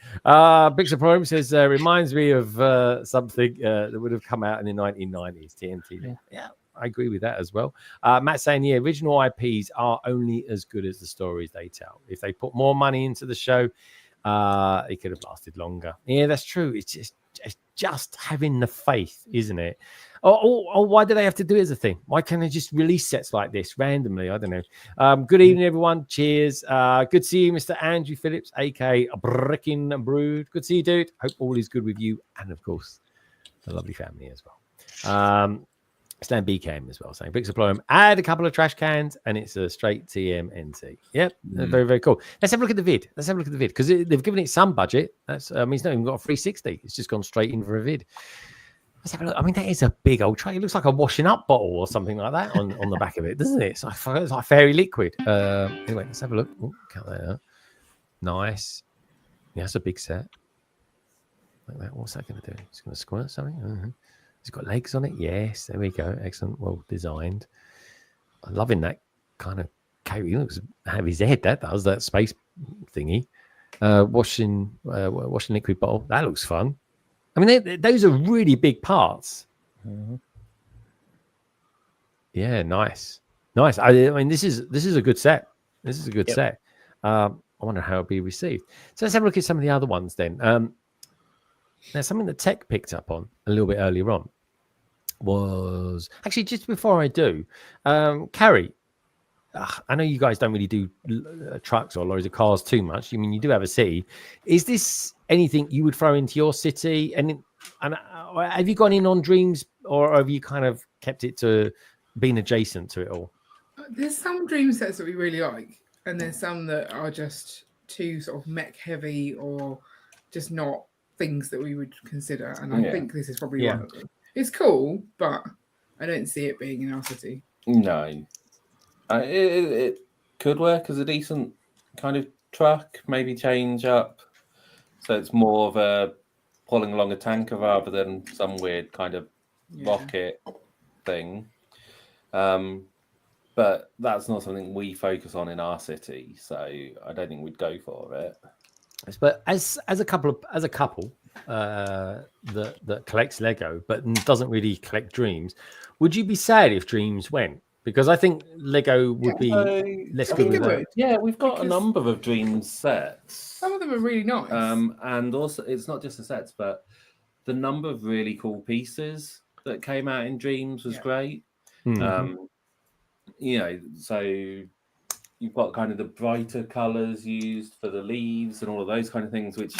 Big Problem says reminds me of something that would have come out in the 1990s. TNT. Yeah, I agree with that as well. Matt saying, original IPs are only as good as the stories they tell. If they put more money into the show, it could have lasted longer. Yeah, that's true. It's just having the faith, isn't it? Or why do they have to do it as a thing? Why can't they just release sets like this randomly? I don't know. Good evening, everyone. Cheers. Good to see you, Mr. Andrew Phillips, aka Brickin' Brood. Good to see you, dude. Hope all is good with you, and of course, the lovely family as well. Stan B came as well, saying Big Supply add a couple of trash cans, and it's a straight TMNT. Yep, very, very cool. Let's have a look at the vid. Because they've given it some budget. That's it's not even got a 360. It's just gone straight in for a vid. Let's have a look. I mean, that is a big old tray. It looks like a washing up bottle or something like that on the back of it, doesn't it? It's like fairy liquid. Anyway, let's have a look. Ooh, count that out. Nice. Yeah, that's a big set. Like that. What's that going to do? It's going to squirt something. Mm-hmm. It's got legs on it. Yes, there we go. Excellent. Well designed. I'm loving that kind of cape. It looks have his head. That does that space thingy. Washing liquid bottle. That looks fun. I mean, those are really big parts. Mm-hmm. Yeah, nice. I mean, this is a good set. This is a good set. I wonder how it'll be received. So let's have a look at some of the other ones then. Now, something that Tech picked up on a little bit earlier on was actually just before I do, Carrie. I know you guys don't really do trucks or lorries or cars too much. I mean, you do have a city. Is this anything you would throw into your city? And have you gone in on Dreamzzz, or have you kind of kept it to being adjacent to it all? There's some Dream sets that we really like, and there's some that are just too sort of mech heavy or just not things that we would consider. And I think this is probably one of them. It's cool, but I don't see it being in our city. No. It could work as a decent kind of truck, maybe change up. So it's more of a pulling along a tanker rather than some weird kind of rocket thing. But that's not something we focus on in our city, so I don't think we'd go for it. But as a couple that collects Lego but doesn't really collect Dreamzzz, would you be sad if Dreamzzz went? Because I think Lego would be less good with that. Yeah, we've got a number of Dreamzzz sets. Some of them are really nice. And also, it's not just the sets, but the number of really cool pieces that came out in Dreamzzz was great. Mm-hmm. So you've got kind of the brighter colors used for the leaves and all of those kind of things, which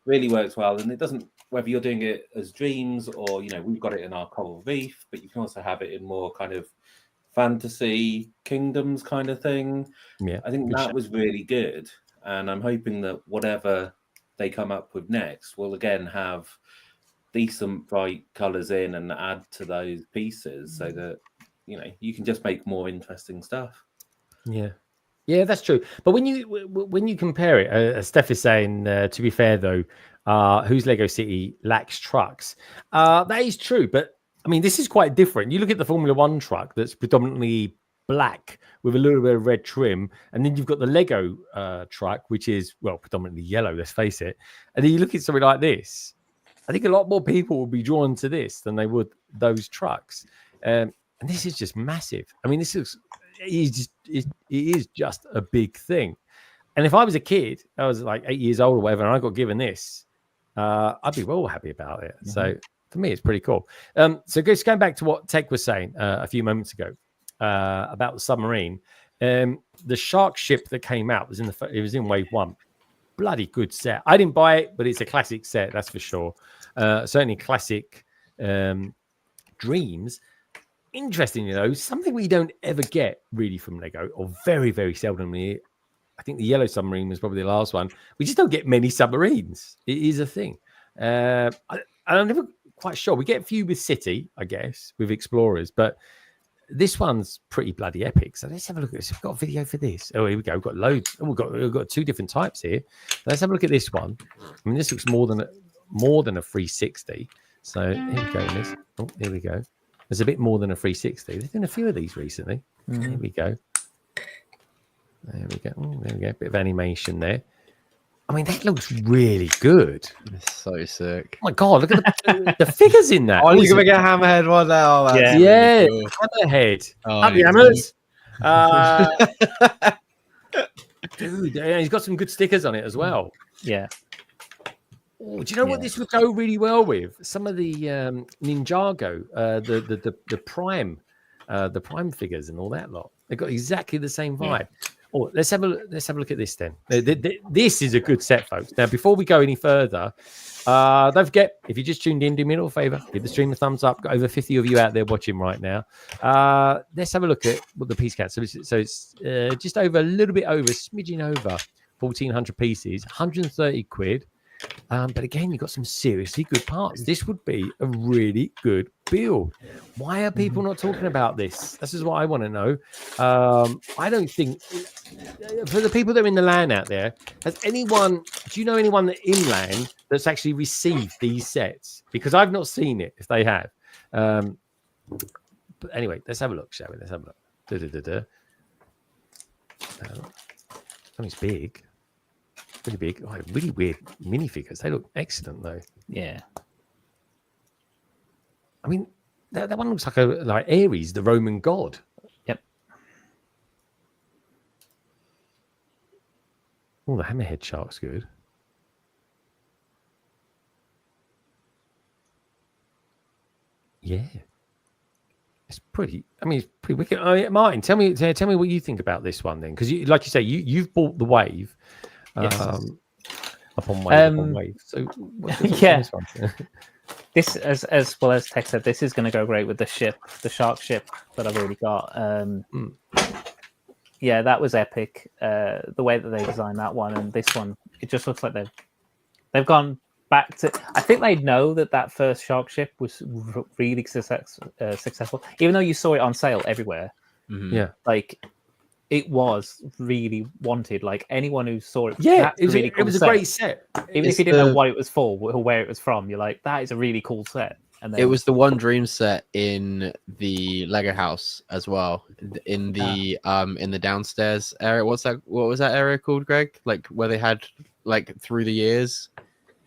really works well. And it doesn't, whether you're doing it as Dreamzzz or, we've got it in our Coral Reef, but you can also have it in more kind of fantasy kingdoms kind of thing. Yeah, I think that was really good. And I'm hoping that whatever they come up with next will again have decent bright colors in and add to those pieces so that, you can just make more interesting stuff. Yeah, that's true. But when you compare it, as Steph is saying, to be fair though, whose Lego City lacks trucks? That is true. But I mean, this is quite different. You look at the Formula One truck that's predominantly black with a little bit of red trim, and then you've got the Lego truck, which is predominantly yellow. Let's face it. And then you look at something like this. I think a lot more people will be drawn to this than they would those trucks. And this is just massive. I mean, it is just a big thing. And if I was a kid, I was like 8 years old or whatever, and I got given this, I'd be well happy about it. Mm-hmm. So for me, it's pretty cool. So just going back to what Tech was saying a few moments ago about the submarine, the shark ship that came out was in wave 1. bloody good set. I didn't buy it, but it's a classic set, that's for sure. Certainly classic Dreamzzz. Interestingly, though, something we don't ever get really from Lego, or very, very seldomly. I think the yellow submarine was probably the last one. We just don't get many submarines. It is a thing. I'm never quite sure. We get a few with City, I guess, with Explorers, but this one's pretty bloody epic. So let's have a look at this. We've got a video for this. Oh, here we go. We've got loads. Oh, we've got two different types here. Let's have a look at this one. I mean, this looks more than a 360. So here we go. Oh, here we go. There's a bit more than a 360. They've done a few of these recently. Here we go. There we go. Oh, there we go. Bit of animation there. I mean, that looks really good. It's so sick. Oh my God, look at the figures in that. Oh, you're going to get Hammerhead one now. Yeah, really cool. Hammerhead. Oh, Up the hammers. Dude, he's got some good stickers on it as well. Yeah. Oh, do you know what this would go really well with? Some of the Ninjago, the Prime figures and all that lot. They've got exactly the same vibe. Oh, let's have a look at this then. This is a good set, folks. Now, before we go any further, don't forget, if you just tuned in, do me a little favor, give the stream a thumbs up. Got over 50 of you out there watching right now. Let's have a look at what the piece count. So it's just over a little bit over, smidging over 1,400 pieces, 130 quid. But again, you've got some seriously good parts. This would be a really good build. Why are people not talking about this? This is what I want to know. I don't think, for the people that are in the LAN out there, do you know anyone that in LAN that's actually received these sets? Because I've not seen it, if they have. But anyway, let's have a look, shall we? Let's have a look. It's big. Really big. Oh, really weird minifigures. They look excellent, though. Yeah. I mean, that one looks like Ares, the Roman god. Yep. Oh, the hammerhead shark's good. Yeah. It's pretty. I mean, it's pretty wicked. Oh, yeah, Martin, tell me what you think about this one then, because like you say, you've bought the Wave. Yes. Upon wave. So yeah. This, as well as Tech said, this is going to go great with the shark ship that I've already got. Yeah, that was epic. The way that they designed that one and this one, it just looks like they've gone back to. I think they know that first shark ship was really successful, even though you saw it on sale everywhere. Yeah, like. It was really wanted. Like anyone who saw it, it was a great set. Even if you didn't know what it was for or where it was from, you're like, that is a really cool set. And then... It was the one Dream set in the Lego house as well. In the downstairs area. What was that area called, Greg? Like where they had like through the years.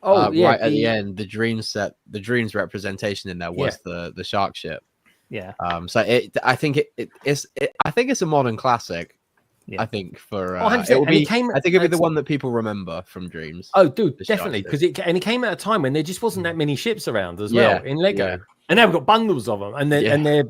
Right at the end, the Dreamzzz representation in there was the shark ship. Yeah. So I think it's a modern classic. Yeah. I think for it will be. I think it'll be the one that people remember from Dreamzzz. Oh, dude, definitely, because it came at a time when there just wasn't that many ships around as well in Lego. Yeah. And now we've got bundles of them, and they're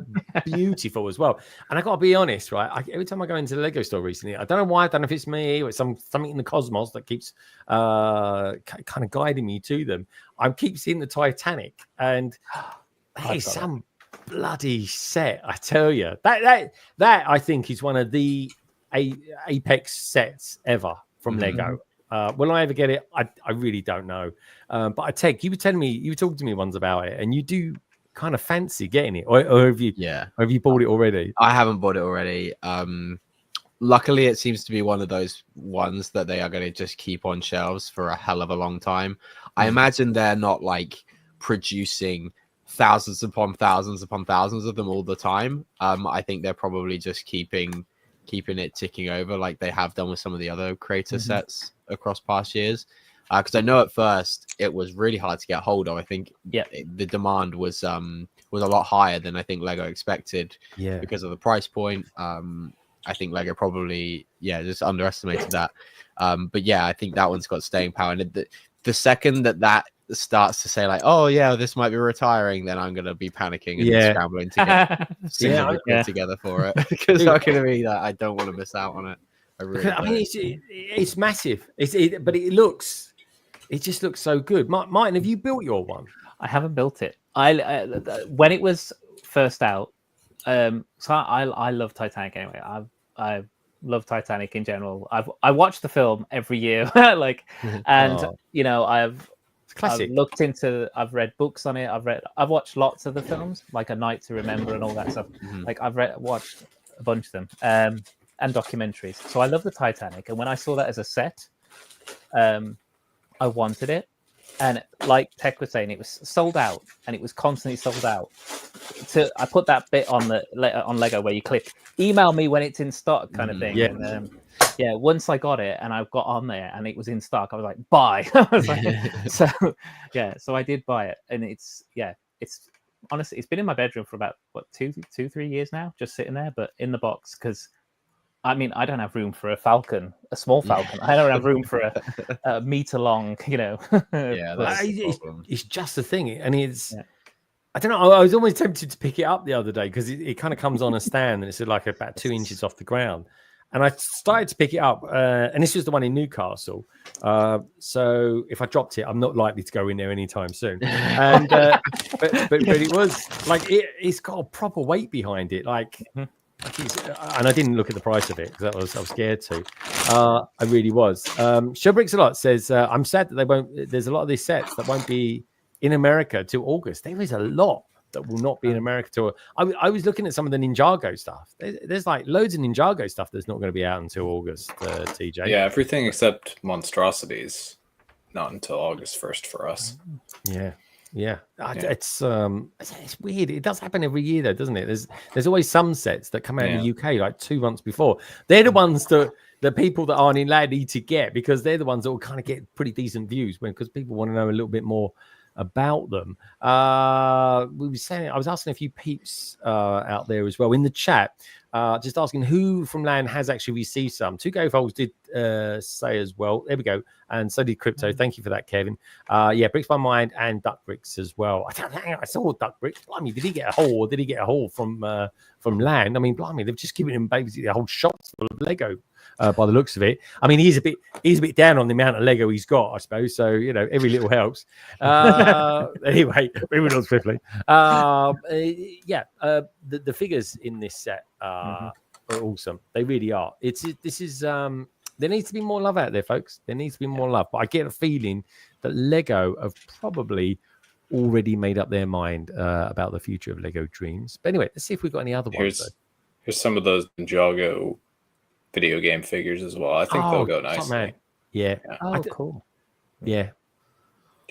beautiful as well. And I got to be honest, right? Every time I go into the Lego store recently, I don't know why. I don't know if it's me or it's something in the cosmos that keeps kind of guiding me to them. I keep seeing the Titanic, and that is some bloody set. I tell you, that I think is one of the apex sets ever from Lego. Will I ever get it? I really don't know. But I take you were talking to me once about it, and you do kind of fancy getting it, or have you bought it already? I haven't bought it already. Luckily, it seems to be one of those ones that they are going to just keep on shelves for a hell of a long time. I imagine they're not like producing thousands upon thousands upon thousands of them all the time. I think they're probably just keeping it ticking over like they have done with some of the other creator sets across past years. Because I know at first it was really hard to get hold of. I think the demand was a lot higher than I think Lego expected because of the price point. I think Lego probably just underestimated that. But yeah, I think that one's got staying power. And the second that starts to say like, oh yeah, this might be retiring, then I'm gonna be panicking and scrambling to get together for it because I'm gonna be that I don't want to miss out on it. I mean, it's massive. But it just looks so good. Martin, have you built your one? I haven't built it. I when it was first out. So I love Titanic anyway. I love Titanic in general. I watch the film every year, like, and you know I've looked into. I've read books on it. I've watched lots of the films, like A Night to Remember and all that stuff. Like I've watched a bunch of them, and documentaries. So I love the Titanic, and when I saw that as a set, I wanted it. And like Tech was saying, it was sold out, and it was constantly sold out. I put that bit on Lego where you click "email me when it's in stock" kind of thing. Yeah. And, once I got it and I got on there and it was in stock, I was like, buy. I was like, so I did buy it, and it's honestly, it's been in my bedroom for about 2-3 years now, just sitting there, but in the box because. I mean, I don't have room for a small Falcon. I don't have room for a meter long, it's just the thing. And I don't know. I was almost tempted to pick it up the other day because it kind of comes on a stand and it's like about 2 inches off the ground. And I started to pick it up. And this was the one in Newcastle. So if I dropped it, I'm not likely to go in there anytime soon. And but it was like, it's got a proper weight behind it. Like, and I didn't look at the price of it because I was scared to. I really was. Showbricks a lot says I'm sad that they won't. There's a lot of these sets that won't be in America till August. There is a lot that will not be in America till. I was looking at some of the Ninjago stuff. There's like loads of Ninjago stuff that's not going to be out until August. TJ. Yeah, everything except Monstrosities, not until August 1st for us. Yeah. It's weird. It does happen every year though, doesn't it? There's always some sets that come out in the UK like 2 months before. They're the ones that the people that aren't in LAN need to get because they're the ones that will kind of get pretty decent views because people want to know a little bit more about them. We were saying, I was asking a few peeps out there as well in the chat, just asking who from LAN has actually received some. Two Gofolds did say as well. There we go. And so did Crypto. Thank you for that, Kevin. Bricks by Mind and Duck Bricks as well. I saw Duck Bricks. Blimey, did he get a haul or did he get a haul from LAN? I mean, blimey, they've just given him basically a whole shop full of Lego. By the looks of it, I mean, he's a bit down on the amount of Lego he's got, I suppose. So every little helps. Anyway, moving on swiftly. The figures in this set are awesome. They really are. There needs to be more love out there, folks. There needs to be more love. But I get a feeling that Lego have probably already made up their mind about the future of Lego Dreamzzz. But anyway, let's see if we've got any other ones. Here's some of those Ninjago video game figures as well. I think they'll go nicely. Yeah. Oh, cool. Yeah.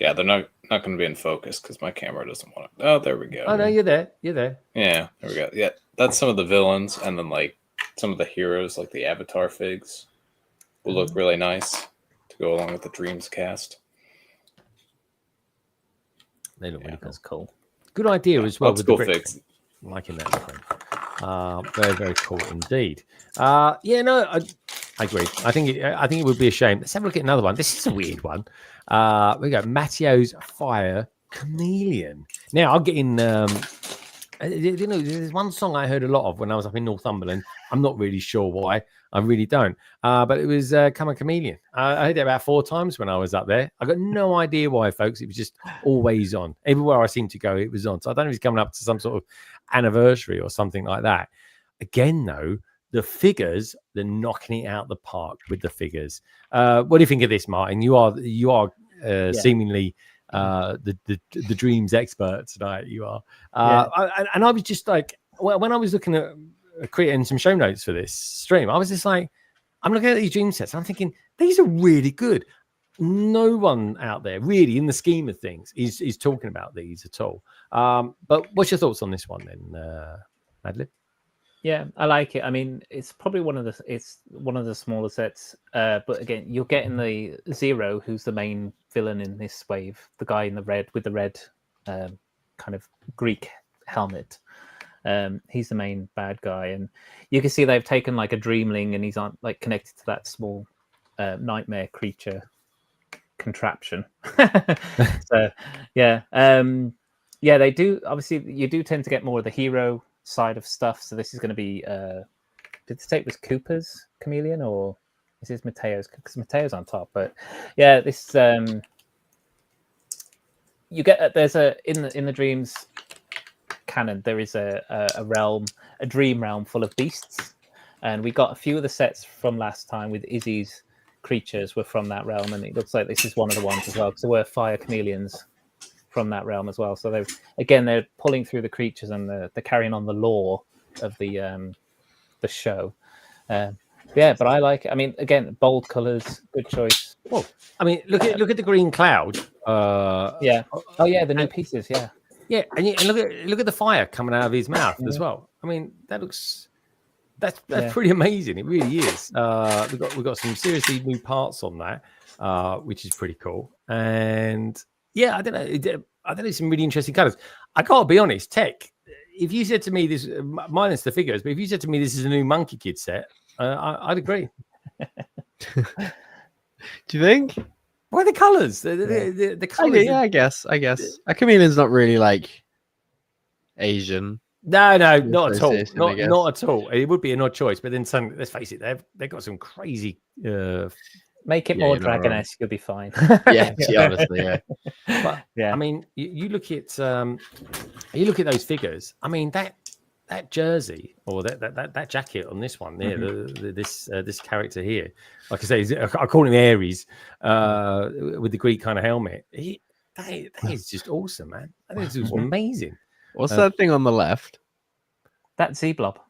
Yeah, they're not going to be in focus because my camera doesn't want to. Oh, there we go. Oh, no, you're there. Yeah, there we go. Yeah, that's some of the villains. And then, like, some of the heroes, like the Avatar figs, will look really nice to go along with the Dreamzzz cast. They look really cool. That's cool. Good idea as well. With cool figs. I'm liking that. Very, very cool indeed. I agree. I think it would be a shame. Let's have a look at another one. This is a weird one. We got Matteo's Fire Chameleon. Now I'm getting there's one song I heard a lot of when I was up in Northumberland. I'm not really sure why. I really don't. But it was Come a Chameleon. I heard it about 4 times when I was up there. I got no idea why, folks. It was just always on. Everywhere I seemed to go, it was on. So I don't know if it's coming up to some sort of anniversary or something like that. Again, though, the figures, they're knocking it out the park with the figures. What do you think of this, Martin? You are seemingly the Dreamzzz expert tonight. You are. And I was just like, when I was looking at creating some show notes for this stream, I was just like, I'm looking at these Dreamzzz sets. I'm thinking, these are really good. No one out there really in the scheme of things is talking about these at all. But what's your thoughts on this one then, Madlib? Yeah, I like it. I mean, it's probably one of the smaller sets. But again, you're getting the Zero, who's the main villain in this wave, the guy in the red with the red kind of Greek helmet. He's the main bad guy, and you can see they've taken like a Dreamling, and he's on like connected to that small nightmare creature contraption. So they do. Obviously, you do tend to get more of the hero side of stuff. So this is going to be did the state was Cooper's chameleon, or is this Mateo's? Because Mateo's on top. But yeah, this you get there's a in the Dreamzzz canon there is a realm, a dream realm full of beasts, and we got a few of the sets from last time with Izzy's creatures were from that realm, and it looks like this is one of the ones as well, because there were fire chameleons from that realm as well. So they're pulling through the creatures, and they're carrying on the lore of the show. Yeah, but I like it. I mean, again, bold colors, good choice. Well, I mean, look at the green cloud. Yeah. Oh yeah, the new pieces. Yeah. Yeah, and look at the fire coming out of his mouth as well. I mean, that's pretty amazing. It really is. We've got some seriously new parts on that, which is pretty cool. And yeah, I don't know, some really interesting colors. I gotta be honest, Tech. If you said to me this, minus the figures, but if you said to me this is a new Monkey Kid set, I'd agree. Do you think? Why the colors? The colors. Yeah, I guess. A chameleon's not really like Asian. No, not at all. Not at all. It would be an odd choice, but then let's face it, they've got some crazy. Make it more Dragon-esque, you'll be fine. Yeah, honestly, yeah. But yeah, I mean, you look at those figures. I mean, that jersey or that jacket on this one there, this character here, like I say, I call him Ares, with the Greek kind of helmet. That is just awesome, man. That is just amazing. What's that thing on the left? That's Z-Blob.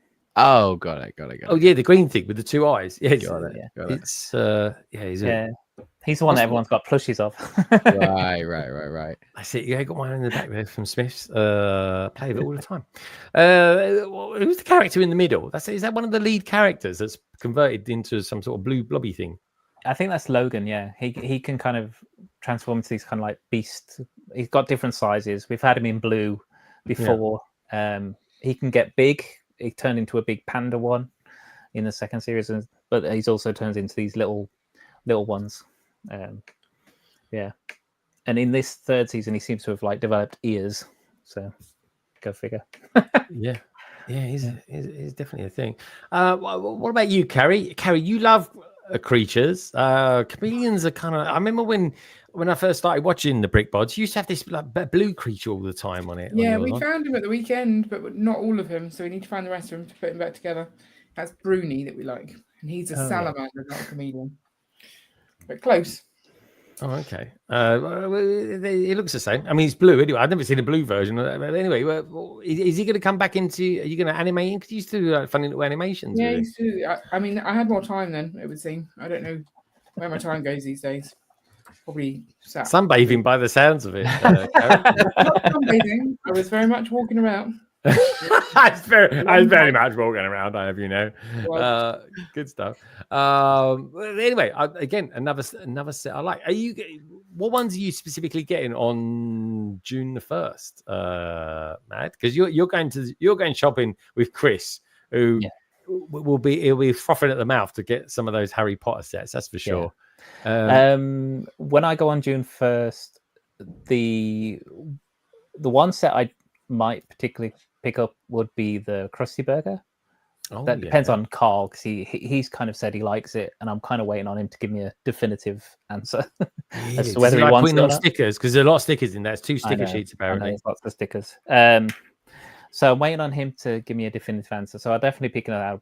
Oh, got it. Oh yeah, the green thing with the two eyes. Yeah, got it. It's he's the one that everyone's got plushies of. Right. I see. Yeah, I got one in the back there from Smith's. Play it all the time. Who's the character in the middle? Is that one of the lead characters that's converted into some sort of blue blobby thing? I think that's Logan. Yeah, he can kind of transform into these kind of like beasts. He's got different sizes. We've had him in blue before. Yeah. He can get big. He turned into a big panda one in the second series, but he's also turns into these little ones. Yeah, and in this third season, he seems to have like developed ears. So, go figure. Yeah, he's definitely a thing. What about you, Carrie? Carrie, you love creatures. Chameleons are kind of. I remember when I first started watching the Brick Bods, you used to have this like blue creature all the time on it. Yeah, we found him at the weekend, but not all of him. So we need to find the rest of them to put him back together. That's Bruni that we like, and he's a salamander, not a chameleon. But close. Oh, okay. It looks the same. I mean, he's blue anyway. I've never seen a blue version of that. But anyway, is he going to come back into? Are you going to animate him? Because you used to do like funny little animations. Yeah, I mean, I had more time then. It would seem. I don't know where my time goes these days. Probably sunbathing by the sounds of it. Not sunbathing. I was very much walking around. I was very much walking around. I have, good stuff. Anyway, again, another set I like. What ones are you specifically getting on June the 1st, Matt? Because you're going shopping with Chris, who he'll be frothing at the mouth to get some of those Harry Potter sets. That's for sure. When I go on June 1st, the one set I might particularly pick up would be the Krusty Burger. That depends on Carl, because he's kind of said he likes it, and I'm kind of waiting on him to give me a definitive answer as to whether he wants it or not. Stickers, because there's a lot of stickers in there. It's 2 sticker sheets apparently. There's lots of stickers. So I'm waiting on him to give me a definitive answer. So I'll definitely pick it up.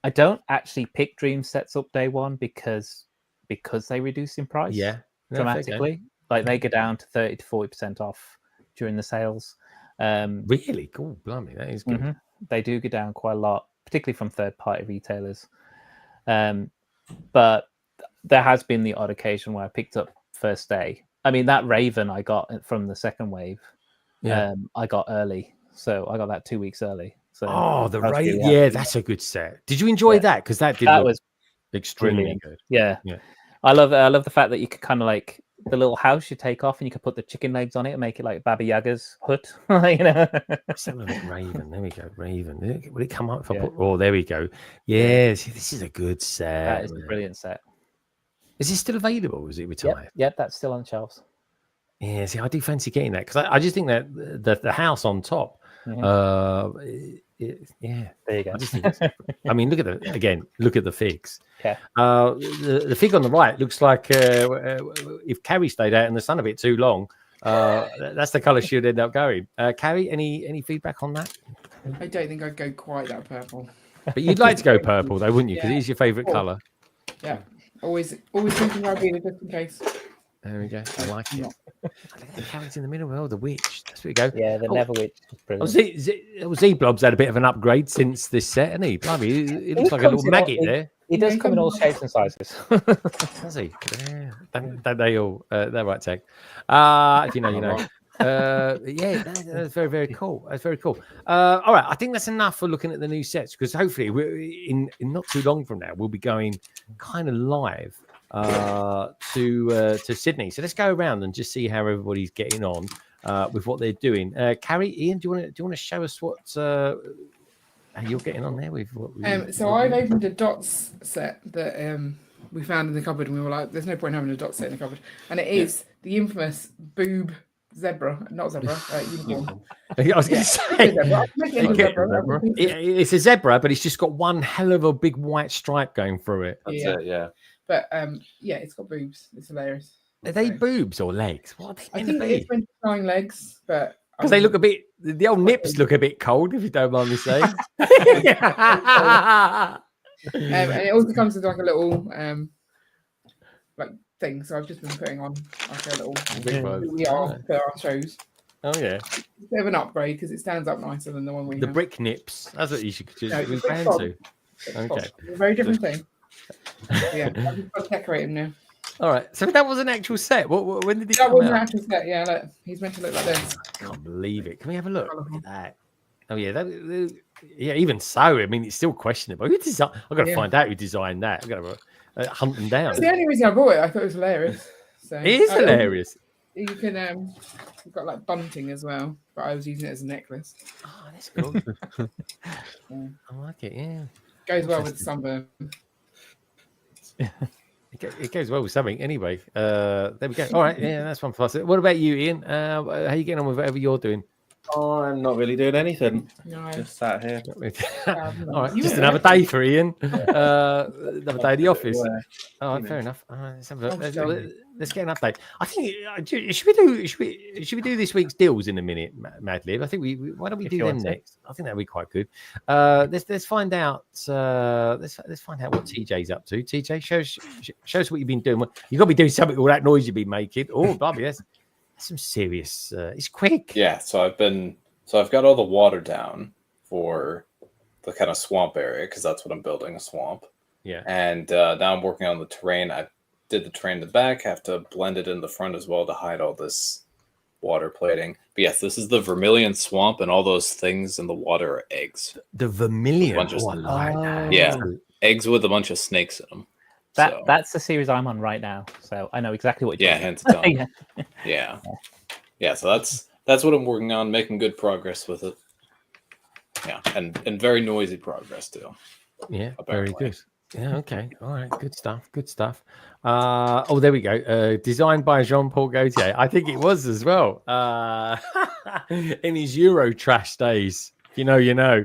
I don't actually pick Dream sets up day one because they reduce in price dramatically. Like they go down to 30 to 40% off during the sales. Really cool. Blimey, that is good. They do go down quite a lot, particularly from third-party retailers. But there has been the odd occasion where I picked up first day. I mean, that Raven I got from the second wave. I got early, so I got that 2 weeks early. So the Raven, that's a good set. Did you enjoy that? Because that was extremely brilliant. good. Yeah. I love the fact that you could kind of like the little house you take off and you could put the chicken legs on it and make it like Baba Yaga's hut. Let's have a look. Raven. There we go. Raven. Will it come up? Oh, there we go. Yes, this is a good set. That is a brilliant set. Is it still available? Is it retired? Yep, that's still on the shelves. Yeah, see, I do fancy getting that because I just think that the house on top Yeah, there you go. I just think I mean, look at the figs. Okay. The fig on the right looks like if Carrie stayed out in the sun a bit too long, that's the colour she'd end up going. Carrie, any feedback on that? I don't think I'd go quite that purple. But you'd like to go purple, though, wouldn't you? Because Yeah. it is your favourite colour. Yeah, always thinking about being just in case. There we go. I like it. Look at the Carrie's in the middle. Oh, the witch. That's where we go. Yeah, the Never Witch. Z-Blob's had a bit of an upgrade since this set, hasn't he? Blimey, he looks like a little maggot there. He does come in all shapes and sizes. Does he? Yeah. Don't they all? They're right, Tech. If you know, you know. Yeah, that's very, very cool. That's very cool. All right, I think that's enough for looking at the new sets, because hopefully in not too long from now we'll be going kind of live to Sydney. So let's go around and just see how everybody's getting on with what they're doing. Carrie, Ian, do you want to show us what how you're getting on there with what? So I've opened a dots set that we found in the cupboard, and we were like, "There's no point having a dots set in the cupboard," and it is the infamous boob zebra, not zebra, unicorn. I was going to say it's a zebra, but it's just got one hell of a big white stripe going through it. That's it, yeah. But yeah, it's got boobs. It's hilarious. Are they boobs or legs? What are they I think it's meant to be flying legs, but because they look a bit, the old nips look a bit cold, if you don't mind me saying. And it also comes with like a little like thing. So I've just been putting on like a little who we are for our shows. Oh yeah, it's a bit of an upgrade because it stands up nicer than the one we have. Brick nips. That's what you should just move down to. Okay, a very different thing. Yeah, I've just got to decorate him now. All right, so that was an actual set. When did it come out? That was an actual set. Yeah, look, he's meant to look like this. I can't believe it. Can we have a look? Look at that. Oh yeah, yeah. Even so, I mean, it's still questionable. I've got to find out who designed that. I've got to hunt them down. That's the only reason I bought it. I thought it was hilarious. So it is hilarious. You can you've got like bunting as well, but I was using it as a necklace. Oh, that's cool. Yeah. I like it. Yeah, goes well with sunburn. It goes well with something anyway. There we go. All right, yeah, that's one for us. What about you, Ian? How are you getting on with whatever you're doing? Oh, I'm not really doing anything. No. Just sat here. All right, just another day for Ian. Another day at the office. All right, fair enough. All right, let's get an update. I think should we do this week's deals in a minute, Mad Lib? I think why don't we do them next? I think that'd be quite good. Let's find out. Let's find out what TJ's up to. TJ, show us what you've been doing. You've got to be doing something with all that noise you've been making. Oh, blimey, that's some serious. It's quick. Yeah, so I've got all the water down for the kind of swamp area because that's what I'm building, a swamp. Yeah. And now I'm working on the terrain. I did the terrain in the back, have to blend it in the front as well to hide all this water plating. But yes, this is the Vermilion Swamp, and all those things in the water are eggs. The Vermilion? Yeah, eggs with a bunch of snakes in them. That's the series I'm on right now, so I know exactly what you're doing. Hands down. Yeah. So that's what I'm working on, making good progress with it. Yeah, and very noisy progress too. Yeah, very good. Yeah, okay. All right, good stuff. Oh, there we go. Designed by Jean-Paul Gaultier. I think it was as well. In his Euro trash days. You know.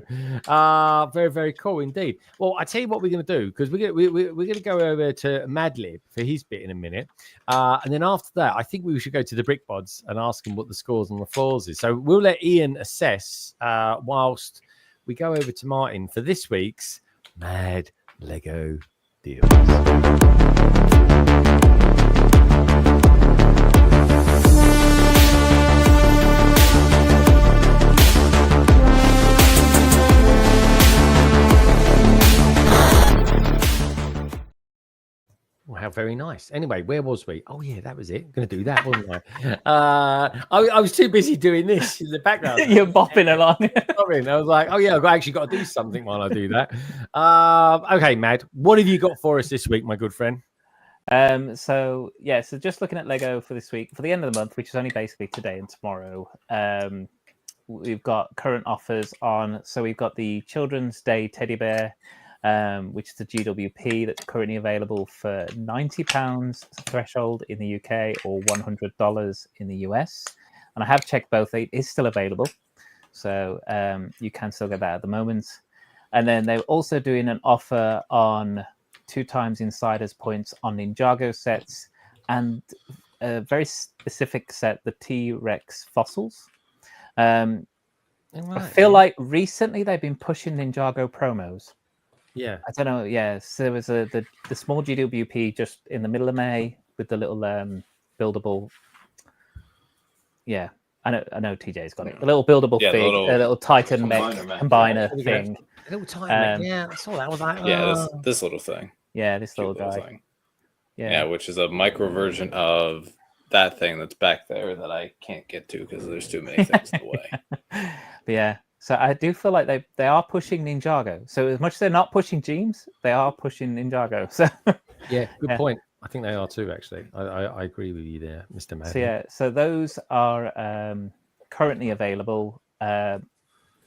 Very, very cool indeed. Well, I tell you what we're going to do, because we're going to go over to Madlib for his bit in a minute, and then after that, I think we should go to the Brick Bods and ask them what the scores on the floors is. So we'll let Ian assess whilst we go over to Martin for this week's Mad Lego Deals. Well, how very nice. Anyway, where was we? Oh, yeah, that was it. Going to do that, wasn't I? I was too busy doing this in the background. You're bopping along. I was like, oh, yeah, I've actually got to do something while I do that. Okay, Mad, what have you got for us this week, my good friend? So just looking at Lego for this week, for the end of the month, which is only basically today and tomorrow, we've got current offers on. So we've got the Children's Day Teddy Bear, which is the GWP that's currently available for £90 threshold in the UK or $100 in the US. And I have checked both; it is still available. So you can still get that at the moment. And then they're also doing an offer on 2x Insiders points on Ninjago sets and a very specific set, the T-Rex fossils. I feel like recently they've been pushing Ninjago promos. Yeah. I don't know. Yeah. So there was the small GWP just in the middle of May with the little buildable. Yeah. I know TJ's got it. The little buildable fig, a little Titan mech combiner thing. A little Titan mech. Yeah, I saw that. I was like, this little thing. Yeah, this little guy. Thing. Yeah, which is a micro version of that thing that's back there that I can't get to because there's too many things in the way. But yeah, so I do feel like they are pushing Ninjago. So as much as they're not pushing Dreamzzz, they are pushing Ninjago. So yeah, good point. I think they are too, actually. I agree with you there, Mr. Madden. So yeah, so those are currently available.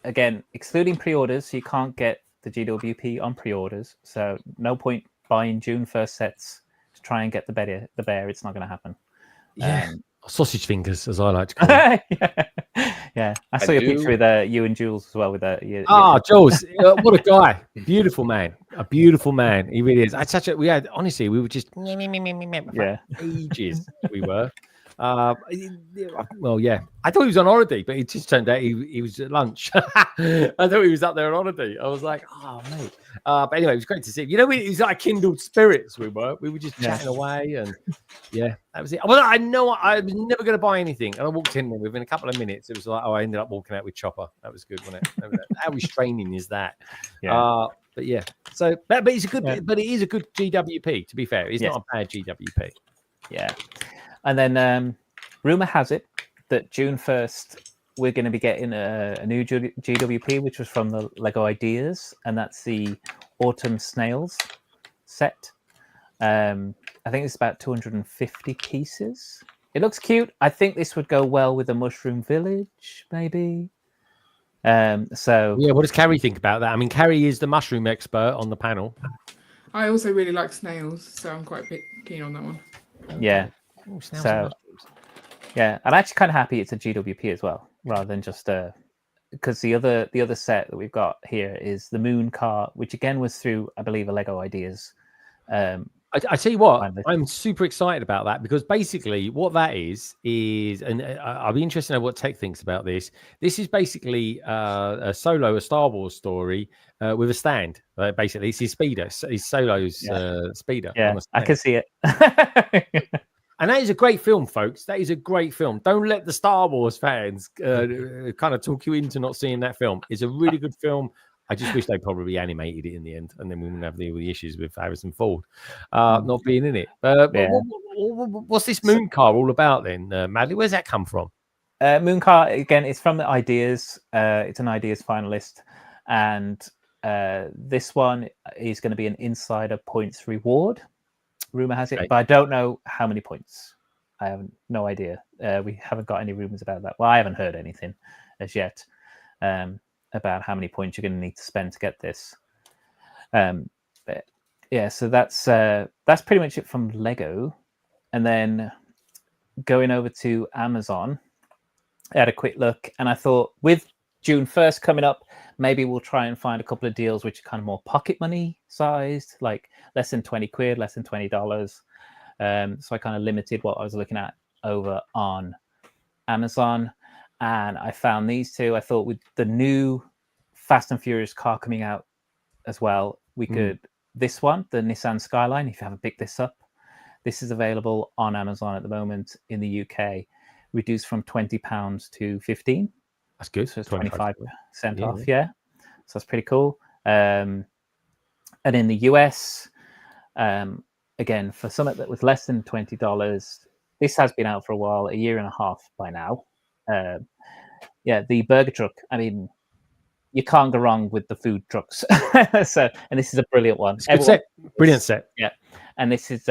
Again, excluding pre-orders, so you can't get the GWP on pre-orders. So no point buying June 1st sets to try and get the bear. It's not going to happen. Yeah, sausage fingers, as I like to call them. Yeah. I saw your picture with you and Jules as well. With that. Jules, what a guy! Beautiful man, a beautiful man. He really is. We were just ages. We were. Well, yeah. I thought he was on holiday, but it just turned out he was at lunch. I thought he was up there on holiday. I was like, oh mate. But anyway, it was great to see him. You know, it was like kindled spirits. We were just chatting away, and yeah, that was it. Well, I know I was never going to buy anything, and I walked in there within a couple of minutes. It was like, I ended up walking out with Chopper. That was good, wasn't it? How restraining is that? Yeah. But yeah, so but it's a good, but it is a good GWP. To be fair, it's not a bad GWP. Yeah. And then rumor has it that June 1st, we're going to be getting a new GWP, which was from the Lego Ideas, and that's the Autumn Snails set. I think it's about 250 pieces. It looks cute. I think this would go well with the Mushroom Village, maybe. So yeah, what does Carrie think about that? I mean, Carrie is the mushroom expert on the panel. I also really like snails, so I'm quite keen on that one. Yeah. Ooh, so yeah, I'm actually kind of happy it's a GWP as well, rather than just because the other set that we've got here is the Moon Car, which again was through, I believe, a Lego Ideas. I tell you what, I'm super excited about that because basically what that is, and I'll be interested to know what Tech thinks about this. This is basically a Star Wars story with a stand. Basically, it's his speeder. It's Solo's speeder. Yeah, I can see it. And that is a great film, folks. That is a great film. Don't let the Star Wars fans kind of talk you into not seeing that film. It's a really good film. I just wish they probably animated it in the end, and then we wouldn't have the issues with Harrison Ford not being in it. What's this Moon Car all about then, Madly? Where's that come from? Moon Car, again, it's from the Ideas. It's an Ideas finalist. And this one is going to be an insider points reward. Rumor has it, but I don't know how many points. I have no idea. We haven't got any rumors about that. Well, I haven't heard anything as yet about how many points you're going to need to spend to get this. But yeah, so that's pretty much it from Lego. And then going over to Amazon, I had a quick look, and I thought with June 1st coming up, maybe we'll try and find a couple of deals which are kind of more pocket money sized, like less than 20 quid, less than $20. So I kind of limited what I was looking at over on Amazon, and I found these two. I thought with the new Fast and Furious car coming out as well, we could, this one, the Nissan Skyline, if you haven't picked this up, this is available on Amazon at the moment in the UK, reduced from £20 to 15. That's good. So it's 25% off. Yeah. So that's pretty cool. And in the US, again, for something that was less than $20, this has been out for a while, a year and a half by now. The burger truck. I mean, you can't go wrong with the food trucks. And this is a brilliant one. It's a good set. Brilliant set. Yeah. And this is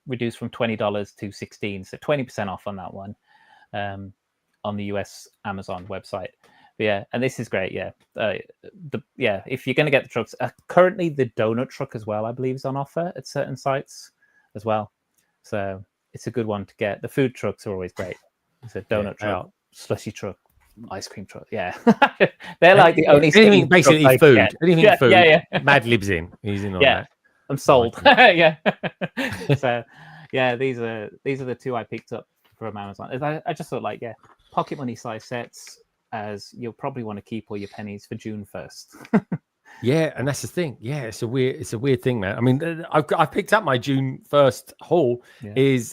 reduced from $20 to $16. So 20% off on that one. On the US Amazon website. But yeah, and this is great. Yeah, if you're going to get the trucks, currently the donut truck as well, I believe, is on offer at certain sites as well. So it's a good one to get. The food trucks are always great. It's a donut truck, slushy truck, ice cream truck. Yeah, they're like the only anything basically food. Anything food. Yeah. Mad Lib's in. He's in on that. I'm sold. Yeah. So yeah, these are the two I picked up from Amazon. I just thought like, pocket money size sets, as you'll probably want to keep all your pennies for June 1st. Yeah, and that's the thing. Yeah, it's a weird thing, man. I mean, I've picked up my June 1st haul. Is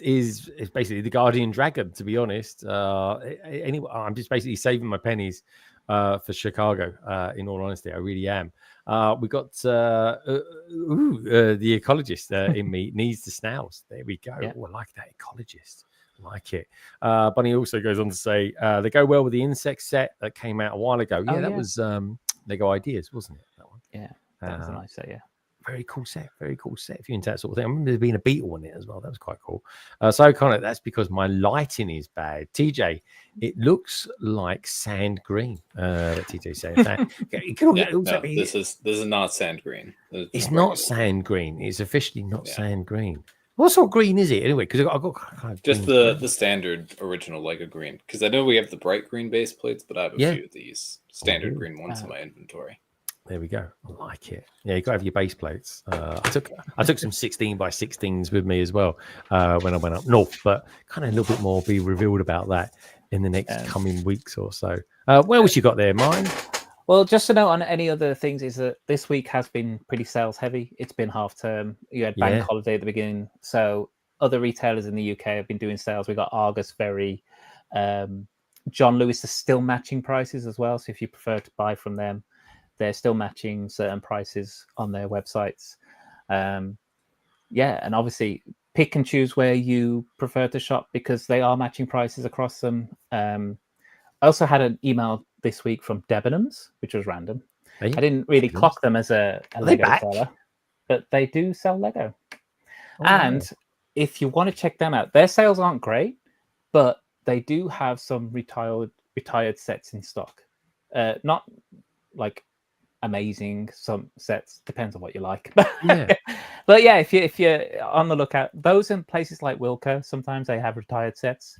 basically the Guardian Dragon. To be honest, anyway, I'm just basically saving my pennies for Chicago. In all honesty, I really am. We got the ecologist in me needs the snails. There we go. Oh, I like that ecologist. I like it. Bunny also goes on to say they go well with the insect set that came out a while ago. Yeah, that was Lego Ideas, wasn't it? That one. Yeah, that was a nice set. Yeah. Very cool set. Very cool set. If you're into that sort of thing, I remember there being a beetle on it as well. That was quite cool. So kind of that's because my lighting is bad. TJ, it looks like sand green. TJ saying this is not sand green. It's not sand green. It's officially not sand green. What sort of green is it anyway? Because I've got kind of just the standard original Lego green. Because I know we have the bright green base plates, but I have a few of these standard green ones in my inventory. There we go. I like it. Yeah, you got to have your base plates. I took some 16 by 16s with me as well when I went up north, but kind of a little bit more be revealed about that in the next coming weeks or so. What else you got there, mine? Well, just to note on any other things is that this week has been pretty sales heavy. It's been half term. You had bank holiday at the beginning. So other retailers in the UK have been doing sales. We got Argus Ferry. John Lewis is still matching prices as well. So if you prefer to buy from them, they're still matching certain prices on their websites. And obviously pick and choose where you prefer to shop because they are matching prices across them. I also had an email this week from Debenhams, which was random. I didn't really clock them as a Lego seller, but they do sell Lego. If you want to check them out, their sales aren't great, but they do have some retired sets in stock. Not like amazing, some sets, depends on what you like. But yeah, if you're on the lookout, those in places like Wilko, sometimes they have retired sets.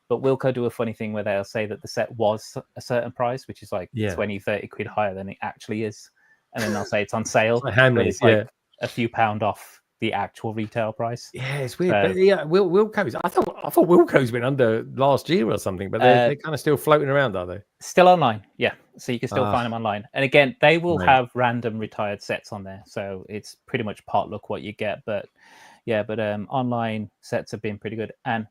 But Wilko do a funny thing where they'll say that the set was a certain price, which is like 20, 30 quid higher than it actually is. And then they'll say it's on sale. It's like a few pound off the actual retail price. Yeah, it's weird. But Wilko's, I thought Wilko's went under last year or something, but they're kind of still floating around, are they? Still online, yeah. So you can still find them online. And again, they will have random retired sets on there. So it's pretty much part luck what you get. But online sets have been pretty good. And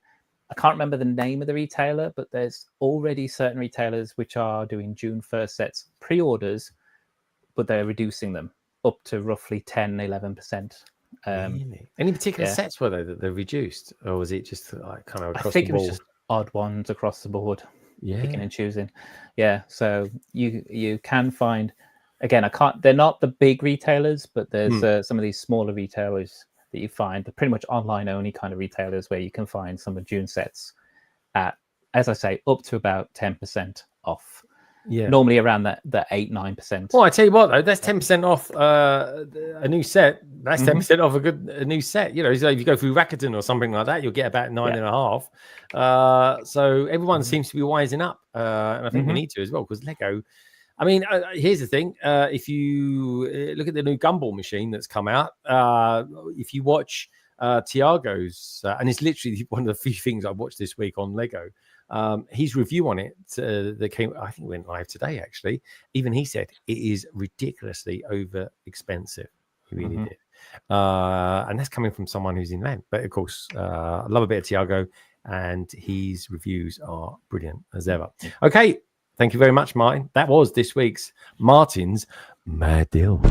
I can't remember the name of the retailer, but there's already certain retailers which are doing June 1st sets pre-orders, but they're reducing them up to roughly 10, 11%. Really? Any particular sets were there that they're reduced, or was it just like kind of across the board? I think it was just odd ones across the board, picking and choosing. Yeah, so you can find, again, they're not the big retailers, but there's some of these smaller retailers that you find, pretty much online only kind of retailers where you can find some of June sets at, as I say, up to about 10% off. Yeah, normally around the 8-9%. Well, I tell you what though, that's 10% off a new set. That's 10% off a new set. You know, so if you go through Rakuten or something like that, you'll get about 9.5. So everyone seems to be wising up, and I think we need to as well, because Lego. I mean, here's the thing: if you look at the new Gumball machine that's come out, if you watch Tiago's, and it's literally one of the few things I watched this week on Lego. His review on it that came, I think, went live today. Actually, even he said it is ridiculously over expensive. He really did, and that's coming from someone who's in land. But of course, I love a bit of Tiago, and his reviews are brilliant as ever. Okay. Thank you very much, Martin. That was this week's Martin's Mad Deals.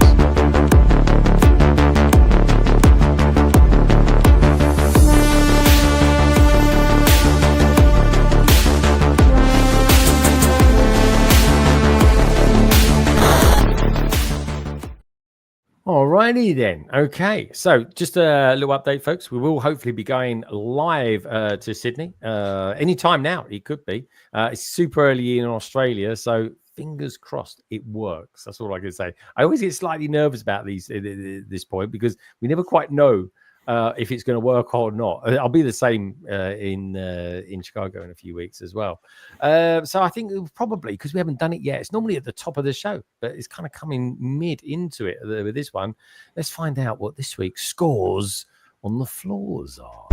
Alrighty then. Okay, so just a little update, folks. We will hopefully be going live to Sydney anytime now. It could be. It's super early in Australia, so fingers crossed it works. That's all I can say. I always get slightly nervous about these at this point because we never quite know if it's going to work or not. I'll be the same in Chicago in a few weeks as well. So I think probably because we haven't done it yet. It's normally at the top of the show, but it's kind of coming mid into it with this one. Let's find out what this week's scores on the floors are.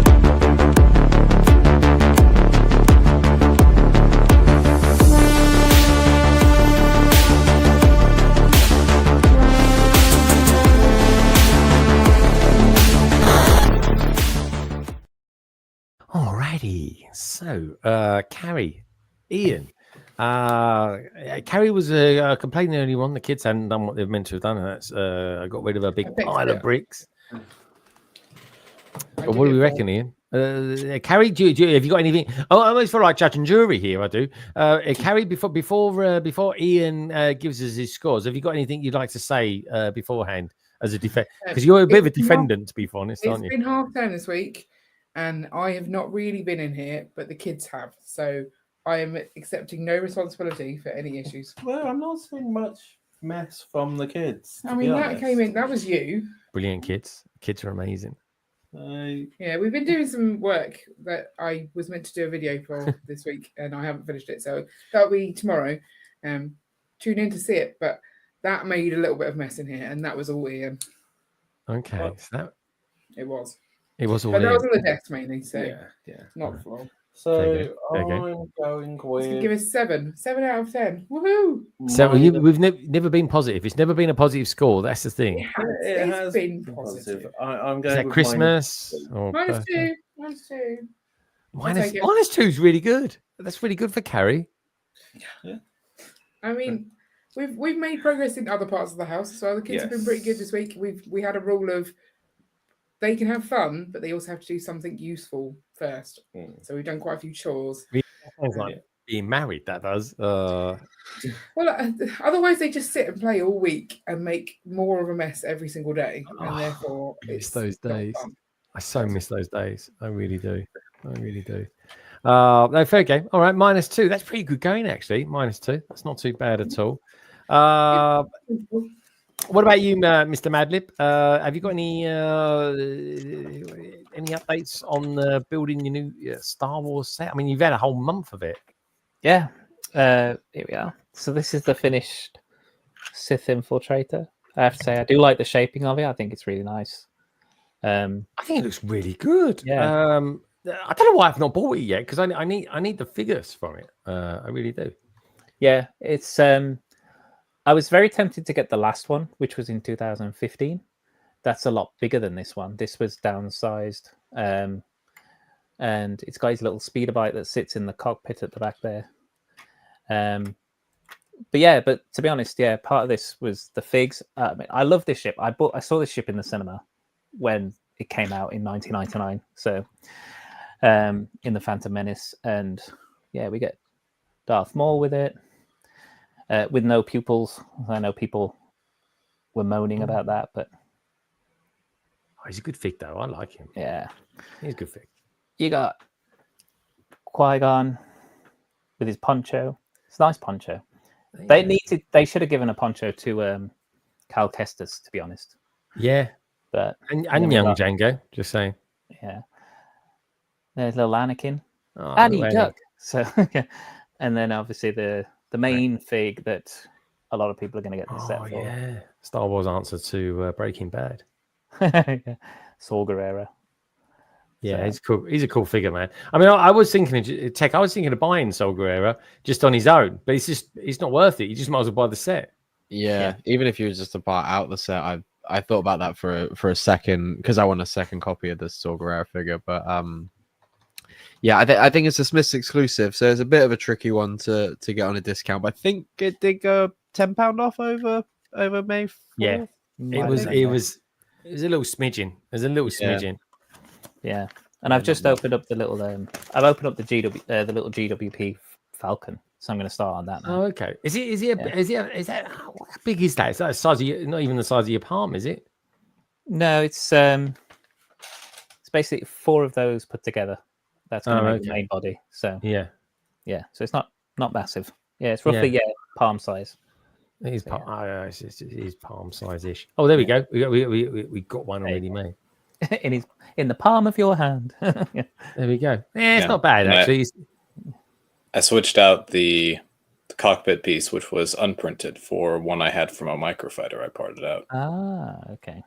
Alrighty, so Carrie, Ian, Carrie was complaining earlier on. The kids hadn't done what they've meant to have done, and that's got rid of a big pile of bricks. What do we reckon, Ian? Carrie, have you got anything? Oh, I almost feel like judge and jury here. I do. Carrie, before Ian gives us his scores, have you got anything you'd like to say beforehand as a defense? Because you're a bit of a defendant, to be honest, aren't you? It's been half term this week. And I have not really been in here, but the kids have. So I am accepting no responsibility for any issues. Well, I'm not seeing much mess from the kids. I mean, that came in. That was you. Brilliant kids. Kids are amazing. Yeah, we've been doing some work that I was meant to do a video for this week, and I haven't finished it. So that'll be tomorrow. Tune in to see it. But that made a little bit of mess in here, and that was all Ian. Okay. So it was. It was all. But that was on the desk mainly, so yeah, not the floor. So I'm going with. Give us 7 out of 10. Woohoo! So we've never been positive. It's never been a positive score. That's the thing. It has been positive. I'm going. Is that with Christmas? -2. -2 is really good. That's really good for Carrie. Yeah. I mean, we've made progress in other parts of the house, so the kids have been pretty good this week. We had a rule of they can have fun, but they also have to do something useful first. So we've done quite a few chores. Sounds like being married, that does. Well, otherwise they just sit and play all week and make more of a mess every single day, and therefore miss those days. I so miss those days. I really do. No, fair game. All right, -2. That's pretty good going, actually. -2. That's not too bad at all. What about you, Mr. Madlib? Have you got any updates on building your new Star Wars set? I mean, you've had a whole month of it. Yeah. Here we are. So this is the finished Sith Infiltrator. I have to say, I do like the shaping of it. I think it's really nice. I think it looks really good. Yeah. I don't know why I've not bought it yet, because I need the figures from it. I really do. Yeah, it's I was very tempted to get the last one, which was in 2015. That's a lot bigger than this one. This was downsized. And it's got his little speeder bike that sits in the cockpit at the back there. But to be honest, part of this was the figs. I love this ship. I saw this ship in the cinema when it came out in 1999. So in the Phantom Menace, and we get Darth Maul with it. With no pupils. I know people were moaning about that, but he's a good fig, though. I like him. Yeah, he's a good fig. You got Qui-Gon with his poncho. It's a nice poncho. Yeah. They should have given a poncho to Cal Kestis, to be honest. Yeah, but and young Django. Just saying. Yeah. There's little Anakin. Annie Duck. So, and then obviously the main fig that a lot of people are going to get this set for. Yeah, Star Wars answer to Breaking Bad. Saw Gerrera. Yeah, he's cool. He's a cool figure, man. I mean, I was thinking of buying Saw Gerrera just on his own, but it's not worth it. You just might as well buy the set. Yeah, even if you were just to buy out the set, I thought about that for a second, because I want a second copy of the Saw Gerrera figure, but yeah, I think it's a Smiths exclusive, so it's a bit of a tricky one to get on a discount. But I think it did go £10 off over May 4th. Yeah, it was a little smidgen. There's a little smidgen. Yeah, and I've just opened up the little I've opened up the little GWP Falcon, so I'm going to start on that now. Oh, okay. Is that how big is that? Is that the size of not even the size of your palm? Is it? No, it's basically 4 of those put together. That's going to make the main body. So yeah. So it's not massive. Yeah, it's roughly palm size. It is palm size ish. Oh, there we go. We got one already made. in the palm of your hand. There we go. Yeah, it's not bad actually. I switched out the cockpit piece, which was unprinted, for one I had from a microfighter. I parted out. Ah, okay.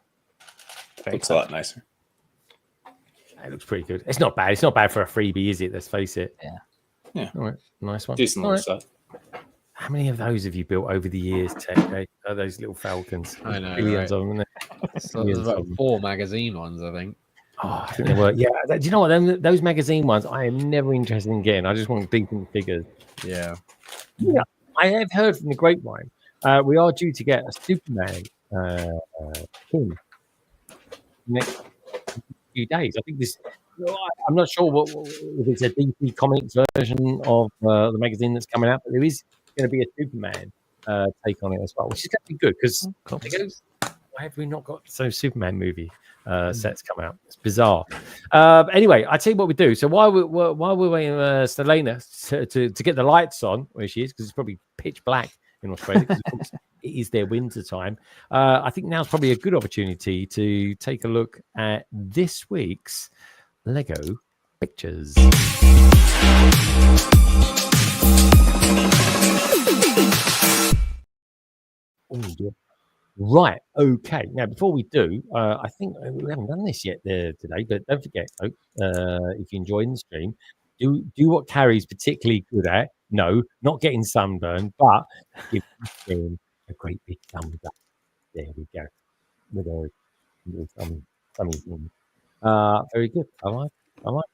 Looks a lot nicer. It looks pretty good. It's not bad. It's not bad for a freebie, is it? Let's face it. Yeah. All right. Nice one. Decent little stuff. How many of those have you built over the years, Tech? Those little Falcons. I know. Billions of them. So there's about 4 magazine ones, I think. Oh, I think they were. Yeah. Do you know what? Those magazine ones, I am never interested in getting. I just want decent figures. Yeah. Yeah. I have heard from the grapevine. We are due to get a Superman pin next few days. I think this. I'm not sure if it's a DC Comics version of the magazine that's coming out, but there is going to be a Superman take on it as well, which is going to be good because why have we not got some Superman movie sets come out? It's bizarre. Anyway, I tell you what we do. So while we're waiting for Selena to get the lights on where she is, because it's probably pitch black in Australia, because of course it is their winter time. I think now's probably a good opportunity to take a look at this week's Lego pictures. Right, okay. Now, before we do, I think we haven't done this yet today, but don't forget, folks, if you're enjoying the stream, do what Carrie's particularly good at. No, not getting sunburned, but give the stream a great big thumbs up. There we go. With a tummy thing. Very good. I like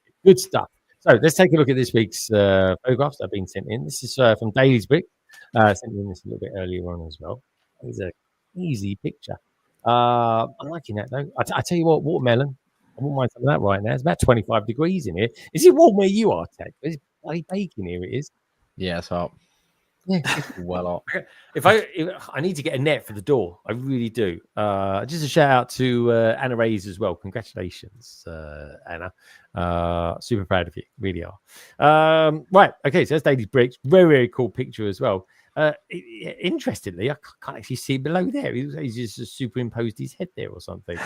it. Good stuff. So let's take a look at this week's photographs that have been sent in. This is from Daily's Brick. Sent in this a little bit earlier on as well. It's an easy picture. I'm liking that though. I tell you what, watermelon. I wouldn't mind some of that right now. It's about 25 degrees in here. Is it warm where you are, Tech? It's bloody baking here. It is. Yeah, it's hot. Yeah, well up. If I need to get a net for the door, I really do. Just a shout out to Anna Reyes as well. Congratulations, Anna. Super proud of you, really are. Right, okay. So that's Daily Bricks. Very, very cool picture as well. Interestingly, I can't actually see below there. He's just superimposed his head there or something.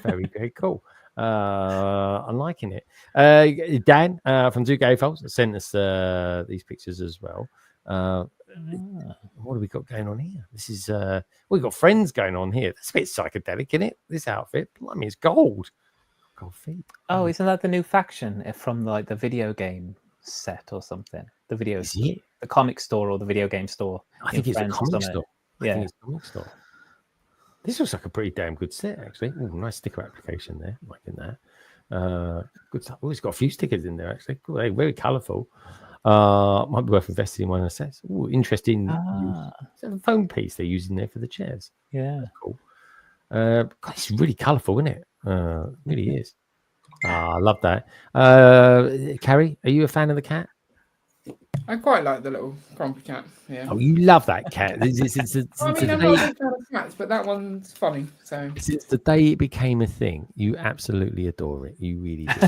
Very, very cool. I'm liking it. Dan from Duke Folks sent us these pictures as well. What have we got going on here? This is we've got friends going on here. That's a bit psychedelic, isn't it? This outfit. I mean, it's gold feet. Oh, isn't that the new faction from like the video game set or something? The the comic store or the video game store. I think it's a comic store. Yeah, I think it's a comic store. This looks like a pretty damn good set, actually. Ooh, nice sticker application there. Liking that. Good stuff. Oh, it's got a few stickers in there, actually. Cool. They're very colourful. Might be worth investing in one of the sets. Ooh, interesting. Is that a foam piece they're using there for the chairs? Yeah. That's cool. God, it's really colourful, isn't it? It really is. I love that. Carrie, are you a fan of the cat? I quite like the little grumpy cat. Yeah. Oh, you love that cat. I mean, I'm not a big fan of cats, but that one's funny. So since the day it became a thing, you absolutely adore it. You really do.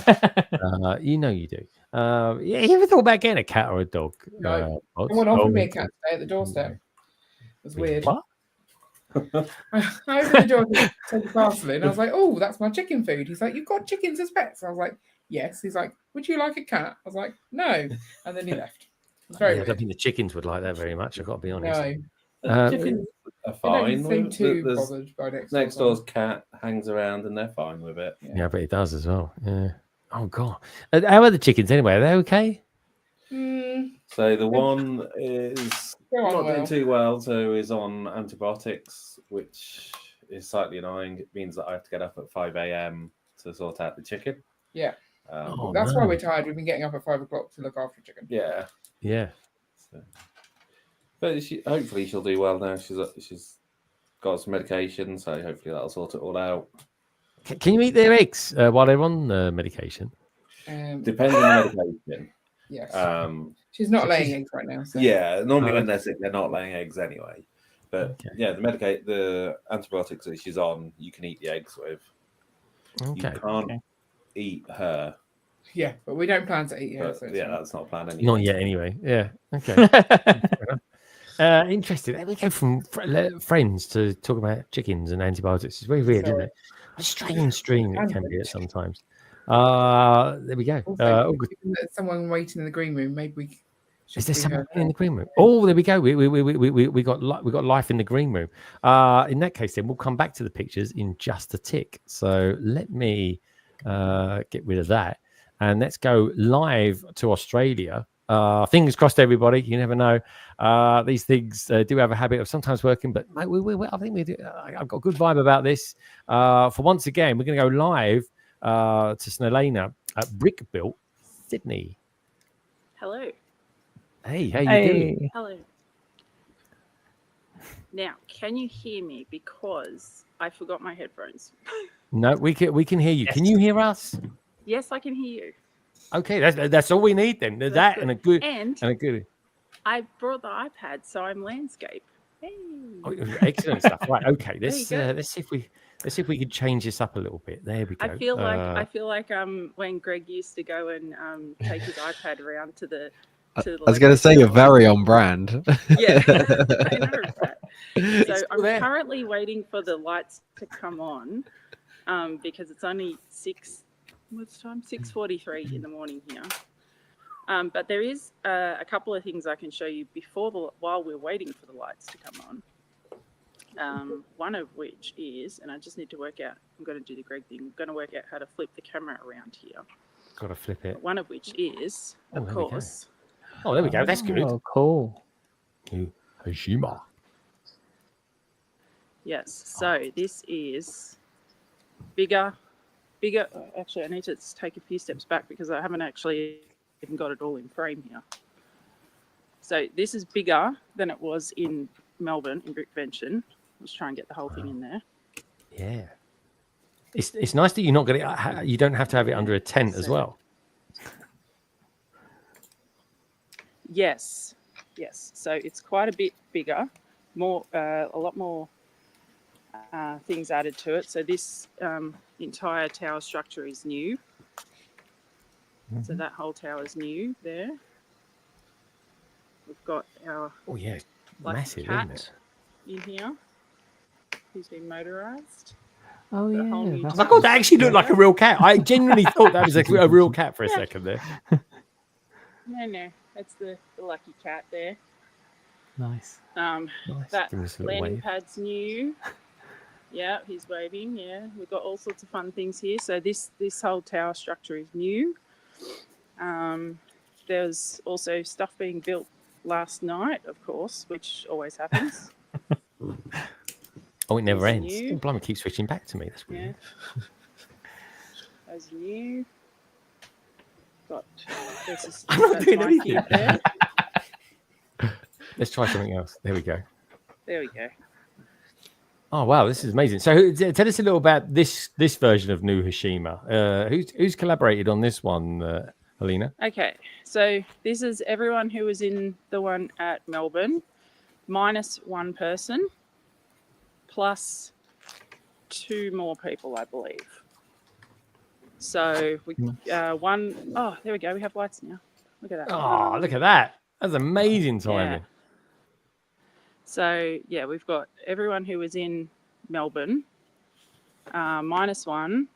You know you do. Yeah, you ever thought about getting a cat or a dog? No. Someone offered me a cat today at the doorstep. It was weird. What? I opened the door to take a parcel in. I was like, "Oh, that's my chicken food." He's like, "You've got chickens as pets?" I was like, "Yes." He's like, "Would you like a cat?" I was like, "No," and then he left. It was very weird. I don't think the chickens would like that very much. I've got to be honest. No, chickens are fine. They don't seem too bothered by next door's cat hangs around and they're fine with it. Yeah, but it does as well. Yeah. Oh god. How are the chickens anyway? Are they okay? So the one is not doing too well, so is on antibiotics, which is slightly annoying. It means that I have to get up at 5 a.m. to sort out the chicken. Yeah. That's why we're tired. We've been getting up at 5 o'clock to look after chicken. Yeah. Yeah. So, but hopefully she'll do well now. She's got some medication, so hopefully that'll sort it all out. Can you eat their eggs while they're on medication? Depends on the medication. Yes. She's not laying eggs right now. So. Yeah, normally when they're sick, they're not laying eggs anyway. But yeah, the antibiotics that she's on, you can eat the eggs with. Okay. You can't eat her. Yeah, but we don't plan to eat her. So yeah, that's not a plan anyway. Not yet, anyway. Yeah. Okay. Interesting. We go from friends to talk about chickens and antibiotics. It's very weird, isn't it? A strange stream it can be at sometimes. There we go. Also, given that someone waiting in the green room, maybe we should is there see someone her. in the green room? Oh, there we go. We got life in the green room. In that case, then we'll come back to the pictures in just a tick. So let me get rid of that, and let's go live to Australia. Fingers crossed, everybody. You never know. These things do have a habit of sometimes working, but mate, I think we do. I've got a good vibe about this. For once again, we're going to go live to Snelena at Brick Built, Sydney. Hello. Hey, how you doing? Hello. Now, can you hear me? Because I forgot my headphones. No, we can hear you. Yes. Can you hear us? Yes, I can hear you. Okay, that's all we need then. That's that good. and a good. I brought the iPad, so I'm landscape. Hey. Oh, excellent stuff. Right. Okay. Let's see if we could change this up a little bit. There we go. I feel like when Greg used to go and take his iPad around to the. I was going to say you're very on brand. Yeah, I know that. So I'm currently waiting for the lights to come on, because it's only 6:43 in the morning here. But there is a couple of things I can show you while we're waiting for the lights to come on. One of which is, and I just need to work out. I'm going to do the Greg thing. I'm going to work out how to flip the camera around here. Got to flip it. One of which is, of course. Oh, there we go. That's good. Oh, cool. Hashima. Yes. So this is bigger. Actually, I need to take a few steps back because I haven't actually even got it all in frame here. So this is bigger than it was in Melbourne in Brickvention. Let's try and get the whole thing in there. Yeah. It's nice that you're not going to. You don't have to have it under a tent as well. Yes. So it's quite a bit bigger, a lot more things added to it. So this entire tower structure is new. Mm-hmm. So that whole tower is new there. We've got our massive, cat isn't it? in here, who's been motorized. Oh yeah. Oh my God, that actually looked like a real cat. I genuinely thought that was a real cat for a second there. No, that's the lucky cat there. Nice. That landing pad's new. Yeah, he's waving. Yeah, we've got all sorts of fun things here. So this whole tower structure is new. There's also stuff being built last night, of course, which always happens. Oh, it never ends. Oh, blimey, keep switching back to me. That's weird. Yeah. Those new. I'm not doing anything. Let's try something else. There we go. Oh wow, this is amazing. So tell us a little about this version of New Hashima. Who's collaborated on this one, Helena? Okay, so this is everyone who was in the one at Melbourne, minus one person, plus 2 more people, I believe. So we one. Oh, there we go. We have lights now. Look at that. Oh, look at that. That's amazing timing. Yeah. So yeah, we've got everyone who was in Melbourne, minus one,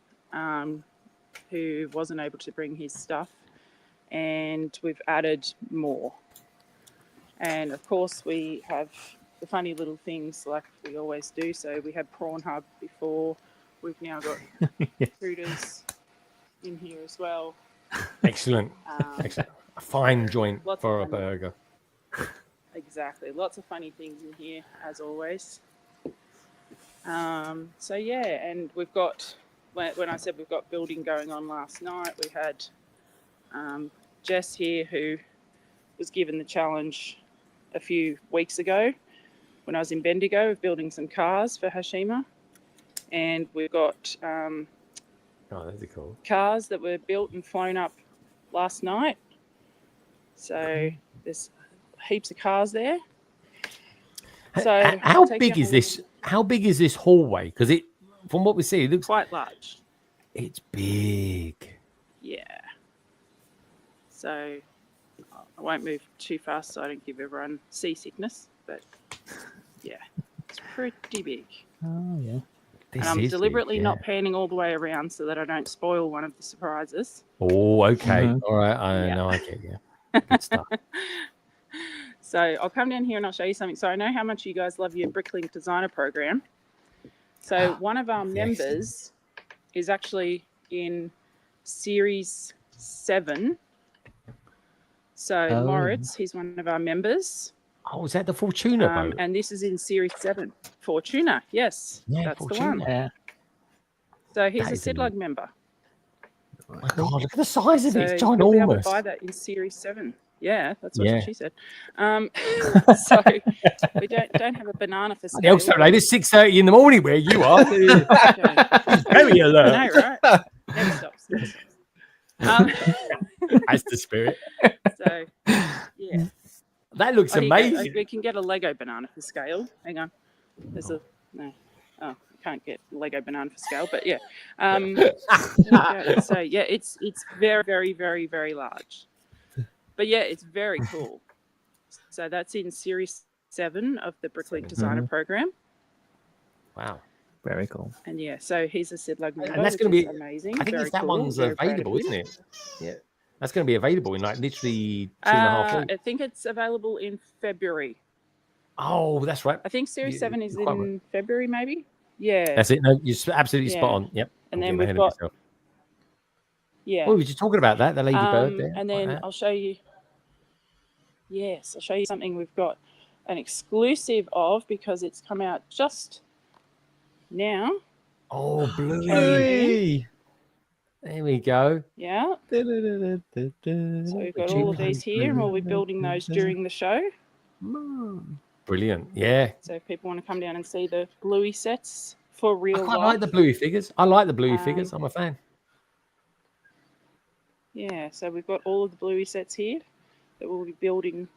who wasn't able to bring his stuff, and we've added more. And of course, we have the funny little things like we always do. So we had Prawn Hub before. We've now got Hooters in here as well. Excellent. Excellent. A fine joint for a burger. Exactly. Lots of funny things in here, as always. So yeah, and we've got, when I said we've got building going on last night, we had Jess here, who was given the challenge a few weeks ago when I was in Bendigo of building some cars for Hashima. And we've got those are cool. Cars that were built and flown up last night. So there's heaps of cars there. So how big is this? How big is this hallway? Because it, from what we see, it looks quite large. It's big. Yeah. So I won't move too fast so I don't give everyone seasickness, but yeah, it's pretty big. Oh yeah. And I'm deliberately not panning all the way around so that I don't spoil one of the surprises. Oh, okay. All right. I know. I get you. Good stuff. So I'll come down here and I'll show you something. So I know how much you guys love your Bricklink Designer program. So one of our members is actually in Series 7. So Moritz, he's one of our members. Oh, is that the Fortuna boat? And this is in Series 7. Fortuna, yes. Yeah, that's Fortuna. the one. Yeah. So he's a SIDLUG member. Oh my God, look at the size of it. It's you'll be able to ginormous. buy that in Series 7. Yeah, that's what she said. So we don't have a banana for sale. Also, late, it's 6:30 in the morning where you are. Very alert. I know, right? Never stops. That's the spirit. So, yeah. That looks amazing. We can get a Lego banana for scale. Hang on. There's a... No. Oh, can't get Lego banana for scale, but yeah. So, yeah, it's very, very, very, very large. But yeah, it's very cool. So that's in Series 7 of the Bricklink Designer program. Wow. Very cool. And yeah, so he's a SIDLUG member, and that's going to be amazing. I think very that cool. one's Very available, isn't it? Yeah. That's going to be available in like literally 2.5 weeks. I think it's available in February. Oh, that's right. I think Series 7 is in February, maybe. Yeah. That's it. No, you're absolutely spot on. Yep. And then we've got... Yeah. Oh, we were just talking about that, the Lady Bird there. And then I'll show you... Yes, I'll show you something we've got an exclusive of because it's come out just now. Oh, Bluey. There we go. Yeah. So we've got all of these here and we'll be building those during the show. Brilliant. Yeah. So if people want to come down and see the Bluey sets for real I like the Bluey figures. I like the Bluey figures. I'm a fan. Yeah, so we've got all of the Bluey sets here that we'll be building.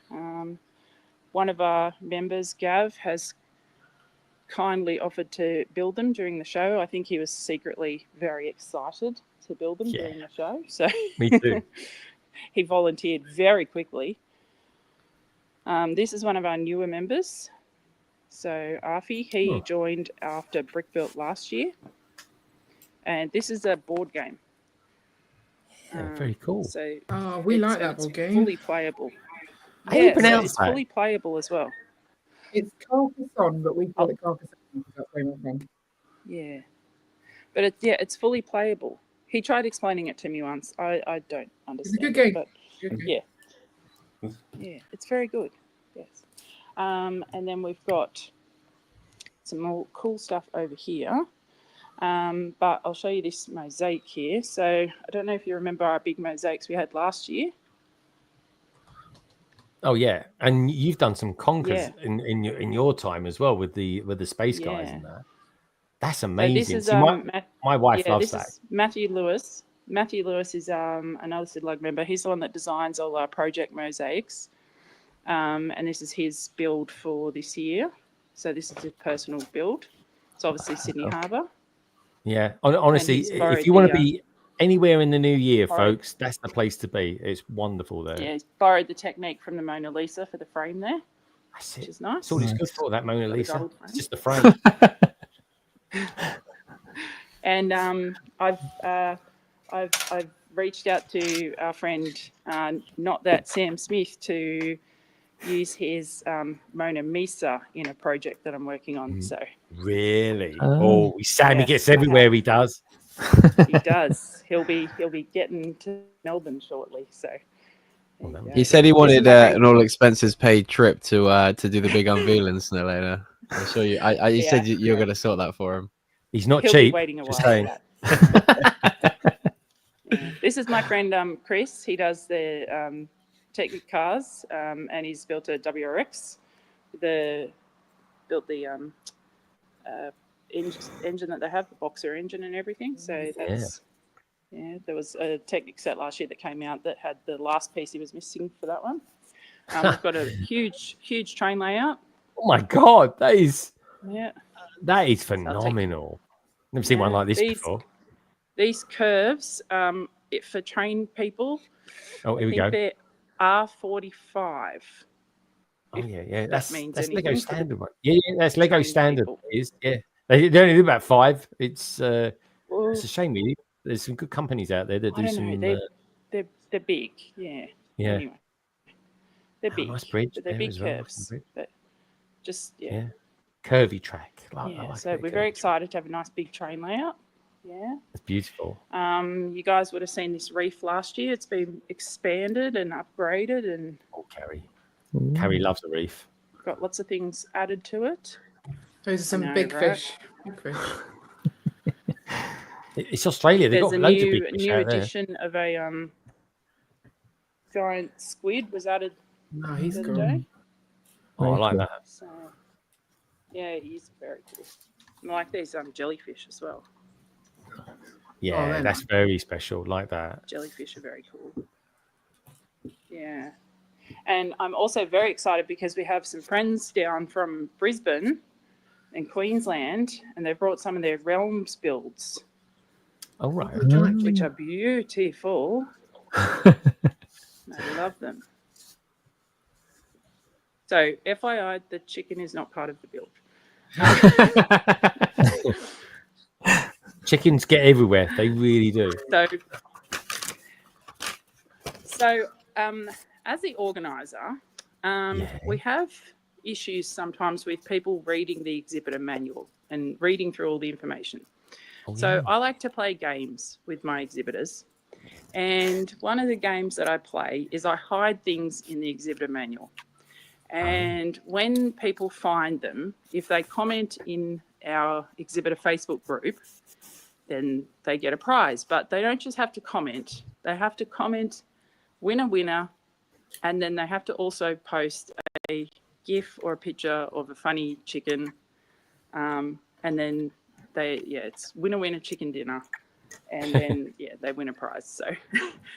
One of our members, Gav, has kindly offered to build them during the show. I think he was secretly very excited to build them during the show. So me too. He volunteered very quickly. This is one of our newer members. So Arfi, he joined after Brick Built last year. And this is a board game. Yeah, very cool. So we like that board game. Fully playable. How do you pronounce it's that? fully playable as well. It's Carcassonne, but we call it Carcassonne because that's where I'm from. Yeah. But it's fully playable. He tried explaining it to me once. I don't understand. It's a good game. But yeah. Yeah, it's very good. Yes. And then we've got some more cool stuff over here. But I'll show you this mosaic here. So I don't know if you remember our big mosaics we had last year. Oh yeah, and you've done some conkers in your time as well with the space guys and that. That's amazing. So this is, my wife loves that. Is Matthew Lewis. Matthew Lewis is another SIDLUG member. He's the one that designs all our project mosaics, and this is his build for this year. So this is his personal build. It's obviously Sydney Harbour. Yeah, honestly, if you want to be anywhere in the new year, folks, that's the place to be. It's wonderful there. Yeah, he's borrowed the technique from the Mona Lisa for the frame there. That's which is nice. That's all it's good for, that Mona Lisa. It's just the frame. And I've reached out to our friend, not that Sam Smith, to use his Mona Lisa in a project that I'm working on. So really, Sammy gets everywhere. He does. He does. He'll be getting to Melbourne shortly. So he said he wanted an all expenses paid trip to do the big unveiling sooner or later. I'm sure you. You said you're going to sort that for him. He's not He'll cheap. Be waiting a just while saying. This is my friend Chris. He does the Technic cars, and he's built a WRX. Built the engine that they have, the boxer engine and everything. So that's there was a Technic set last year that came out that had the last piece he was missing for that one. We've got a huge train layout. Oh my god, that is phenomenal. Never seen one like this before. These curves, for train people, here we go. They're R45. Oh yeah. That's means Lego anything. standard one. Yeah, that's Lego standard. Is They only do about 5. It's Well, a shame, really. There's some good companies out there that I do don't some. know. They're big. Yeah. Yeah. Anyway, they're big. Nice bridge But they're there big as well. curves. But just Yeah. Curvy track. I yeah. like So we're very excited to have a nice big train layout. Yeah. It's beautiful. You guys would have seen this reef last year. It's been expanded and upgraded, and Carrie. Carrie loves the reef. got lots of things added to it. Those are some know, big right? fish. Big fish. It's Australia. They've There's got a loads of big fish new out there. edition of a giant squid was added No, he's the other cool. day. Oh, I like that. So yeah, he's very cool. I like these jellyfish as well. Yeah, they're that's very special. Like that. Jellyfish are very cool. Yeah. And I'm also very excited because we have some friends down from Brisbane and Queensland, and they've brought some of their Realms builds, Oh, right. which are beautiful. I love them. So, FYI, the chicken is not part of the build. Chickens get everywhere. They really do. So as the organizer, we have issues sometimes with people reading the exhibitor manual and reading through all the information. So I like to play games with my exhibitors. And one of the games that I play is I hide things in the exhibitor manual. And when people find them, if they comment in our exhibitor Facebook group, then they get a prize. But they don't just have to comment. They have to comment winner, and then they have to also post a GIF or a picture of a funny chicken. And then it's winner, chicken dinner. And then, they win a prize. So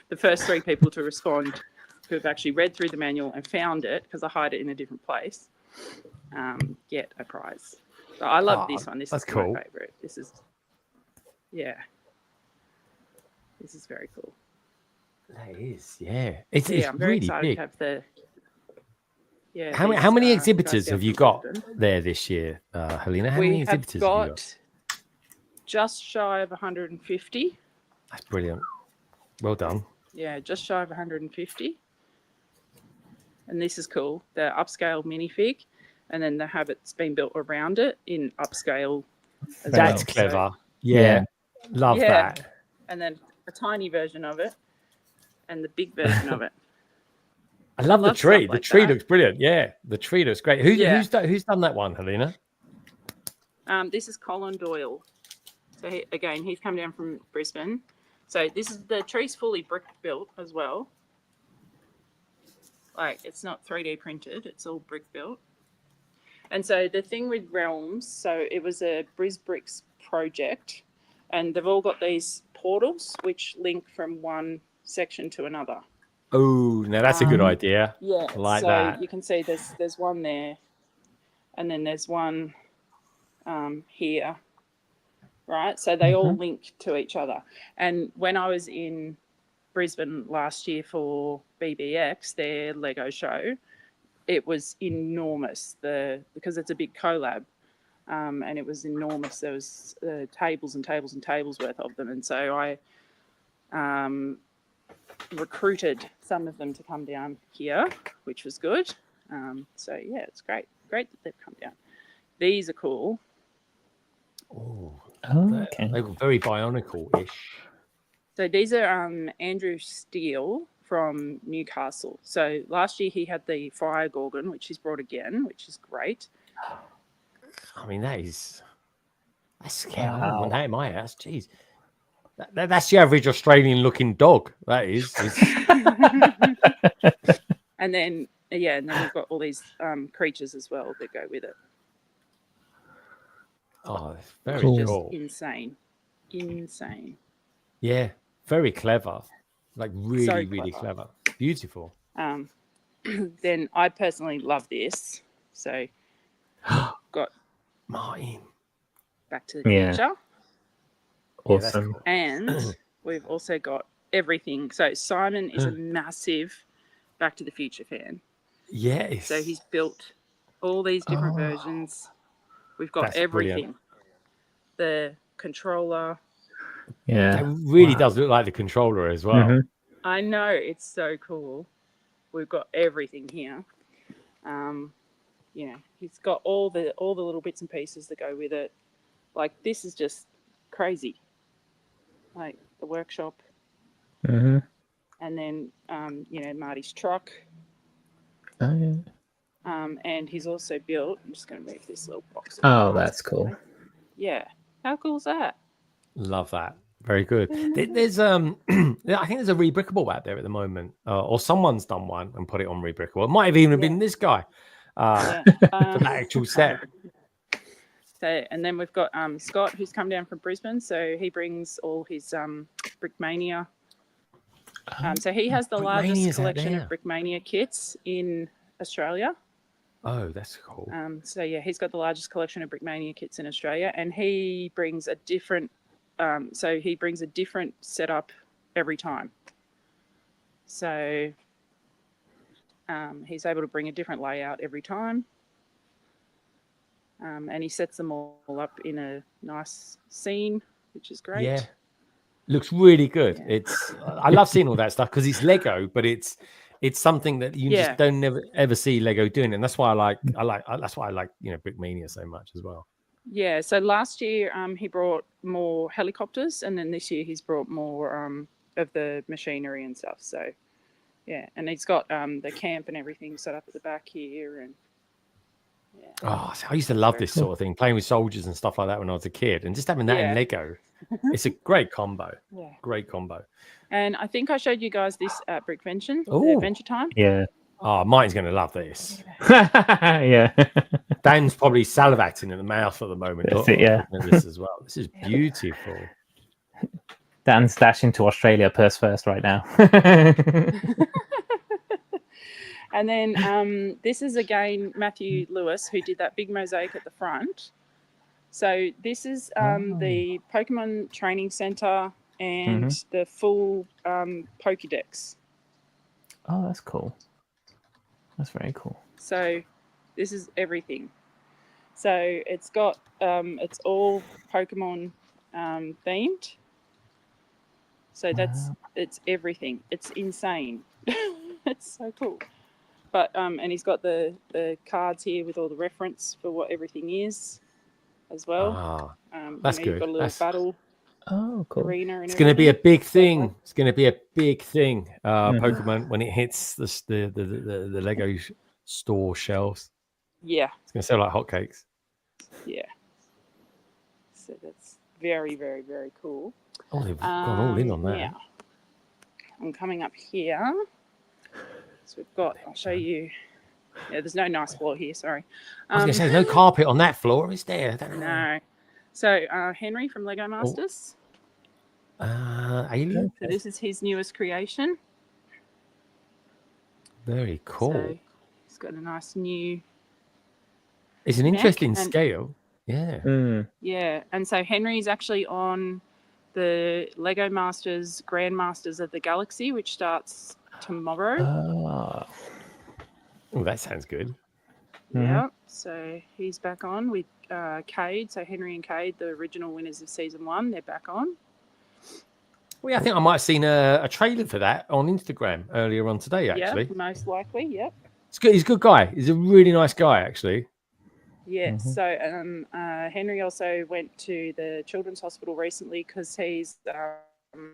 the first 3 people to respond who have actually read through the manual and found it, because I hide it in a different place, get a prize. So I love this one. This is cool. My favorite. This is very cool. That is, It's I'm very really excited big. to have the. Yeah. How many exhibitors have you got there this year, Helena? How many exhibitors have you got? Just shy of 150. That's brilliant. Well done. Yeah, just shy of 150. And this is cool. The upscale minifig, and then they have it's been built around it in upscale. That's clever. So, love that. And then a tiny version of it, and the big version of it. I love the tree. The tree looks brilliant. Yeah, the tree looks great. Who's done that one, Helena? This is Colin Doyle. So he's come down from Brisbane. So the tree's fully brick built as well. Like, it's not 3D printed, it's all brick built. And so the thing with Realms, so it was a BrisBricks project, and they've all got these portals which link from one section to another. Oh, now that's a good idea. Yeah, I like that. So you can see there's one there, and then there's one here, right? So they all link to each other. And when I was in Brisbane last year for BBX, their Lego show, it was enormous. Because it's a big collab, and it was enormous. There was tables and tables and tables worth of them, and so I recruited some of them to come down here, which was good. So yeah, it's great that they've come down. These are cool. Oh, okay. They were very Bionicle-ish. So these are Andrew Steele from Newcastle. So last year he had the Fire Gorgon, which he's brought again, which is great. I mean, that's scary. Wow. That in my house, jeez. That's the average Australian-looking dog. That is. And then we've got all these creatures as well that go with it. Oh, it's very cool. Insane. Yeah, very clever. Like really clever. Beautiful. Then I personally love this. So got Martin. Back to the Future. Awesome. Cool. And we've also got everything. So Simon is a massive Back to the Future fan. Yes. So he's built all these different versions. We've got everything. Brilliant. the controller. Yeah, It really does look like the controller as well. Mhm. I know, it's so cool. We've got everything here. You know, he's got all the little bits and pieces that go with it. Like, this is just crazy. Like the workshop, Mhm. and then you know, Marty's truck. Oh, yeah. And he's also built. I'm just going to move this little box. Oh, that's cool. Yeah, how cool is that? Love that. Very good. There's I think there's a rebrickable out there at the moment, or someone's done one and put it on rebrickable. It might have even been this guy for that actual set. So, and then we've got Scott, who's come down from Brisbane. So he brings all his Brickmania. So he has the largest collection of Brickmania kits in Australia. Oh, that's cool. So yeah, he's got the largest collection of Brickmania kits in Australia, and he brings a different. So he brings a different setup every time. So he's able to bring a different layout every time. And he sets them all up in a nice scene, which is great. Yeah, looks really good. Yeah. It's I love seeing all that stuff because it's Lego, but it's something that you just don't ever see Lego doing, and that's why that's why I like Brickmania so much as well. Yeah. So last year he brought more helicopters, and then this year he's brought more of the machinery and stuff. So yeah, and he's got the camp and everything set up at the back here, and Oh, so I used to love this sort of thing, playing with soldiers and stuff like that when I was a kid, and just having that in Lego. It's a great combo. Yeah. Great combo. And I think I showed you guys this at Brickvention, Adventure Time. Yeah. Oh, Martin's going to love this. Yeah. Dan's probably salivating in the mouth at the moment. This as well. This is beautiful. Dan's dashing to Australia purse first right now. And then this is again Matthew Lewis, who did that big mosaic at the front. So this is the Pokemon Training Center and the full Pokédex. Oh, that's cool. That's very cool. So this is everything. So it's got it's all Pokemon themed. So it's everything. It's insane. It's so cool. But and he's got the cards here with all the reference for what everything is as well. That's good. You've got a little battle cool. arena. It's going to be a big thing. It's going to be a big thing. Pokemon when it hits the Lego store shelves. Yeah, it's going to sell like hotcakes. Yeah. So that's very, very, very cool. Oh, they've gone all in on that. Yeah. I'm coming up here. So we've got, I'll show you. Yeah, there's no nice floor here, sorry. I was going to say, there's no carpet on that floor, is there? No. So Henry from Lego Masters. Alien? So this is his newest creation. Very cool. So he's got a nice new... It's an interesting scale. Yeah. Yeah, and so Henry's actually on the Lego Masters Grandmasters of the Galaxy, which starts tomorrow. Oh, that sounds good. Yeah, so he's back on with Cade. So Henry and Cade, the original winners of season 1, they're back on. Well, yeah, I think I might have seen a trailer for that on Instagram earlier on today, actually. Yeah, most likely, yep. It's good. He's a good guy. He's a really nice guy, actually. Yeah, so Henry also went to the Children's Hospital recently because he's one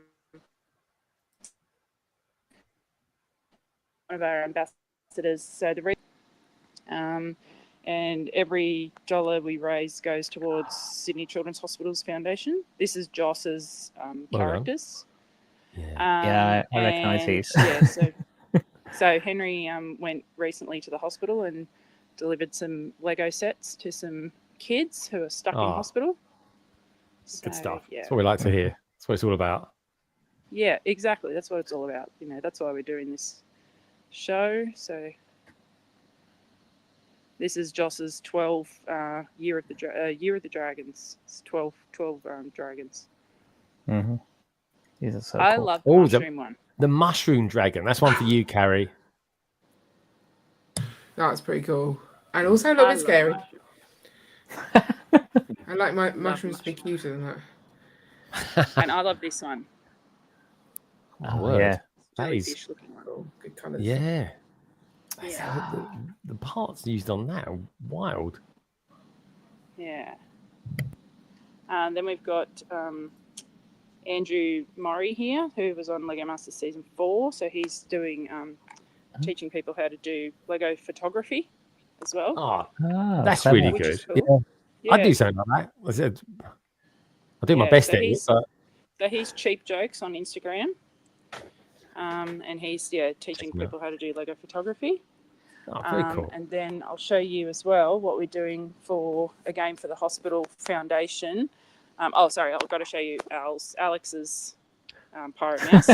of our ambassadors. So and every dollar we raise goes towards Sydney Children's Hospital's foundation. This is Joss's characters. Yeah, I recognise these. Yeah, so Henry went recently to the hospital and delivered some Lego sets to some kids who are stuck in hospital. Good stuff. Yeah. That's what we like to hear. That's what it's all about. Yeah, exactly. That's what it's all about. You know, that's why we're doing this show. So this is Joss's 12 year of the dragons. It's 12 dragons. These are so I cool. love the mushroom one. The mushroom dragon. That's one for you, Carrie. That's pretty cool. And also a little bit scary. I like my mushrooms to be cuter than that. And I love this one. My word. Yeah. Jellyfish looking one. Oh, good colours. Yeah. Yeah. The parts used on that are wild. Yeah. Then we've got Andrew Murray here, who was on Lego Masters Season 4. So he's doing teaching people how to do Lego photography as well. Oh, that's really which good. is cool. Yeah. I'd do something like that. I'll do my best at it. But... So he's Cheap Jokes on Instagram. And he's teaching people how to do Lego photography. Oh, very cool. And then I'll show you as well what we're doing for a game for the Hospital Foundation. I've got to show you Alex's pirate mouse.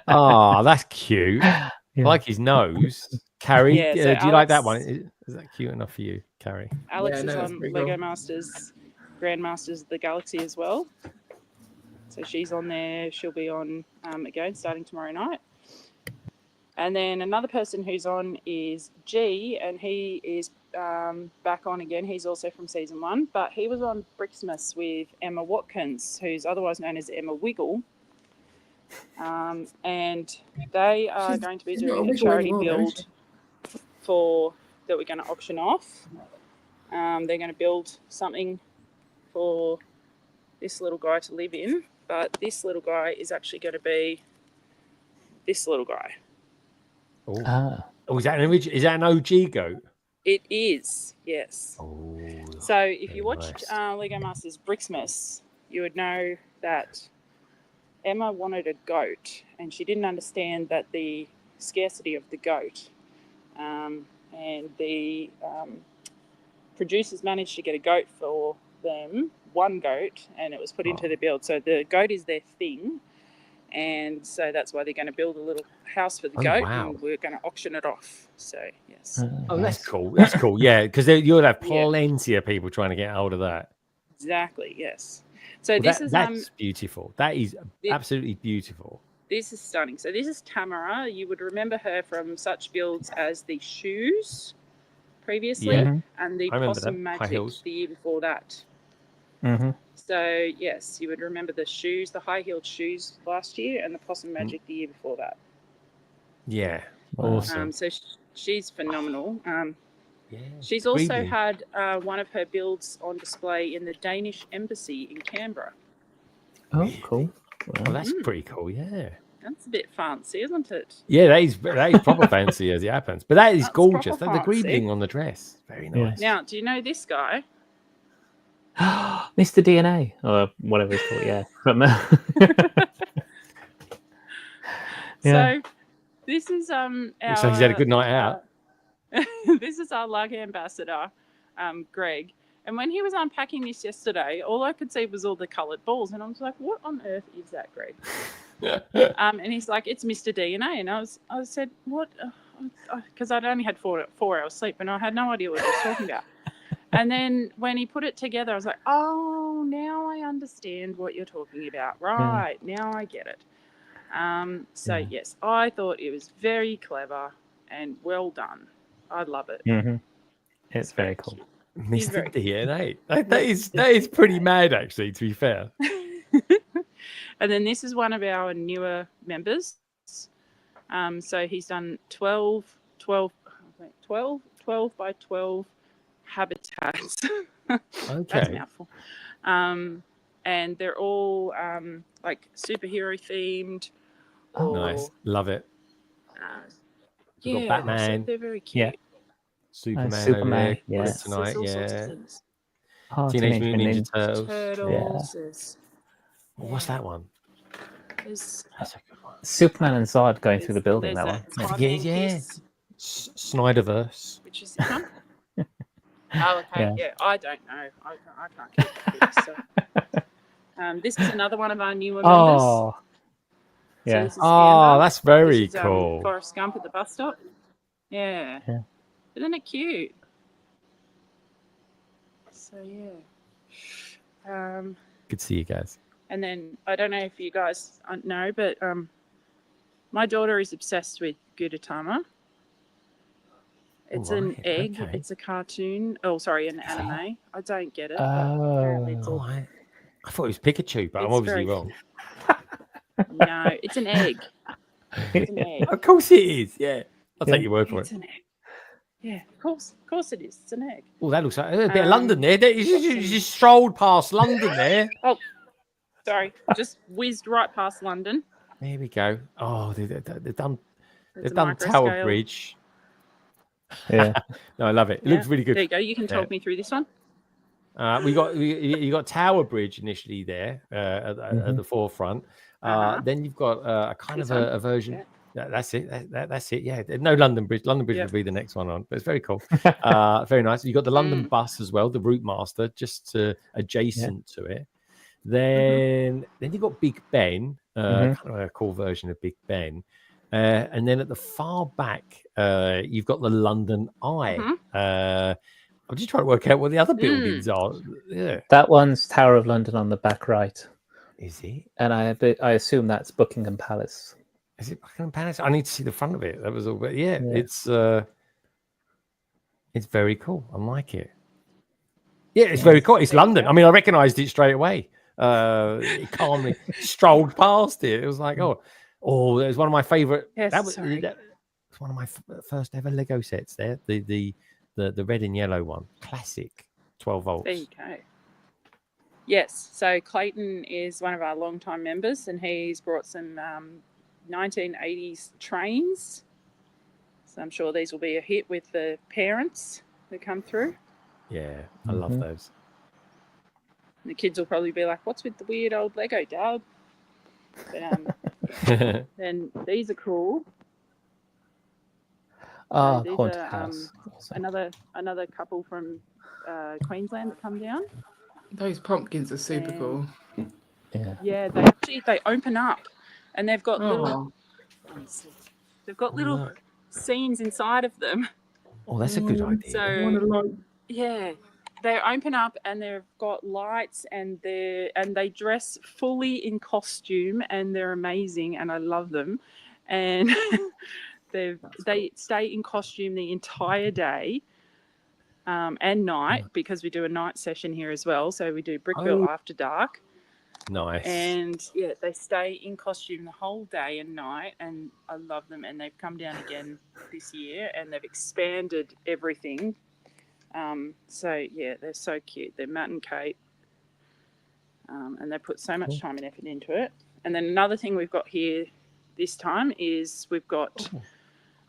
Oh, that's cute. I like his nose. Carrie, Yeah, so do you like that one? Is that cute enough for you, Carrie? Alex is on Lego Masters, Grandmasters of the Galaxy as well. So she's on there. She'll be on again starting tomorrow night. And then another person who's on is G, and he is back on again. He's also from Season 1, but he was on Brixmas with Emma Watkins, who's otherwise known as Emma Wiggle. And they are going to be doing a charity build that we're going to auction off. They're going to build something for this little guy to live in, but this little guy is actually going to be this little guy. Is that an OG goat? It is, yes. Oh, so if you watched Lego Masters Brixmas, you would know that Emma wanted a goat, and she didn't understand that the scarcity of the goat. And the producers managed to get a goat for them, one goat, and it was put into the build. So the goat is their thing, and so that's why they're going to build a little house for the goat, and we're going to auction it off. So yes. That's cool. That's cool. Yeah, because you'll have plenty of people trying to get hold of that. Exactly. Yes. So that's beautiful. That is absolutely beautiful. This is stunning. So this is Tamara. You would remember her from such builds as the shoes previously, and the Possum Magic the year before that. Mm-hmm. So yes, you would remember the shoes, the high-heeled shoes last year, and the Possum Magic the year before that. Yeah, awesome. So she's phenomenal. She's also had one of her builds on display in the Danish Embassy in Canberra. Oh, cool. Well, that's pretty cool. Yeah. That's a bit fancy, isn't it? Yeah, that is proper fancy as it happens. But that is gorgeous. The greebling on the dress, very nice. Now, do you know this guy? Mr. DNA, or whatever it's called. Yeah. So this is our. So he's had a good night out. This is our Lego ambassador, Greg. And when he was unpacking this yesterday, all I could see was all the coloured balls, and I was like, "What on earth is that, Greg?" And he's like, "It's Mr. DNA," and I said, "What?" Because I'd only had 4 hours sleep, and I had no idea what he was talking about. And then when he put it together, I was like, "Oh, now I understand what you're talking about. Right, now I get it." Yes, I thought it was very clever and well done. I love it. Mm-hmm. It's very cool. Mr. DNA. That is pretty mad, actually, to be fair. And then this is one of our newer members. So he's done 12 by 12 habitats. Okay. That's a mouthful. And they're all like superhero themed. Nice. Love it. We've got Batman. So they're very cute. Yeah. Superman. Yeah. Tonight, yeah. Teenage Mutant Ninja Turtles. Yeah. What's that one? That's a good one. Superman and Zod going through the building. That one. Yeah. Snyderverse. Which is fun. Oh, okay. Yeah, I don't know. I can't keep it. So. This is another one of our newer members. Oh. Yeah. So that's very cool. Forrest Gump at the bus stop. Yeah. Isn't it cute? So yeah. Good to see you guys. And then I don't know if you guys know, but my daughter is obsessed with Gudetama. It's an egg. Okay. It's a cartoon. Oh, sorry, an anime. I don't get it. But Oh. apparently it's all... I thought it was Pikachu, but I'm It's obviously very- wrong. No, it's an egg. It's an egg. Of course it is. Yeah, I'll take Yeah. your word for It's it. an egg. Yeah, of course it is. It's an egg. Oh, that looks like a bit of London there. You just strolled past London there. Sorry, just whizzed right past London. There we go. Oh, they've done There's a Tower microscale. Bridge. Yeah. No, I love it. It looks really good. There you go. You can talk me through this one. You got Tower Bridge initially there at the forefront. Then you've got a kind This of one? a version. Yeah. That's it. That's it. Yeah. No London Bridge. London Bridge Yeah. would be the next one on, but it's very cool. Very nice. You got the London bus as well, the Route Master, just adjacent to it. Then you've got Big Ben, kind of a cool version of Big Ben. And then at the far back, you've got the London Eye. I'm just trying to work out what the other buildings are. Yeah. That one's Tower of London on the back right. Is it? And I assume that's Buckingham Palace. Is it Buckingham Palace? I need to see the front of it. That was all, but yeah. It's very cool. I like it. Yeah, it's very cool. It's London. I mean, I recognised it straight away. It calmly strolled past it. It was like, it was one of my favourite. Yes, that was sorry. one of my first ever Lego sets. There, the red and yellow one, classic, 12 volts. There you go. Yes, so Clayton is one of our long-time members, and he's brought some 1980s trains. So I'm sure these will be a hit with the parents that come through. Yeah, I love those. And the kids will probably be like, "What's with the weird old Lego, Dad?" But then these are cool. Oh, These haunted are, house. another couple from Queensland that come down. Those pumpkins are super Yeah. cool. Yeah. Yeah, they open up, and they've got little scenes inside of them. Oh, that's a good idea. So yeah, they open up and they've got lights, and they dress fully in costume, and they're amazing, and I love them. And they stay in costume the entire day and night, because we do a night session here as well. So we do Brickville After Dark. Nice. And yeah, they stay in costume the whole day and night, and I love them. And they've come down again this year, and they've expanded everything. So yeah, they're so cute. They're Matt and Kate, and they put so much time and effort into it. And then another thing we've got here this time is we've got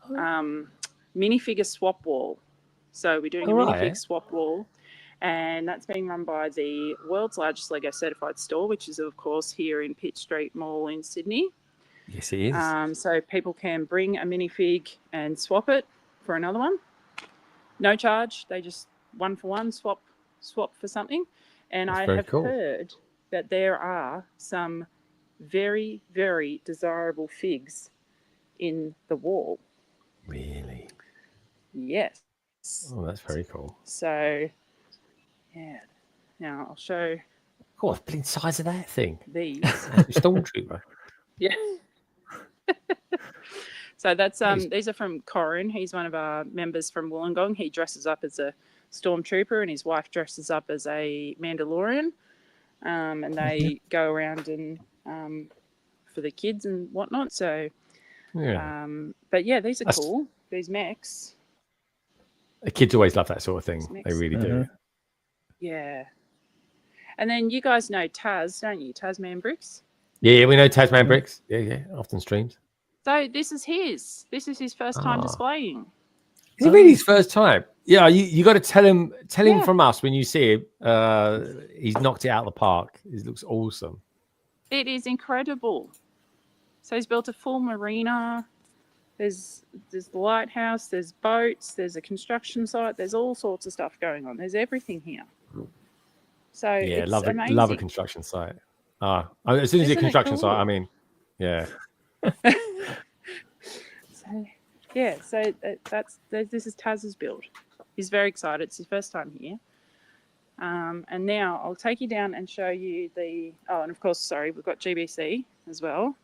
minifigure swap wall. So we're doing a minifig swap wall. And that's being run by the world's largest Lego certified store, which is, of course, here in Pitt Street Mall in Sydney. Yes, it is. So people can bring a minifig and swap it for another one. No charge. They just one for one swap for something. And That's I very have cool. heard that there are some very, very desirable figs in the wall. Really? Yes. Oh, that's very cool. So... yeah. Now I'll show Oh, the bleeding size of that thing. these. Stormtrooper. Yeah. So that's these are from Corin. He's one of our members from Wollongong. He dresses up as a stormtrooper, and his wife dresses up as a Mandalorian. And they go around and for the kids and whatnot. So but yeah, these are cool. These mechs. The kids always love that sort of thing. They really do. Yeah. And then you guys know Taz, don't you? Tasman Bricks. Yeah, we know Tasman Bricks. Yeah, often streams. So this is his. This is his first time displaying. Is it really his first time? Yeah, you got to tell him from us when you see him. He's knocked it out of the park. It looks awesome. It is incredible. So he's built a full marina. There's the lighthouse. There's boats. There's a construction site. There's all sorts of stuff going on. There's everything here. So yeah, it's love a construction site. As soon as Isn't a construction it cool? site, I mean, yeah. So this is Taz's build. He's very excited. It's his first time here. And now I'll take you down and show you and of course, we've got GBC as well.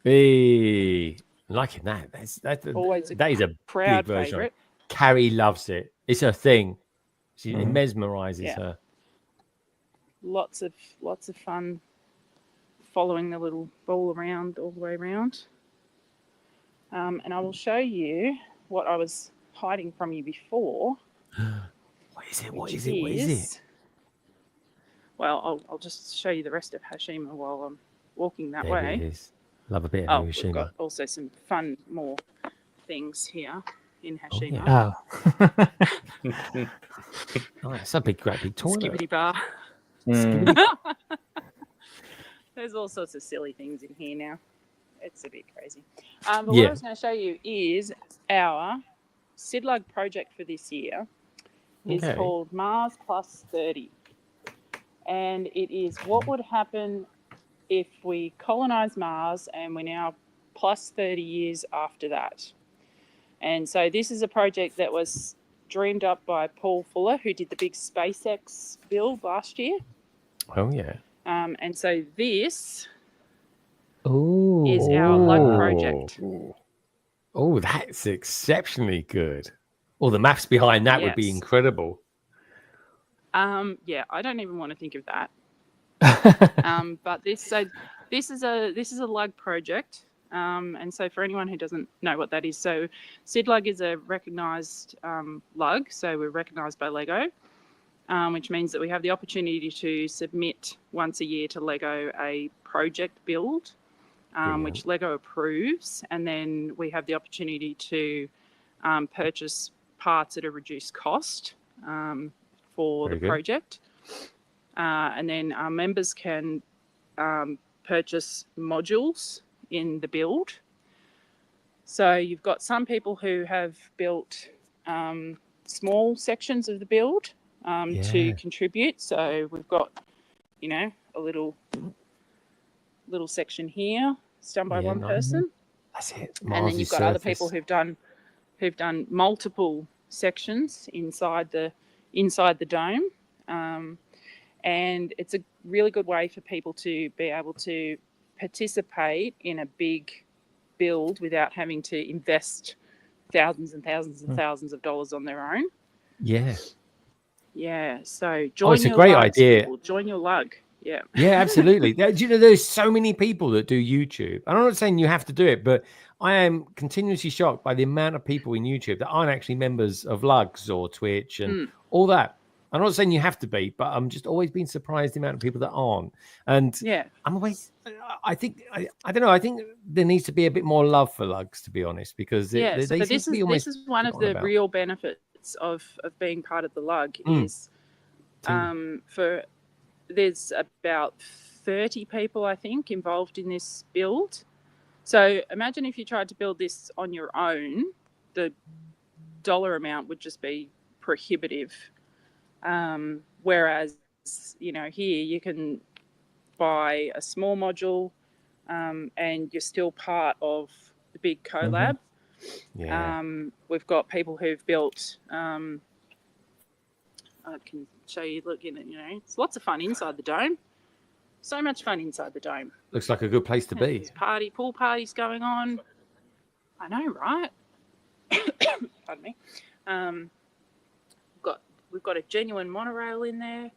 Hey, liking that. That is a proud big version. favourite. Carrie loves it. It's her thing. It mesmerizes her. Lots of fun following the little ball around all the way around. And I will show you what I was hiding from you before. What is it? What is it? What is it? Well, I'll just show you the rest of Hashima while I'm walking that there way. It is. Love a bit of Hashima. We've got also some fun more things here in Hashima. Oh, it's a great big toilet. Skibbity bar. There's all sorts of silly things in here now. It's a bit crazy. But what I was going to show you is our SIDLUG project for this year. Is called Mars Plus 30. And it is what would happen if we colonize Mars and we're now plus 30 years after that. And so this is a project that was dreamed up by Paul Fuller, who did the big SpaceX build last year. Oh, yeah. And so this is our LUG project. Oh, that's exceptionally good. All the maths behind that would be incredible. Yeah, I don't even want to think of that. But this is a LUG project. And so for anyone who doesn't know what that is, so SIDLUG is a recognised LUG, so we're recognised by LEGO, which means that we have the opportunity to submit once a year to LEGO a project build, which LEGO approves, and then we have the opportunity to purchase parts at a reduced cost for the project. And then our members can purchase modules in the build. So you've got some people who have built small sections of the build to contribute. So we've got, a little section here, it's done by one person. That's it. And then you've got other people who've done multiple sections inside the dome. And it's a really good way for people to be able to participate in a big build without having to invest thousands and thousands and thousands of dollars on their own. Yeah. Yeah. So join it's a your great LUGs, idea. people. Join your LUG. Yeah. Yeah, absolutely. There's so many people that do YouTube. I'm not saying you have to do it, but I am continuously shocked by the amount of people in YouTube that aren't actually members of LUGs or Twitch and all that. I'm not saying you have to be, but I'm just always been surprised the amount of people that aren't. And I'm always, I think, I don't know. I think there needs to be a bit more love for LUGs, to be honest, because this is one of the real benefits of being part of the LUG is there's about 30 people, I think, involved in this build. So imagine if you tried to build this on your own, the dollar amount would just be prohibitive. Whereas, here you can buy a small module and you're still part of the big collab. We've got people who've built, I can show you, it's lots of fun inside the dome. So much fun inside the dome. Looks like a good place to be. There's pool parties going on. I know, right? Pardon me. We've got a genuine monorail in there.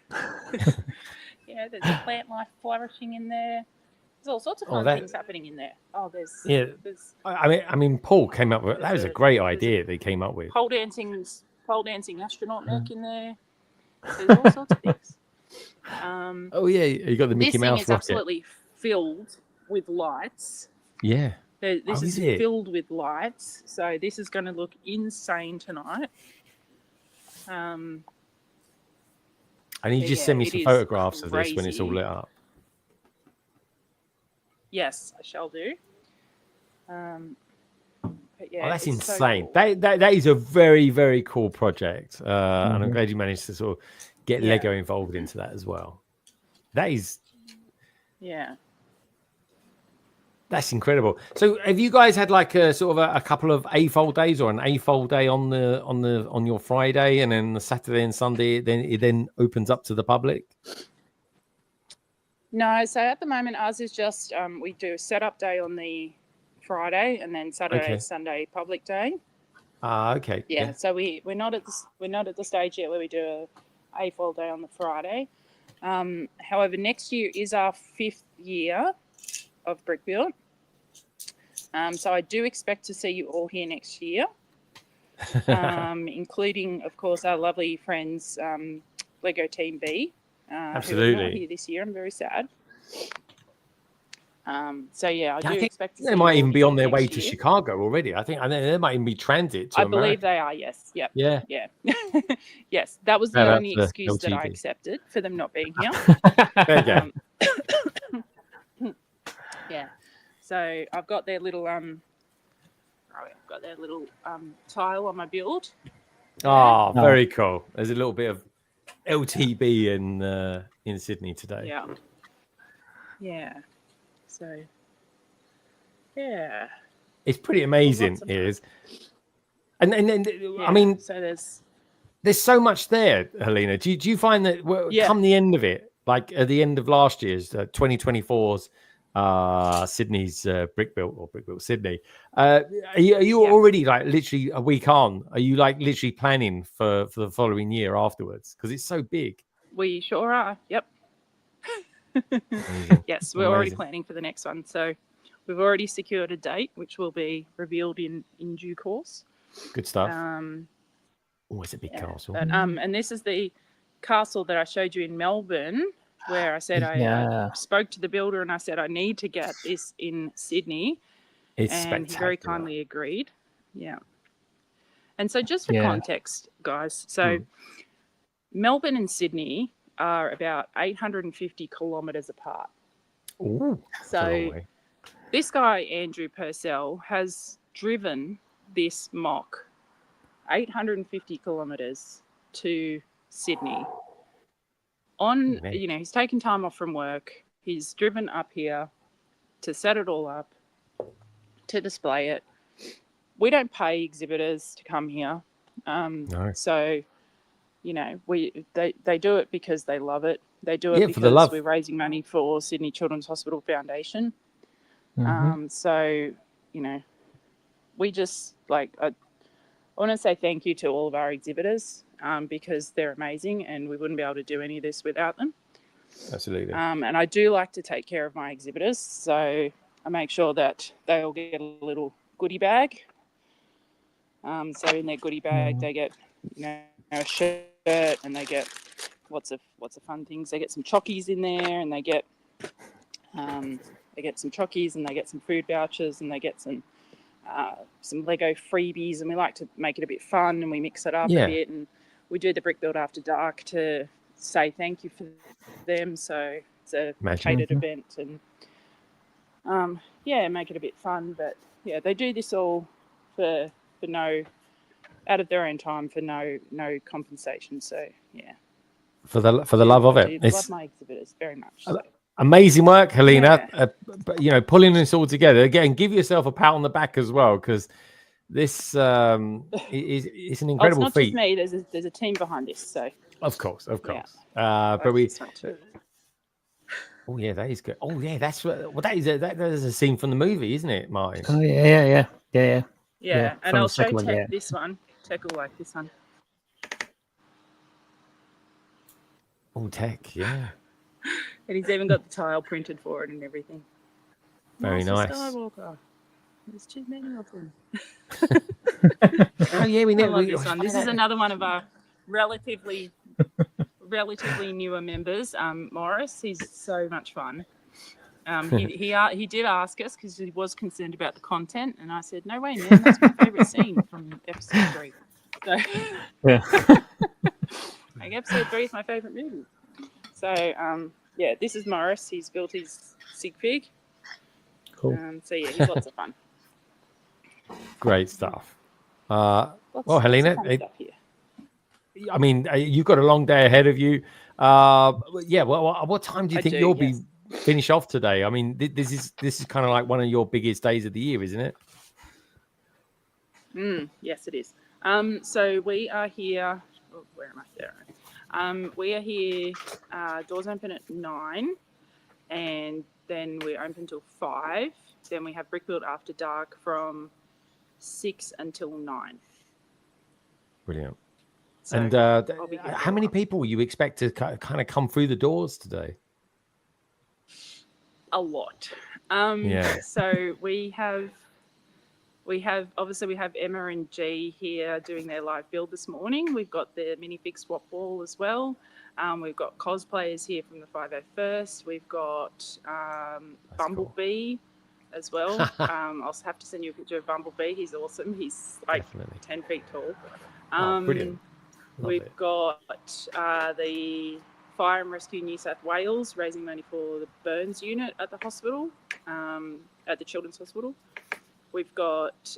There's a plant life flourishing in there. There's all sorts of fun things happening in there. I mean, Paul came up with that was a great idea that he came up with. Pole dancing astronaut neck in there. There's all sorts of things. You got the Mickey Mouse rocket. This thing is absolutely filled with lights. Yeah. This is filled with lights. So this is going to look insane tonight. And you just send me some photographs of this when it's all lit up. Yes, I shall do. That's insane. So cool. That is a very, very cool project. And I'm glad you managed to sort of get Lego involved into that as well. That is... Yeah. That's incredible. So have you guys had like a sort of a couple of AFOL days or an AFOL day on your Friday, and then the Saturday and Sunday then opens up to the public? No, so at the moment ours is just we do a setup day on the Friday and then Saturday and Sunday public day. Okay. Yeah. So we're not at the stage yet where we do a foil day on the Friday. However, next year is our 5th year of Brick Build. So I do expect to see you all here next year, including, of course, our lovely friends, Lego Team B, who are not here this year. I'm very sad. So yeah, I do expect to see they might even be on their way to year. Chicago already. I think they might even be transit to America. Believe they are. Yes. Yep. Yeah. Yes, that was the only excuse that I accepted for them not being here. Yeah. So I've got their little tile on my build. Oh, very cool. There's a little bit of LTB in Sydney today. Yeah. Yeah. So yeah. It's pretty amazing, it is. And I mean, so there's so much there, Helena. Do you find that come the end of it, like at the end of last year's 2024's Sydney's Brick Built Sydney, are you already like literally a week on? Are you like literally planning for the following year afterwards? Because it's so big. We sure are. Yep. Yes, we're already planning for the next one. So we've already secured a date, which will be revealed in due course. Good stuff. It's a big castle. But, and this is the castle that I showed you in Melbourne, where I said I spoke to the builder and I said I need to get this in Sydney. It's and spectacular. He very kindly agreed. Yeah. And so just for context, guys, so Melbourne and Sydney are about 850 kilometres apart. Ooh, so this guy, Andrew Purcell, has driven this mock 850 kilometres to Sydney. He's taken time off from work. He's driven up here to set it all up, to display it. We don't pay exhibitors to come here. No. So, they do it because they love it. They do it because we're raising money for Sydney Children's Hospital Foundation. So, we just I want to say thank you to all of our exhibitors because they're amazing and we wouldn't be able to do any of this without them. Absolutely. And I do like to take care of my exhibitors. So I make sure that they all get a little goodie bag. So in their goodie bag, they get, a shirt and they get lots of fun things. They get some chockies in there and they get some chockies and they get some food vouchers and they get some Lego freebies, and we like to make it a bit fun and we mix it up a bit, and we do the Brick Build After Dark to say thank you for them. So it's a catered event and make it a bit fun. But they do this all for no, out of their own time, for no compensation. So for the love of it. I love my exhibitors very much. So. Amazing work, Helena. Pulling this all together again. Give yourself a pat on the back as well, because this is an incredible it's not feat. Just me. There's a team behind this. So of course. Yeah. But we. Oh yeah, that is good. Oh yeah, that is a scene from the movie, isn't it, Martin? Oh yeah. Yeah, and I'll show Tech this one. Tech will like this one. Oh, Tech, yeah. And he's even got the tile printed for it and everything. Very nice. Skywalker. There's too many of them. Oh yeah, we know. I love this one. This is another one of our relatively newer members. Morris, he's so much fun. He did ask us because he was concerned about the content, and I said, "No way, man! That's my favourite scene from episode 3." So, like episode 3 is my favourite movie. So, this is Morris. He's built his sig fig. Cool. He's lots of fun. Great stuff. Helena, I mean, you've got a long day ahead of you. What time do you think you'll be finish off today? I mean, this is kind of like one of your biggest days of the year, isn't it? Yes, it is. So we are here. Oh, where am I? There. We are here. Doors open at 9, and then we're open till 5. Then we have Brick Build After Dark from 6 until 9. Brilliant. So And I'll be how many people you expect to kind of come through the doors today? a lot. Yeah. So we have Emma and G here doing their live build this morning. We've got the minifig swap wall as well. We've got cosplayers here from the 501st. We've got Bumblebee as well. I'll have to send you a picture of Bumblebee. He's awesome. He's like Definitely. 10 feet tall. Brilliant. We've got the Fire and Rescue New South Wales raising money for the burns unit at the hospital, at the Children's Hospital. We've got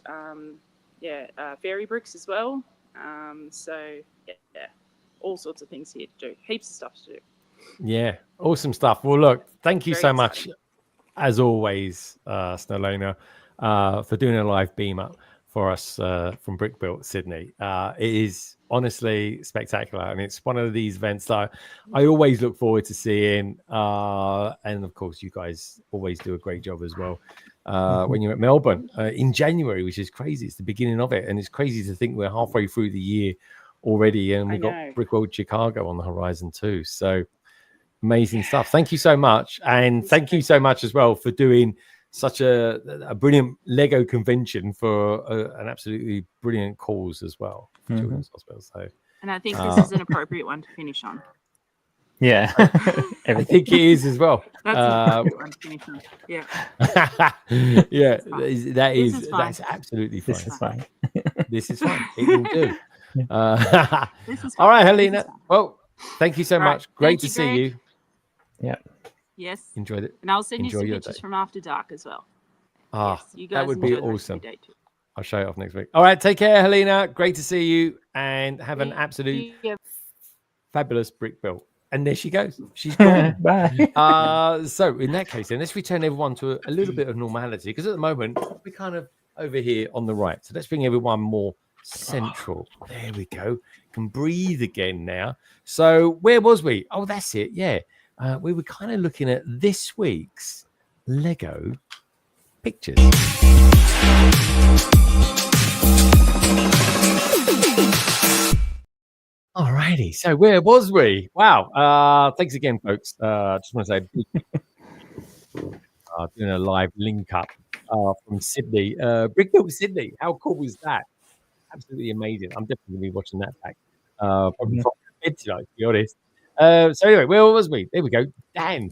fairy bricks as well. So yeah, all sorts of things here to do. Heaps of stuff to do. Yeah, awesome stuff. Well, look, thank you Very so exciting. much, as always, Snowlona, for doing a live beam up for us from Brick Built Sydney. It is honestly spectacular, and it's one of these events that I always look forward to seeing. And of course, you guys always do a great job as well when you're at Melbourne in January, which is crazy. It's the beginning of it, and it's crazy to think we're halfway through the year already, and we've got Brick World Chicago on the horizon too. So amazing stuff. Thank you so much, and thank you so much as well for doing such a brilliant Lego convention for an absolutely brilliant cause as well for Children's Hospital. So, and I think this is an appropriate one to finish on. Yeah, I think it is as well. That's an appropriate one to finish on. Yeah. Yeah, that's That's absolutely fine. This is fine. This is fine. It will do. All right, Helena. Well, thank you so much. Great to see you. Yeah. Yes. Enjoyed it. And I'll send you some Enjoy your pictures day. from after dark as well. Ah, Yes, you guys that would be enjoy the rest of awesome. your day too. I'll show it off next week. All right, take care, Helena. Great to see you, and have an absolute fabulous brick built. And there she goes. She's gone. Bye. So in that case, then let's return everyone to a little bit of normality, because at the moment we're kind of over here on the right. So let's bring everyone more central. There we go. Can breathe again now. So where was we? Oh, that's it. Yeah. We were kind of looking at this week's Lego pictures. Alrighty, so where was we? Wow. Thanks again, folks. Just want to say doing a live link up from Sydney. Brick Built Sydney. How cool was that? Absolutely amazing. I'm definitely gonna be watching that back. Probably from bed tonight, to be honest. So anyway, where was we? There we go. Dan.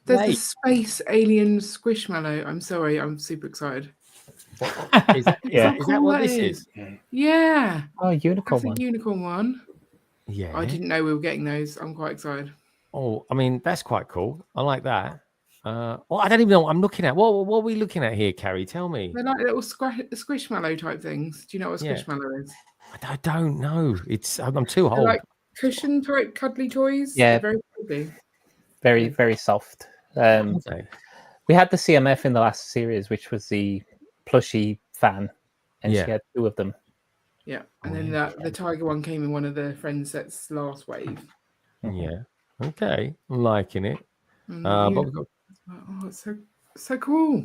There's a space alien squishmallow. I'm sorry, I'm super excited. Is that what this is? Yeah. Oh, unicorn one. That's a unicorn one. Yeah. I didn't know we were getting those. I'm quite excited. Oh, I mean, that's quite cool. I like that. Well, I don't even know what I'm looking at. What are we looking at here, Carrie? Tell me. They're like little squishmallow type things. Do you know what a squishmallow is? I don't know. I'm too old. They're like cushion type cuddly toys. Yeah. They're very cuddly. Very, very soft. We had the CMF in the last series, which was the plushy fan, and she had 2 of them. Yeah, and then the tiger one came in one of the friends sets last wave. Yeah. Okay. I'm liking it. But we've got... Oh, it's so cool.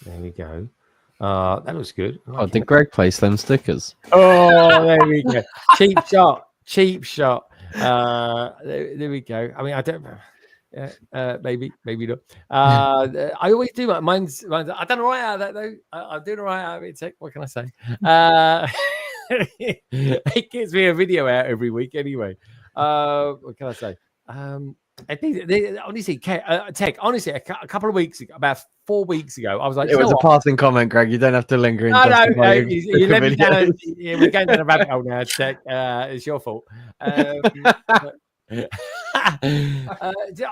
There we go. That looks good. Did Greg place them stickers? Oh, there we go. Cheap shot. There we go. I mean, I don't know. Maybe not. I always do mine's I don't know right out of that though. I'm doing all right out of it. Tech. What can I say? It gives me a video out every week anyway. What can I say? I think honestly, Tech. Honestly, a couple of weeks ago, about 4 weeks ago, I was like, it was a passing comment, Greg. You don't have to linger in. No, you let me down. We're going down a rabbit hole now, Tech. It's your fault. I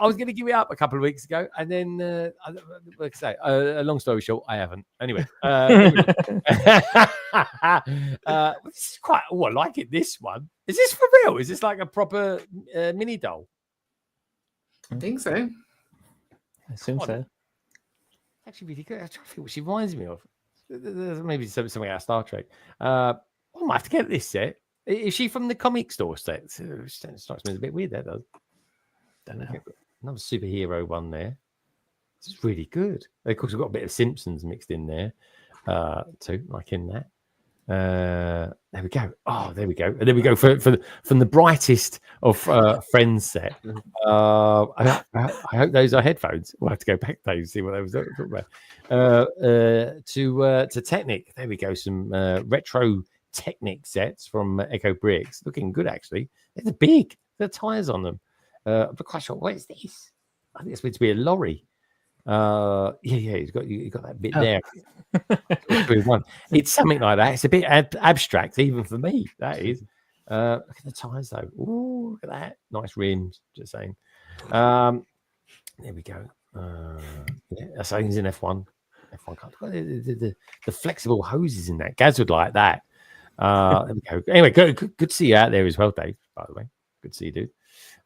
was going to give it up a couple of weeks ago, and then, like I say, a long story short, I haven't. Anyway, this is quite. Oh, I like it. This one is this for real? Is this like a proper mini doll? I think so. I assume so. Actually, really good. I try to think what she reminds me of. There's maybe something out of Star Trek. I might have to get this set. Is she from the comic store set? It strikes me as a bit weird. That does. Don't know. Another superhero one there. This is really good. Of course, we've got a bit of Simpsons mixed in there too, like in that. There we go. Oh, there we go. And there we go from the brightest of friends set. I hope those are headphones. We'll have to go back those, see what they was talking about. To Technic. There we go. Some retro Technic sets from Echo Bricks. Looking good, actually. They're big. There are tires on them. I'm not quite sure. What is this? I think it's meant to be a lorry. Yeah, you got that bit there. It's something like that. It's a bit abstract, even for me. That is. Look at the tires, though. Ooh, look at that. Nice rims. Just saying. There we go. Yeah, so he's in F1. F1 car. The flexible hoses in that. Gaz would like that. There we go. Anyway, good to see you out there as well, Dave. By the way, good to see you, dude.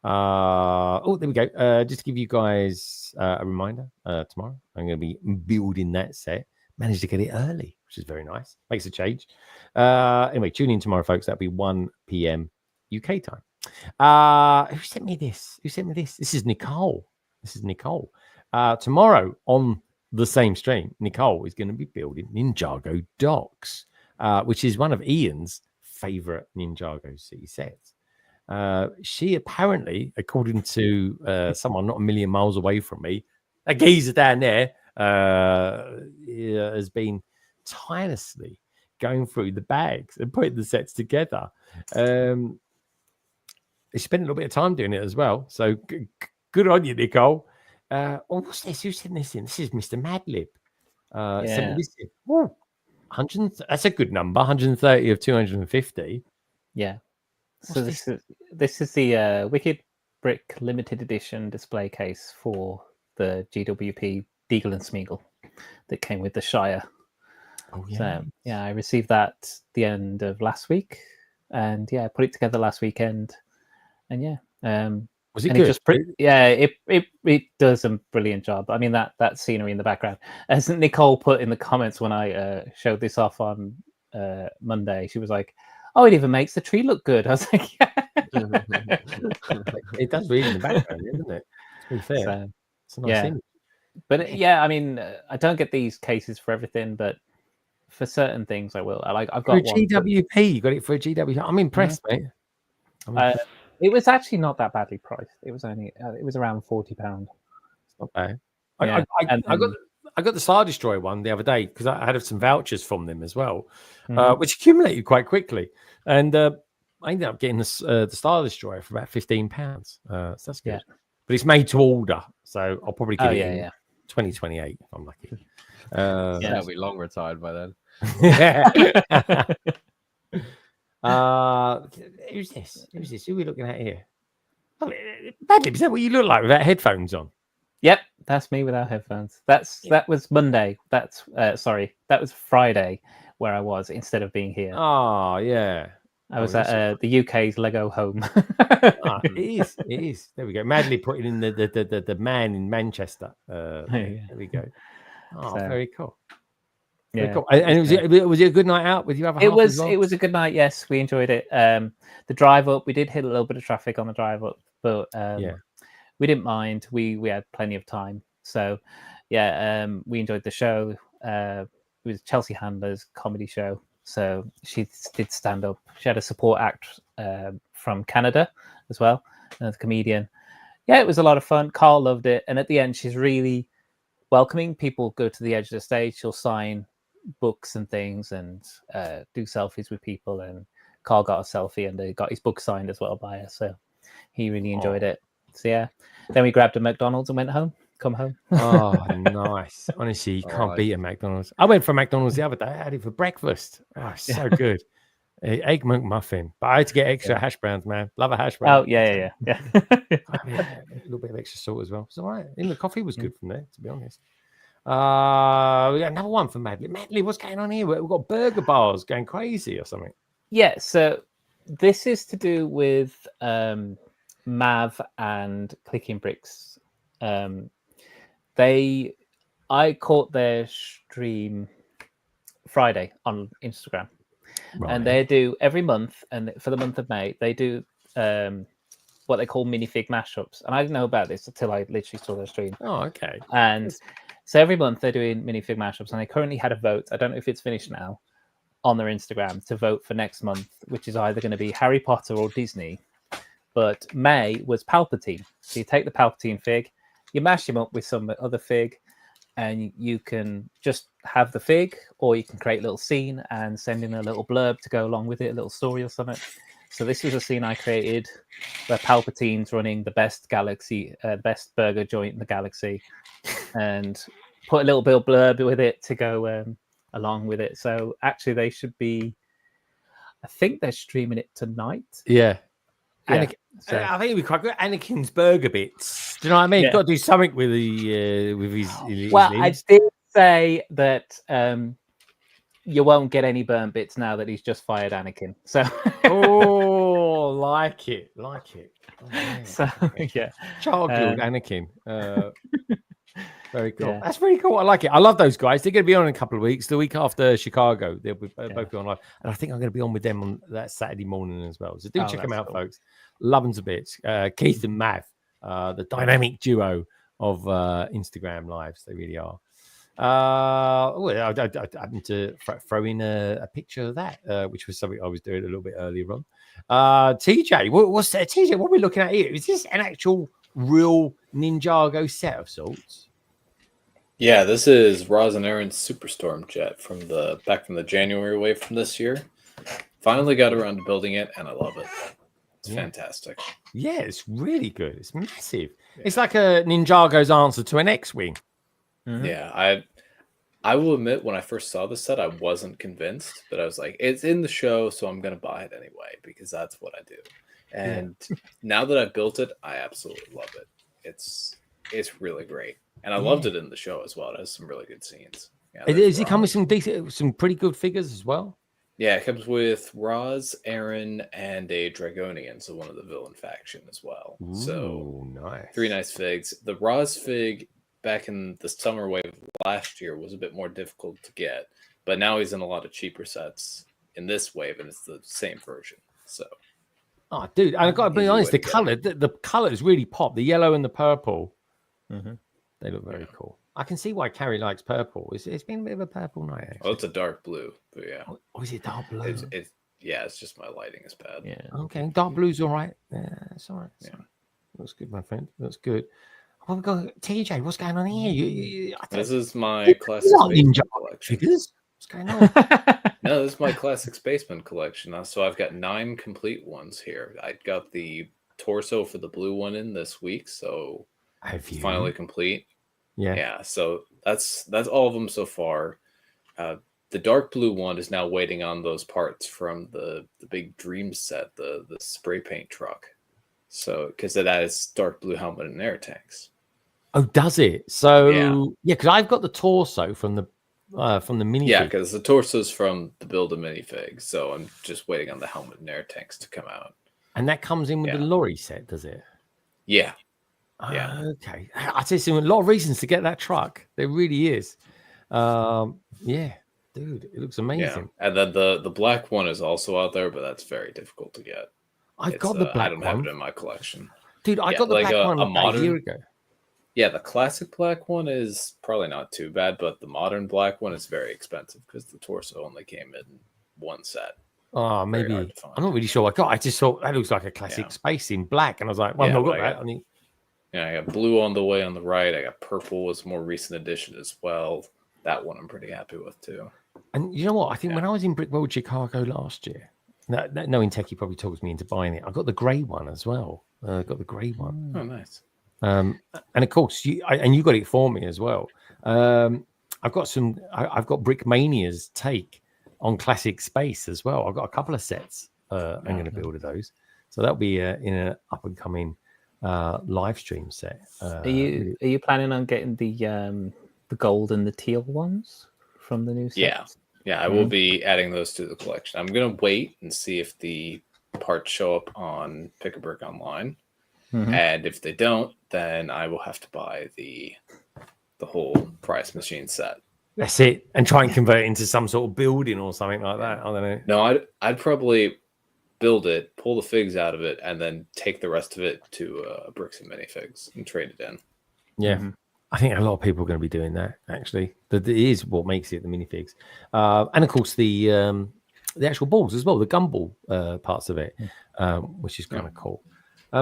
Oh, there we go. Just to give you guys a reminder, tomorrow I'm going to be building that set. Managed to get it early, which is very nice. Makes a change. Anyway, tune in tomorrow, folks. That'll be 1 p.m. UK time. Who sent me this? This is Nicole. Tomorrow on the same stream, Nicole is going to be building Ninjago docks, which is one of Ian's favorite Ninjago city sets. She apparently, according to someone not a million miles away from me, a geezer down there, has been tirelessly going through the bags and putting the sets together. She spent a little bit of time doing it as well. So good on you, Nicole. What's this? Who sent this in? This is Mr. Madlib. Yeah. Ooh, 100. That's a good number. 130 of 250. Yeah. So this is the Wicked Brick limited edition display case for the GWP Deagle and Smeagol that came with the Shire. Oh yeah. So, yeah, I received that the end of last week, and yeah, I put it together last weekend, and yeah, was it and good? It does a brilliant job. I mean that scenery in the background, as Nicole put in the comments when I showed this off on Monday, she was like, "Oh, it even makes the tree look good." I was like, "Yeah." It does read in the background, isn't it? To be fair, So, it's a nice image. But yeah, I mean, I don't get these cases for everything, but for certain things, I will. I've got for a one GWP. You got it for a GWP. I'm impressed, mate. It was actually not that badly priced. It was only it was around £40. It's not bad. Yeah. I got the Star Destroyer one the other day because I had some vouchers from them as well, which accumulated quite quickly, and I ended up getting the Star Destroyer for about £15. So that's good. Yeah. But it's made to order, so I'll probably get it in 2028 if I'm lucky. That'll be long retired by then. Who's this? Who are we looking at here? Badly, is that what you look like without headphones on? Yep, that's me without headphones. That was Monday. That's sorry, that was Friday where I was instead of being here. Oh yeah. I was at the UK's Lego home. It is. There we go. Madly putting in the man in Manchester. There we go. Oh, very cool. Yeah. Very cool. And was it a good night out with you? It was a good night. Yes, we enjoyed it. The drive up, we did hit a little bit of traffic on the drive up, but we didn't mind. We had plenty of time. So we enjoyed the show. It was Chelsea Handler's comedy show. So she did stand up. She had a support act from Canada as well, the comedian. Yeah, it was a lot of fun. Carl loved it. And at the end, she's really welcoming. People go to the edge of the stage. She'll sign books and things and do selfies with people. And Carl got a selfie and got his book signed as well by her. So he really enjoyed it. So yeah. Then we grabbed a McDonald's and went home. Come home. Oh, nice. Honestly, you can't beat a McDonald's. I went for McDonald's the other day. I had it for breakfast. Oh, so good. Egg McMuffin. But I had to get extra hash browns, man. Love a hash brown. Oh, yeah. A little bit of extra salt as well. It's all right. And the coffee was good from there, to be honest. We got another one for Madly. Madly, what's going on here? We've got burger bars going crazy or something. Yeah, so this is to do with MAVAA and Clicking Bricks. I caught their stream Friday on Instagram, and they do every month. And for the month of May, they do what they call minifig mashups. And I didn't know about this until I literally saw their stream. Oh, okay. And so every month they're doing minifig mashups, and they currently had a vote. I don't know if it's finished now on their Instagram to vote for next month, which is either going to be Harry Potter or Disney. But May was Palpatine. So you take the Palpatine fig, you mash him up with some other fig, and you can just have the fig, or you can create a little scene and send in a little blurb to go along with it, a little story or something. So this was a scene I created where Palpatine's running the best best burger joint in the galaxy, and put a little bit of blurb with it to go along with it. So actually, they should be. I think they're streaming it tonight. Yeah. Yeah, so I think it'd be quite good. Anakin's burger bits. Do you know what I mean? Yeah. Got to do something with the with his. Well, I limbs. did say that you won't get any burnt bits now that he's just fired Anakin. So, like it. Oh, yeah. So yeah, Child-killed Anakin. Very cool. Yeah. That's really cool. I like it. I love those guys. They're going to be on in a couple of weeks. The week after Chicago, they'll be both be on live, and I think I'm going to be on with them on that Saturday morning as well. So do check them out, folks. Love them a bit. Keith and Mav, the dynamic duo of Instagram lives. They really are. I happened to throw in a picture of that, which was something I was doing a little bit earlier on. TJ, what's that? TJ, what are we looking at here? Is this an actual real Ninjago set of sorts? Yeah, this is Roz and Aaron's Superstorm jet from the January wave from this year. Finally got around to building it, and I love it. It's fantastic. Yeah, it's really good. It's massive. Yeah. It's like a Ninjago's answer to an X-wing. Mm-hmm. Yeah, I will admit, when I first saw this set, I wasn't convinced, but I was like, it's in the show, so I'm going to buy it anyway, because that's what I do. And now that I've built it, I absolutely love it. It's really great. And I loved it in the show as well. It has some really good scenes. Yeah, does it come with some pretty good figures as well? Yeah, it comes with Roz, Aaron, and a Dragonian, so one of the villain faction as well. Ooh, so nice. 3 nice figs. The Roz fig back in the summer wave last year was a bit more difficult to get, but now he's in a lot of cheaper sets in this wave, and it's the same version. So, oh, dude, I've got to be honest. The colors really pop. The yellow and the purple. Mm-hmm. They look very cool. I can see why Carrie likes purple. It's been a bit of a purple night. Actually. Oh, it's a dark blue, but yeah. Oh, is it dark blue? It's just my lighting is bad. Yeah. Okay, dark blue's all right. Yeah, it's all right. Looks good, my friend. Looks good. Oh, we've got TJ. What's going on here? This is my classic Ninja collection. What's going on? No, this is my classic Spaceman collection. So I've got 9 complete ones here. I got the torso for the blue one in this week, so it's finally complete. Yeah. So that's all of them so far. The dark blue one is now waiting on those parts from the big Dreamzzz set, the spray paint truck. So because that has dark blue helmet and air tanks. Oh, does it? So yeah, because I've got the torso from the minifig. Yeah, because the torso's from the build of minifig. So I'm just waiting on the helmet and air tanks to come out. And that comes in with the lorry set, does it? Yeah. Yeah. Okay. I tell you, a lot of reasons to get that truck. There really is. Yeah, dude, it looks amazing. Yeah. And then the black one is also out there, but that's very difficult to get. I've got the black one. I don't have it in my collection. Dude, I got the black one a year ago. Yeah, the classic black one is probably not too bad, but the modern black one is very expensive because the torso only came in one set. Oh, maybe. I'm not really sure what I got. I just thought that looks like a classic space in black. And I was like, well, I've not got that. I got blue on the way on the right. I got purple as a more recent addition as well. That one I'm pretty happy with too. And you know what? I think when I was in Brick World Chicago last year, knowing Techie probably talks me into buying it. I got the grey one as well. I got the grey one. Oh, nice. And of course, you got it for me as well. I've got Brickmania's take on classic space as well. I've got a couple of sets. I'm going to build of those, so that'll be in an up and coming live stream set. Are you planning on getting the gold and the teal ones from the new set? Yeah, I will be adding those to the collection. I'm going to wait and see if the parts show up on Pick a Brick Online. Mm-hmm. And if they don't, then I will have to buy the whole price machine set. That's it. And try and convert it into some sort of building or something like that. I don't know. No, I'd probably build it, pull the figs out of it, and then take the rest of it to Bricks and Minifigs and trade it in. Yeah. I think a lot of people are going to be doing that. Actually, that is what makes it the minifigs, and of course the actual balls as well, the gumball parts of it, which is kind of cool.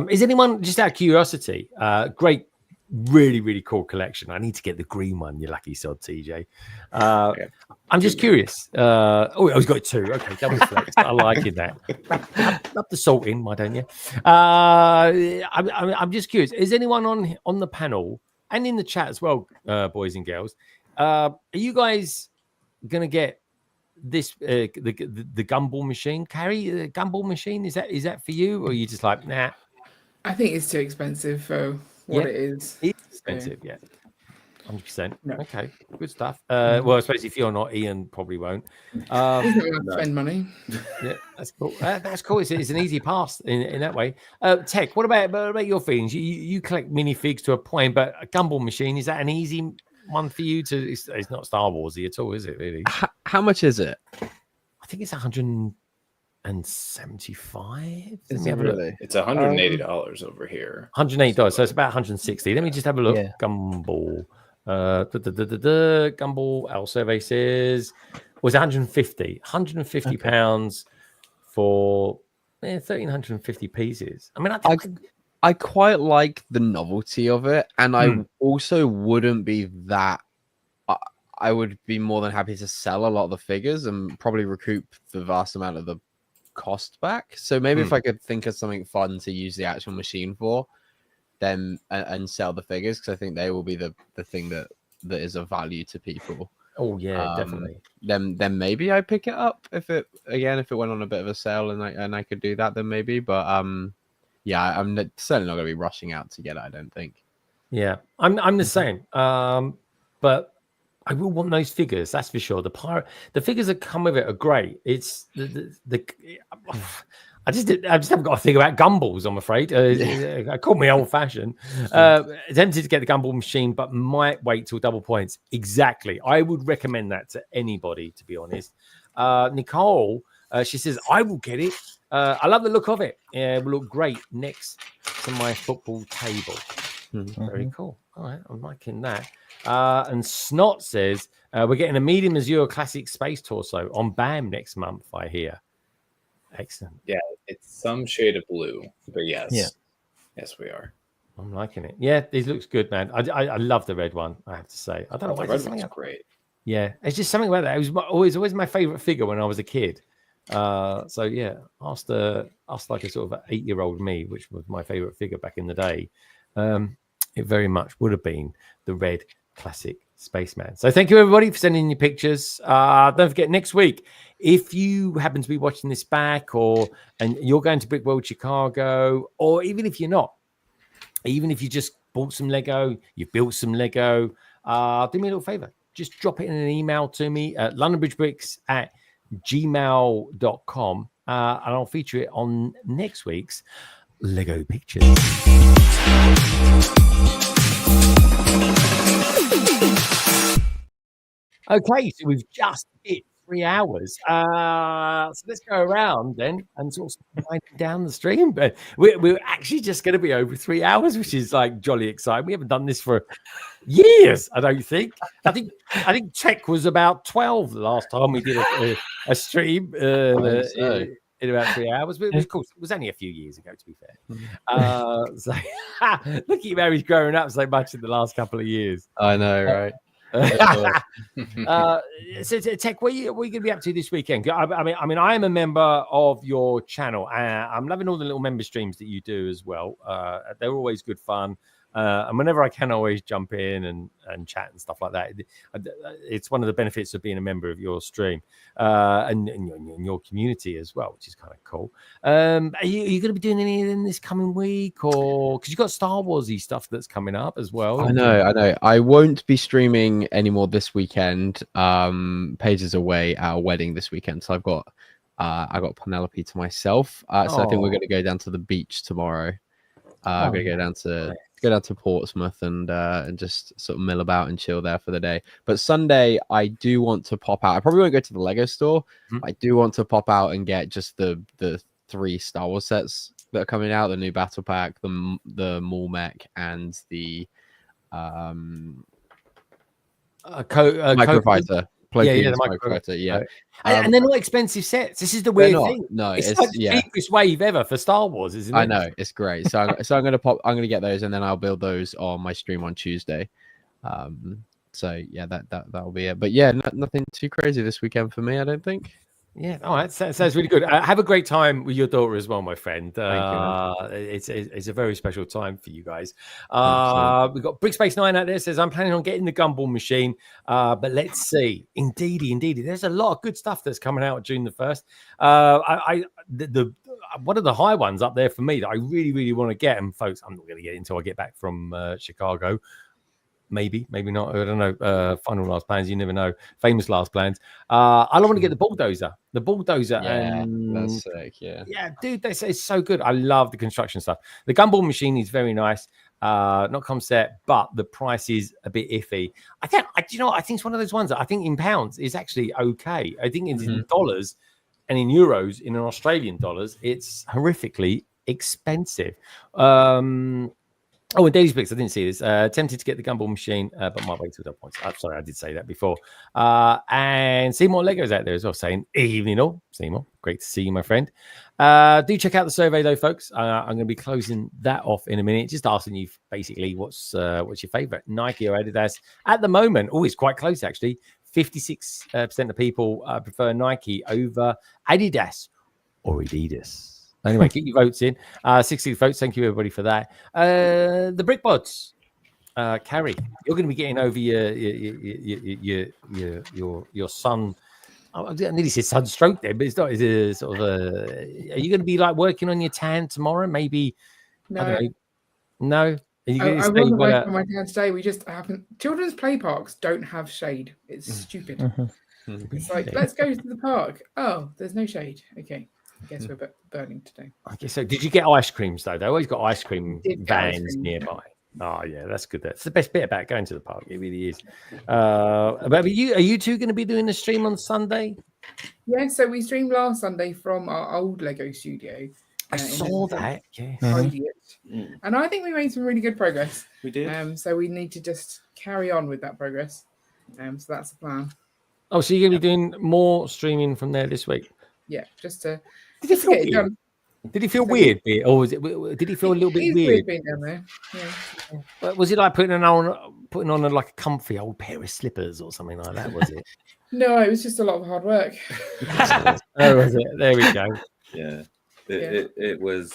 Is anyone, just out of curiosity, great, really cool collection. I need to get the green one, you lucky sod, TJ. I'm just curious. He's got 2. Okay, double flex. I like it that. Rub the salt in, why don't you? I'm just curious. Is anyone on the panel and in the chat as well, boys and girls? Are you guys gonna get this the gumball machine? Carrie, the gumball machine, is that for you, or are you just like, nah? I think it's too expensive for what it is. It's expensive, yeah. 100%. No. Okay, good stuff. Well, I suppose if you're not, Ian probably won't. He's not allowed to spend money. Yeah, that's cool. That's cool. It's an easy pass in that way. Tech, what about your feelings? You collect minifigs to a point, but a gumball machine, is that an easy one for you to? It's not Star Warsy at all, is it? Really? How much is it? I think it's 175. Is it really? It's $180 over here. $180, so it's about 160. Let me just have a look. Yeah. Gumball. Gumball, our survey says was 150 pounds for 1,350 pieces. I mean, I quite like the novelty of it, and I also wouldn't be that. I would be more than happy to sell a lot of the figures and probably recoup the vast amount of the cost back. So maybe if I could think of something fun to use the actual machine for, then and sell the figures, because I think they will be the thing that is of value to people. Oh yeah, definitely. Then maybe I pick it up if it went on a bit of a sale and I could do that, then maybe. But yeah, I'm certainly not going to be rushing out to get it, I don't think. Yeah, I'm the same. But I will want those figures, that's for sure. The figures that come with it are great. It's I just haven't got to think about gumballs, I'm afraid. I called me old-fashioned. Tempted to get the gumball machine, but might wait till double points. Exactly. I would recommend that to anybody, to be honest. Nicole, she says, I will get it. I love the look of it. It will look great next to my football table. Very cool. All right, I'm liking that. And Snot says, we're getting a medium Azure Classic Space Torso on BAM next month, I hear. Excellent. Yeah, it's some shade of blue, but yes. Yeah. Yes, we are. I'm liking it. Yeah, this looks good, man. I love the red one, I have to say. I don't know why. The red one's great. Yeah, it's just something about that. It was always my favorite figure when I was a kid. So yeah, asked like a sort of 8-year-old me, which was my favorite figure back in the day. It very much would have been the red classic Spaceman. So thank you everybody for sending in your pictures. Don't forget, next week, if you happen to be watching this back and you're going to Brick World Chicago, or even if you're not, even if you just bought some Lego, you've built some Lego, do me a little favor. Just drop it in an email to me at londonbridgebricks@gmail.com, and I'll feature it on next week's Lego Pictures. Okay, so we've just hit 3 hours. So let's go around then and sort of wind down the stream. But we're actually just going to be over 3 hours, which is like jolly exciting. We haven't done this for years, I don't think. I think Tech was about 12 the last time we did a stream in about 3 hours. But of course, it was only a few years ago, to be fair. So look at him how he's growing up so much in the last couple of years. I know, right? So Tech, what are you going to be up to this weekend? I mean, I am a member of your channel. I'm loving all the little member streams that you do as well. They're always good fun. And whenever I can, I always jump in and chat and stuff like that. It's one of the benefits of being a member of your stream and your community as well, which is kind of cool. Are you going to be doing any of them this coming week, or because you've got Star Warsy stuff that's coming up as well? I know. I won't be streaming anymore this weekend. Paige is away at a wedding this weekend, so I got Penelope to myself. So I think we're going to go down to the beach tomorrow. I'm going to go down to Portsmouth and just sort of mill about and chill there for the day. But Sunday, I do want to pop out. I probably won't go to the Lego store. I do want to pop out and get just the 3 Star Wars sets that are coming out: the new Battle Pack, the Maul Mech, and the microfighter. The microfighter. Yeah. And they're not expensive sets. This is the weird thing. No, it's like the cheapest wave ever for Star Wars, isn't it? I know, it's great. So I'm gonna get those, and then I'll build those on my stream on Tuesday. So yeah, that'll be it. But yeah, nothing too crazy this weekend for me, I don't think. Yeah, that sounds really good. Have a great time with your daughter as well, my friend. Thank you, it's a very special time for you guys. We've got Brickspace9 out there says, I'm planning on getting the gumball machine, but let's see. Indeedy. There's a lot of good stuff that's coming out June the 1st. One of the high ones up there for me that I really, really want to get, and folks, I'm not going to get it until I get back from Chicago. Maybe not. I don't know. Final last plans. You never know. Famous last plans. I don't want to get the bulldozer. Yeah, that's sick. Yeah, dude, it's so good. I love the construction stuff. The gumball machine is very nice. Not concept, but the price is a bit iffy. I think it's one of those ones that I think in pounds is actually okay. I think it's in dollars and in euros, in Australian dollars, it's horrifically expensive. Oh, and Daily's Picks, I didn't see this. Tempted to get the gumball machine, but might wait till that point. Sorry, I did say that before. And Seymour Lego's out there as well, saying, evening all. Seymour, great to see you, my friend. Do check out the survey, though, folks. I'm going to be closing that off in a minute. Just asking you, basically, what's your favorite, Nike or Adidas? At the moment, it's quite close, actually. 56% of people prefer Nike over Adidas or Adidas. Anyway, get your votes in. 60 votes. Thank you, everybody, for that. The Brickbods, Carrie, you're going to be getting over your son. I nearly said sunstroke there, but it's not. It's a sort of are you going to be like working on your tan tomorrow? Maybe. No. I don't know. No. Are you I wasn't working on my tan today. We just haven't. Children's play parks don't have shade. It's stupid. It's like, let's go to the park. Oh, there's no shade. Okay. I guess we're burning today. I guess so. Did you get ice creams though? They always got ice cream vans nearby. Oh yeah, that's good. That's the best bit about going to the park. It really is. But are you two going to be doing the stream on Sunday? Yeah. So we streamed last Sunday from our old Lego studio. I saw that. Yeah. And I think we made some really good progress. We did. So we need to just carry on with that progress. So that's the plan. Oh, so you're going to be doing more streaming from there this week? Yeah, just to. Did it feel weird? Did it feel weird, or was it? Did it feel a little bit weird? Being down there. Yeah. Was it like putting on like a comfy old pair of slippers or something like that? Was it? No, it was just a lot of hard work. Oh, was it? There we go. Yeah, it was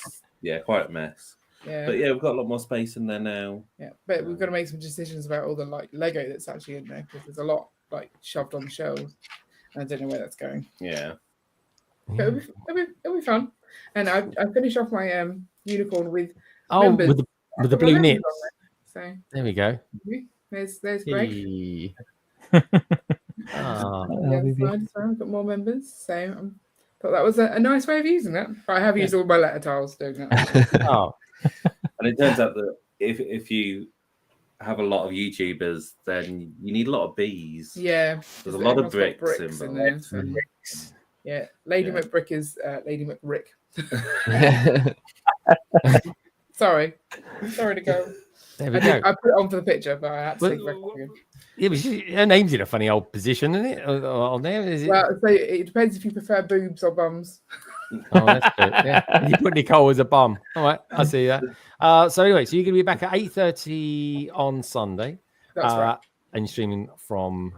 quite a mess. Yeah, but we've got a lot more space in there now. Yeah, but we've got to make some decisions about all the Lego that's actually in there, because there's a lot shoved on the shelves. I don't know where that's going. Yeah. But it'll be fun. And I finished off my unicorn with with the blue nits. So there we go. There's Greg. I've got more members. So I thought that was a nice way of using it. But I have used all my letter tiles doing that. And it turns out that if you have a lot of YouTubers, then you need a lot of bees. Yeah, there's a lot of bricks in there. Yeah, Lady McBrick is Lady McRick. Sorry to go. There we go. I put it on for the picture, but I had to take it back again. Yeah, but her name's in a funny old position, isn't it? On there, is it? Well, so it depends if you prefer boobs or bums. Oh, that's good. Yeah, you put Nicole as a bum. All right, I see that. So anyway, so you're going to be back at 8:30 on Sunday. That's right. And streaming from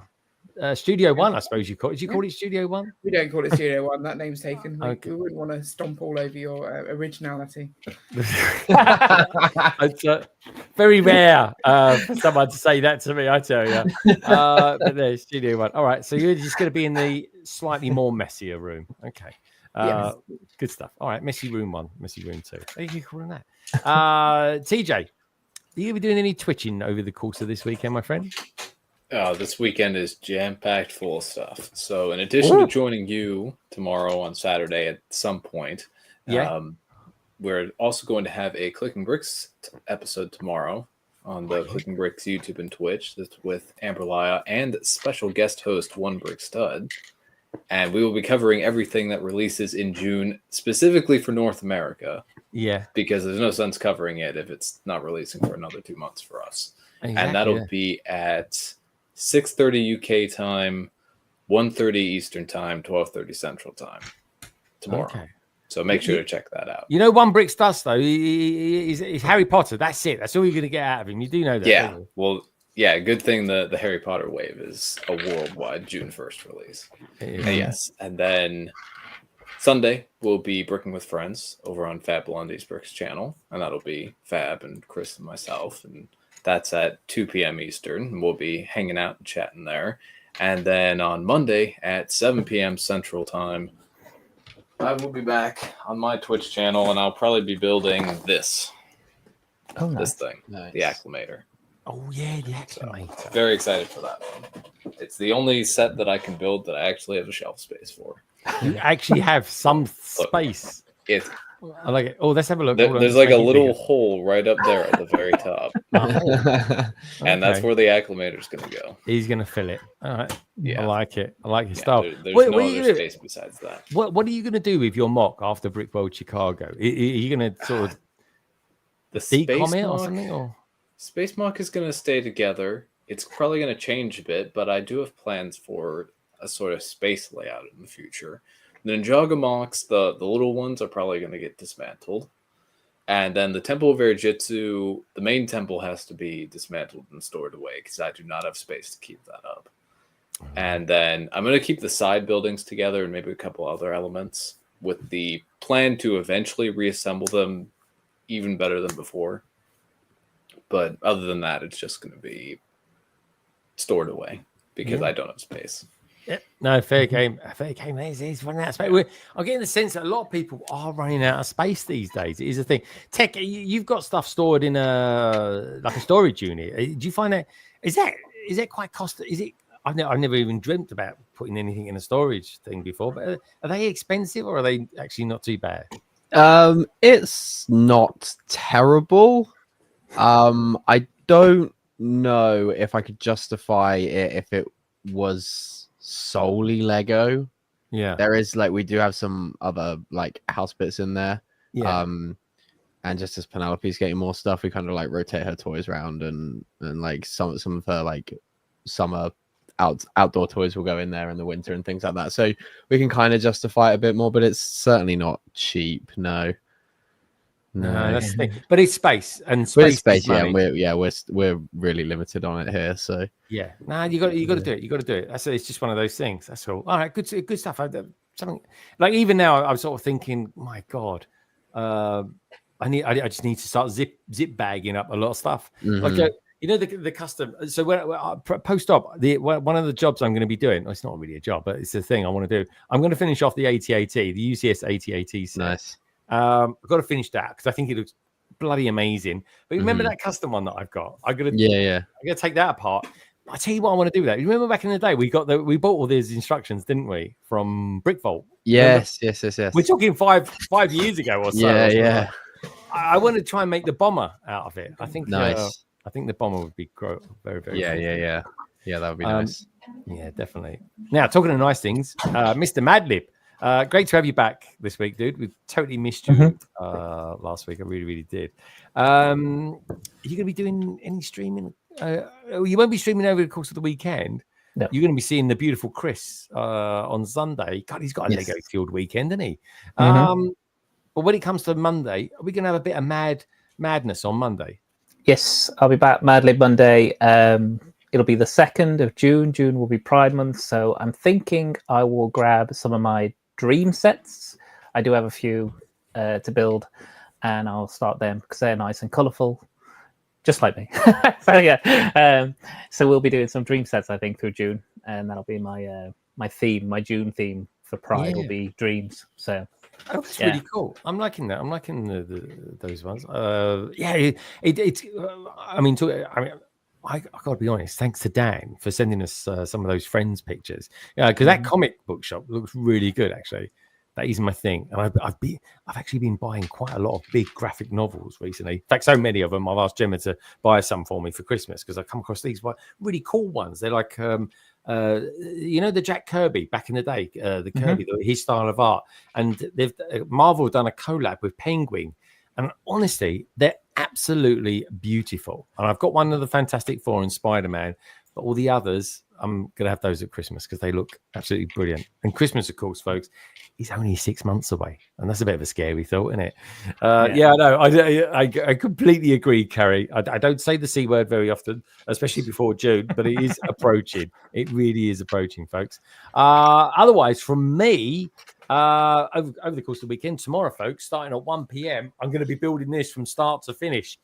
Studio One, I suppose you call it. Did you call it Studio One? We don't call it Studio One. That name's taken. We wouldn't want to stomp all over your originality. It's very rare for someone to say that to me, I tell you. But there's Studio One. All right, so you're just going to be in the slightly more messier room. Okay. Yes. Good stuff. All right, messy room 1, messy room 2. What are you calling that? TJ, are you going to be doing any twitching over the course of this weekend, my friend? This weekend is jam-packed full of stuff. So in addition to joining you tomorrow on Saturday at some point, we're also going to have a Clicking Bricks episode tomorrow on the Clicking Bricks YouTube and Twitch. That's with Amber Laya and special guest host One Brick Stud. And we will be covering everything that releases in June, specifically for North America. Yeah. Because there's no sense covering it if it's not releasing for another 2 months for us. Exactly, and that'll be at 6:30 UK time, 1:30 Eastern time, 12:30 Central time tomorrow. Okay. So make sure to check that out. You know, One Bricks does though. He's Harry Potter. That's it. That's all you're going to get out of him. You do know that. Yeah. Well, yeah. Good thing the Harry Potter wave is a worldwide June 1st release. And yes, and then Sunday we'll be bricking with friends over on Fab Blondie's Bricks channel, and that'll be Fab and Chris and myself, and that's at 2 p.m. Eastern. We'll be hanging out and chatting there. And then on Monday at 7 p.m. Central Time, I will be back on my Twitch channel, and I'll probably be building this. Oh, nice. This thing, the Acclimator. Oh, yeah, the Acclimator. So, very excited for that one. It's the only set that I can build that I actually have a shelf space for. You actually have some space. I like it. Oh, let's have a look. There's like a little hole right up there at the very top. And that's where the Acclimator is going to go. He's going to fill it. All right. Yeah. I like it. I like his style. There's no other space besides that. What are you going to do with your mock after Brick World Chicago? Are you going to sort of the decom it or something? Or? Space mock is going to stay together. It's probably going to change a bit, but I do have plans for a sort of space layout in the future. The Ninjago mocks, the little ones, are probably going to get dismantled. And then the Temple of Airjitsu, the main temple has to be dismantled and stored away because I do not have space to keep that up. And then I'm going to keep the side buildings together and maybe a couple other elements with the plan to eventually reassemble them even better than before. But other than that, it's just going to be stored away because I don't have space. Yeah, no, fair game. Fair game. He's running out of space. I'm getting the sense that a lot of people are running out of space these days. It is a thing. Tech, you've got stuff stored in a storage unit. Do you find that is that quite costly? Is it? I've never even dreamt about putting anything in a storage thing before. But are they expensive or are they actually not too bad? It's not terrible. I don't know if I could justify it if it was solely Lego. Yeah, there is we do have some other house bits in there. Yeah. And just as Penelope's getting more stuff, we kind of rotate her toys around and some of her summer outdoor toys will go in there in the winter and things like that. So we can kind of justify it a bit more, but it's certainly not cheap. No, that's the thing. But it's space and space. Yeah, we're really limited on it here. So yeah, you got to do it. You got to do it. It's just one of those things. That's all. All right, good stuff. Something even now, I'm sort of thinking, my God, I just need to start zip bagging up a lot of stuff. The custom. So post op, one of the jobs I'm going to be doing. Well, it's not really a job, but it's the thing I want to do. I'm going to finish off the AT-AT, the UCS AT-AT set. Nice. I've got to finish that because I think it looks bloody amazing. But remember that custom one that I've got? I'm gonna take that apart. I tell you what, I want to do that. You remember back in the day we bought all these instructions, didn't we, from Brick Vault? Yes. We're talking 5 years ago or so. Yeah. I want to try and make the bomber out of it. I think nice. I think the bomber would be very, very cool. Yeah, that would be nice. Yeah, definitely. Now, talking of nice things, Mr. Madlib. Great to have you back this week, dude. We totally missed you last week. I really, really did. Are you going to be doing any streaming? You won't be streaming over the course of the weekend. No. You're going to be seeing the beautiful Chris on Sunday. God, he's got a Lego fueled weekend, hasn't he? But when it comes to Monday, are we going to have a bit of madness on Monday? Yes, I'll be back Madlib Monday. It'll be the 2nd of June. June will be Pride Month, so I'm thinking I will grab some of my dream sets. I do have a few to build, and I'll start them because they're nice and colourful, just like me. So yeah, so we'll be doing some dream sets, I think, through June, and that'll be my theme, my June theme for Pride will be dreams. So. Oh, that's really cool. I'm liking that. I'm liking those ones. I got to be honest. Thanks to Dan for sending us some of those Friends pictures. Yeah, because that comic book shop looks really good. Actually, that is my thing. And I've actually been buying quite a lot of big graphic novels recently. In fact, so many of them. I've asked Gemma to buy some for me for Christmas because I come across these really cool ones. They're like. The Jack Kirby back in the day, the Kirby, his style of art, and they've Marvel done a collab with Penguin, And honestly, they're absolutely beautiful. And I've got one of the Fantastic Four and Spider-Man, but all the others, I'm going to have those at Christmas because they look absolutely brilliant. And Christmas, of course, folks, is only 6 months away. And that's a bit of a scary thought, isn't it? Yeah, I know. I completely agree, Carrie. I don't say the C word very often, especially before June, but it is approaching. It really is approaching, folks. Otherwise, from me, over the course of the weekend, tomorrow, folks, starting at 1 p.m, I'm going to be building this from start to finish.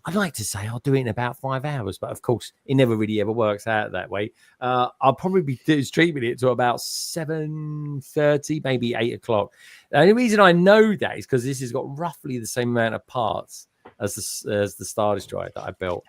I'd like to say I'll do it in about 5 hours, but of course, it never really ever works out that way. I'll probably be streaming it to about 7:30, maybe 8 o'clock. The only reason I know that is because this has got roughly the same amount of parts as the Star Destroyer that I built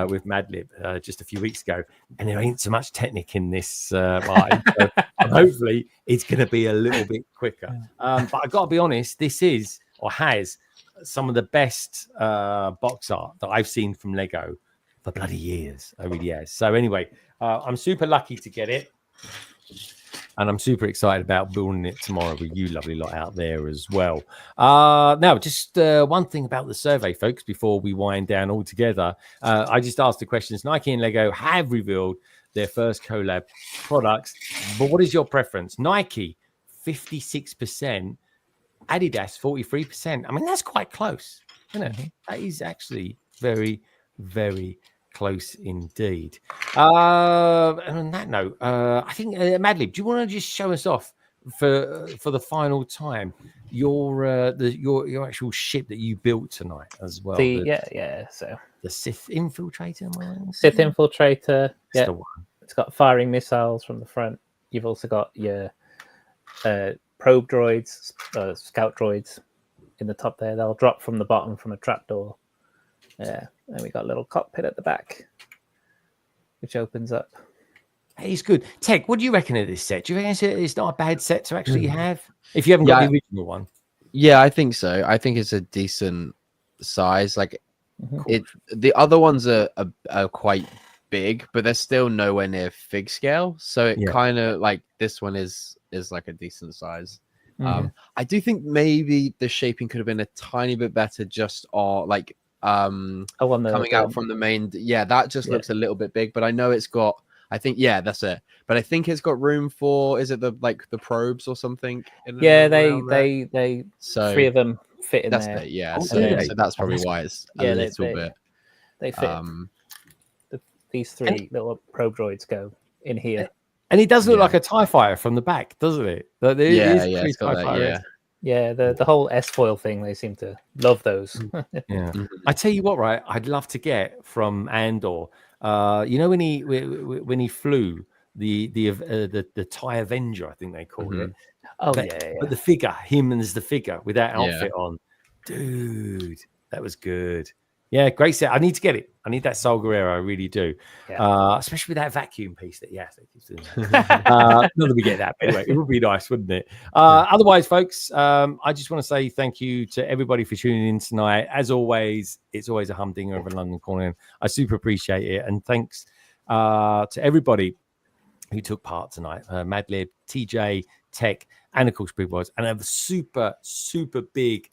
with MadLib just a few weeks ago, and there ain't so much Technic in this line. So hopefully, it's going to be a little bit quicker. But I've got to be honest, this is or has some of the best box art that I've seen from Lego for bloody years. It really has. So anyway, I'm super lucky to get it. And I'm super excited about building it tomorrow with you lovely lot out there as well. Now, just one thing about the survey, folks, before we wind down all together. I just asked the questions. Nike and Lego have revealed their first collab products. But what is your preference? Nike, 56%. Adidas 43%. I mean, that's quite close, isn't it? That is actually very, very close indeed. And on that note, I think MadLib, do you want to just show us off for the final time your actual ship that you built tonight as well? So the Sith Infiltrator, Sith Infiltrator. That's Yeah, the one. It's got firing missiles from the front. You've also got your probe droids, scout droids in the top there. They'll drop from the bottom from a trapdoor. Yeah, and we got a little cockpit at the back, which opens up. It's good. Tech, what do you reckon of this set? Do you reckon it's not a bad set to actually have? If you haven't got the original one. Yeah, I think so. I think it's a decent size. Like the other ones are quite big, but they're still nowhere near fig scale. So it kind of like this one is like a decent size. I do think maybe the shaping could have been a tiny bit better just coming out from the main. Yeah, that just looks a little bit big, but I know it's got, I think, that's it. But I think it's got room for, is it the probes or something? They so three of them fit in there. It, yeah. So that's probably why it's a little bit. They fit. These three little probe droids go in here. And it does look like a TIE fighter from the back, doesn't it? It's got that, yeah, the whole S-foil thing, they seem to love those. I tell you what, right? I'd love to get from Andor. You know when he flew the TIE Avenger, I think they called it. But the figure, him as the figure with that outfit on, dude, that was good. Yeah, great set. I need to get it. I need that Sol Guerrero. I really do. Especially with that vacuum piece that that keeps doing that. Not that we get that, but anyway, it would be nice, wouldn't it? Otherwise, folks, I just want to say thank you to everybody for tuning in tonight. As always, it's always a humdinger of a London Calling. I super appreciate it. And thanks to everybody who took part tonight. MadLib, TJ, Tech, and of course, Big Boys. And a super, super big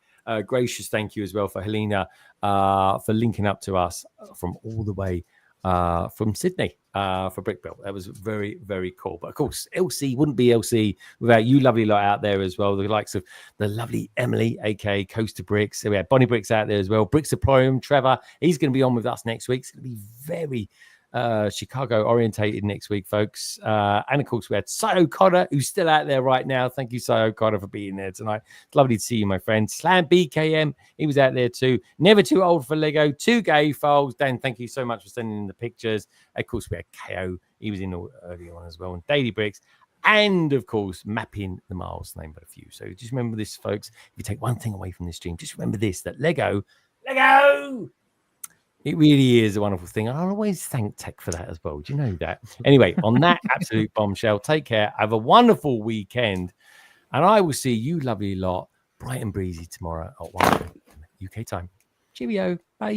gracious thank you as well for Helena for linking up to us from all the way from Sydney for Brickbuilt. That was very, very cool. But of course, LC wouldn't be LC without you lovely lot out there as well. The likes of the lovely Emily, aka Coaster Bricks. So we had Bonnie Bricks out there as well. Bricks Emporium, Trevor. He's going to be on with us next week. It's going to be very Chicago orientated next week, folks. And of course, we had Cy O'Connor, who's still out there right now. Thank you, Cy O'Connor, for being there tonight. It's lovely to see you, my friend. Slam BKM, he was out there too. Never Too Old for Lego. 2 Gay Files. Dan, thank you so much for sending in the pictures. Of course, we had KO. He was in the early on as well. And Daily Bricks. And of course, Mapping the Miles, name but a few. So just remember this, folks. If you take one thing away from this stream, just remember this, that Lego, it really is a wonderful thing. I'll always thank Tech for that as well. Do you know that? Anyway, on that absolute bombshell, take care. Have a wonderful weekend. And I will see you lovely lot bright and breezy tomorrow at 1 UK time. Cheerio. Bye.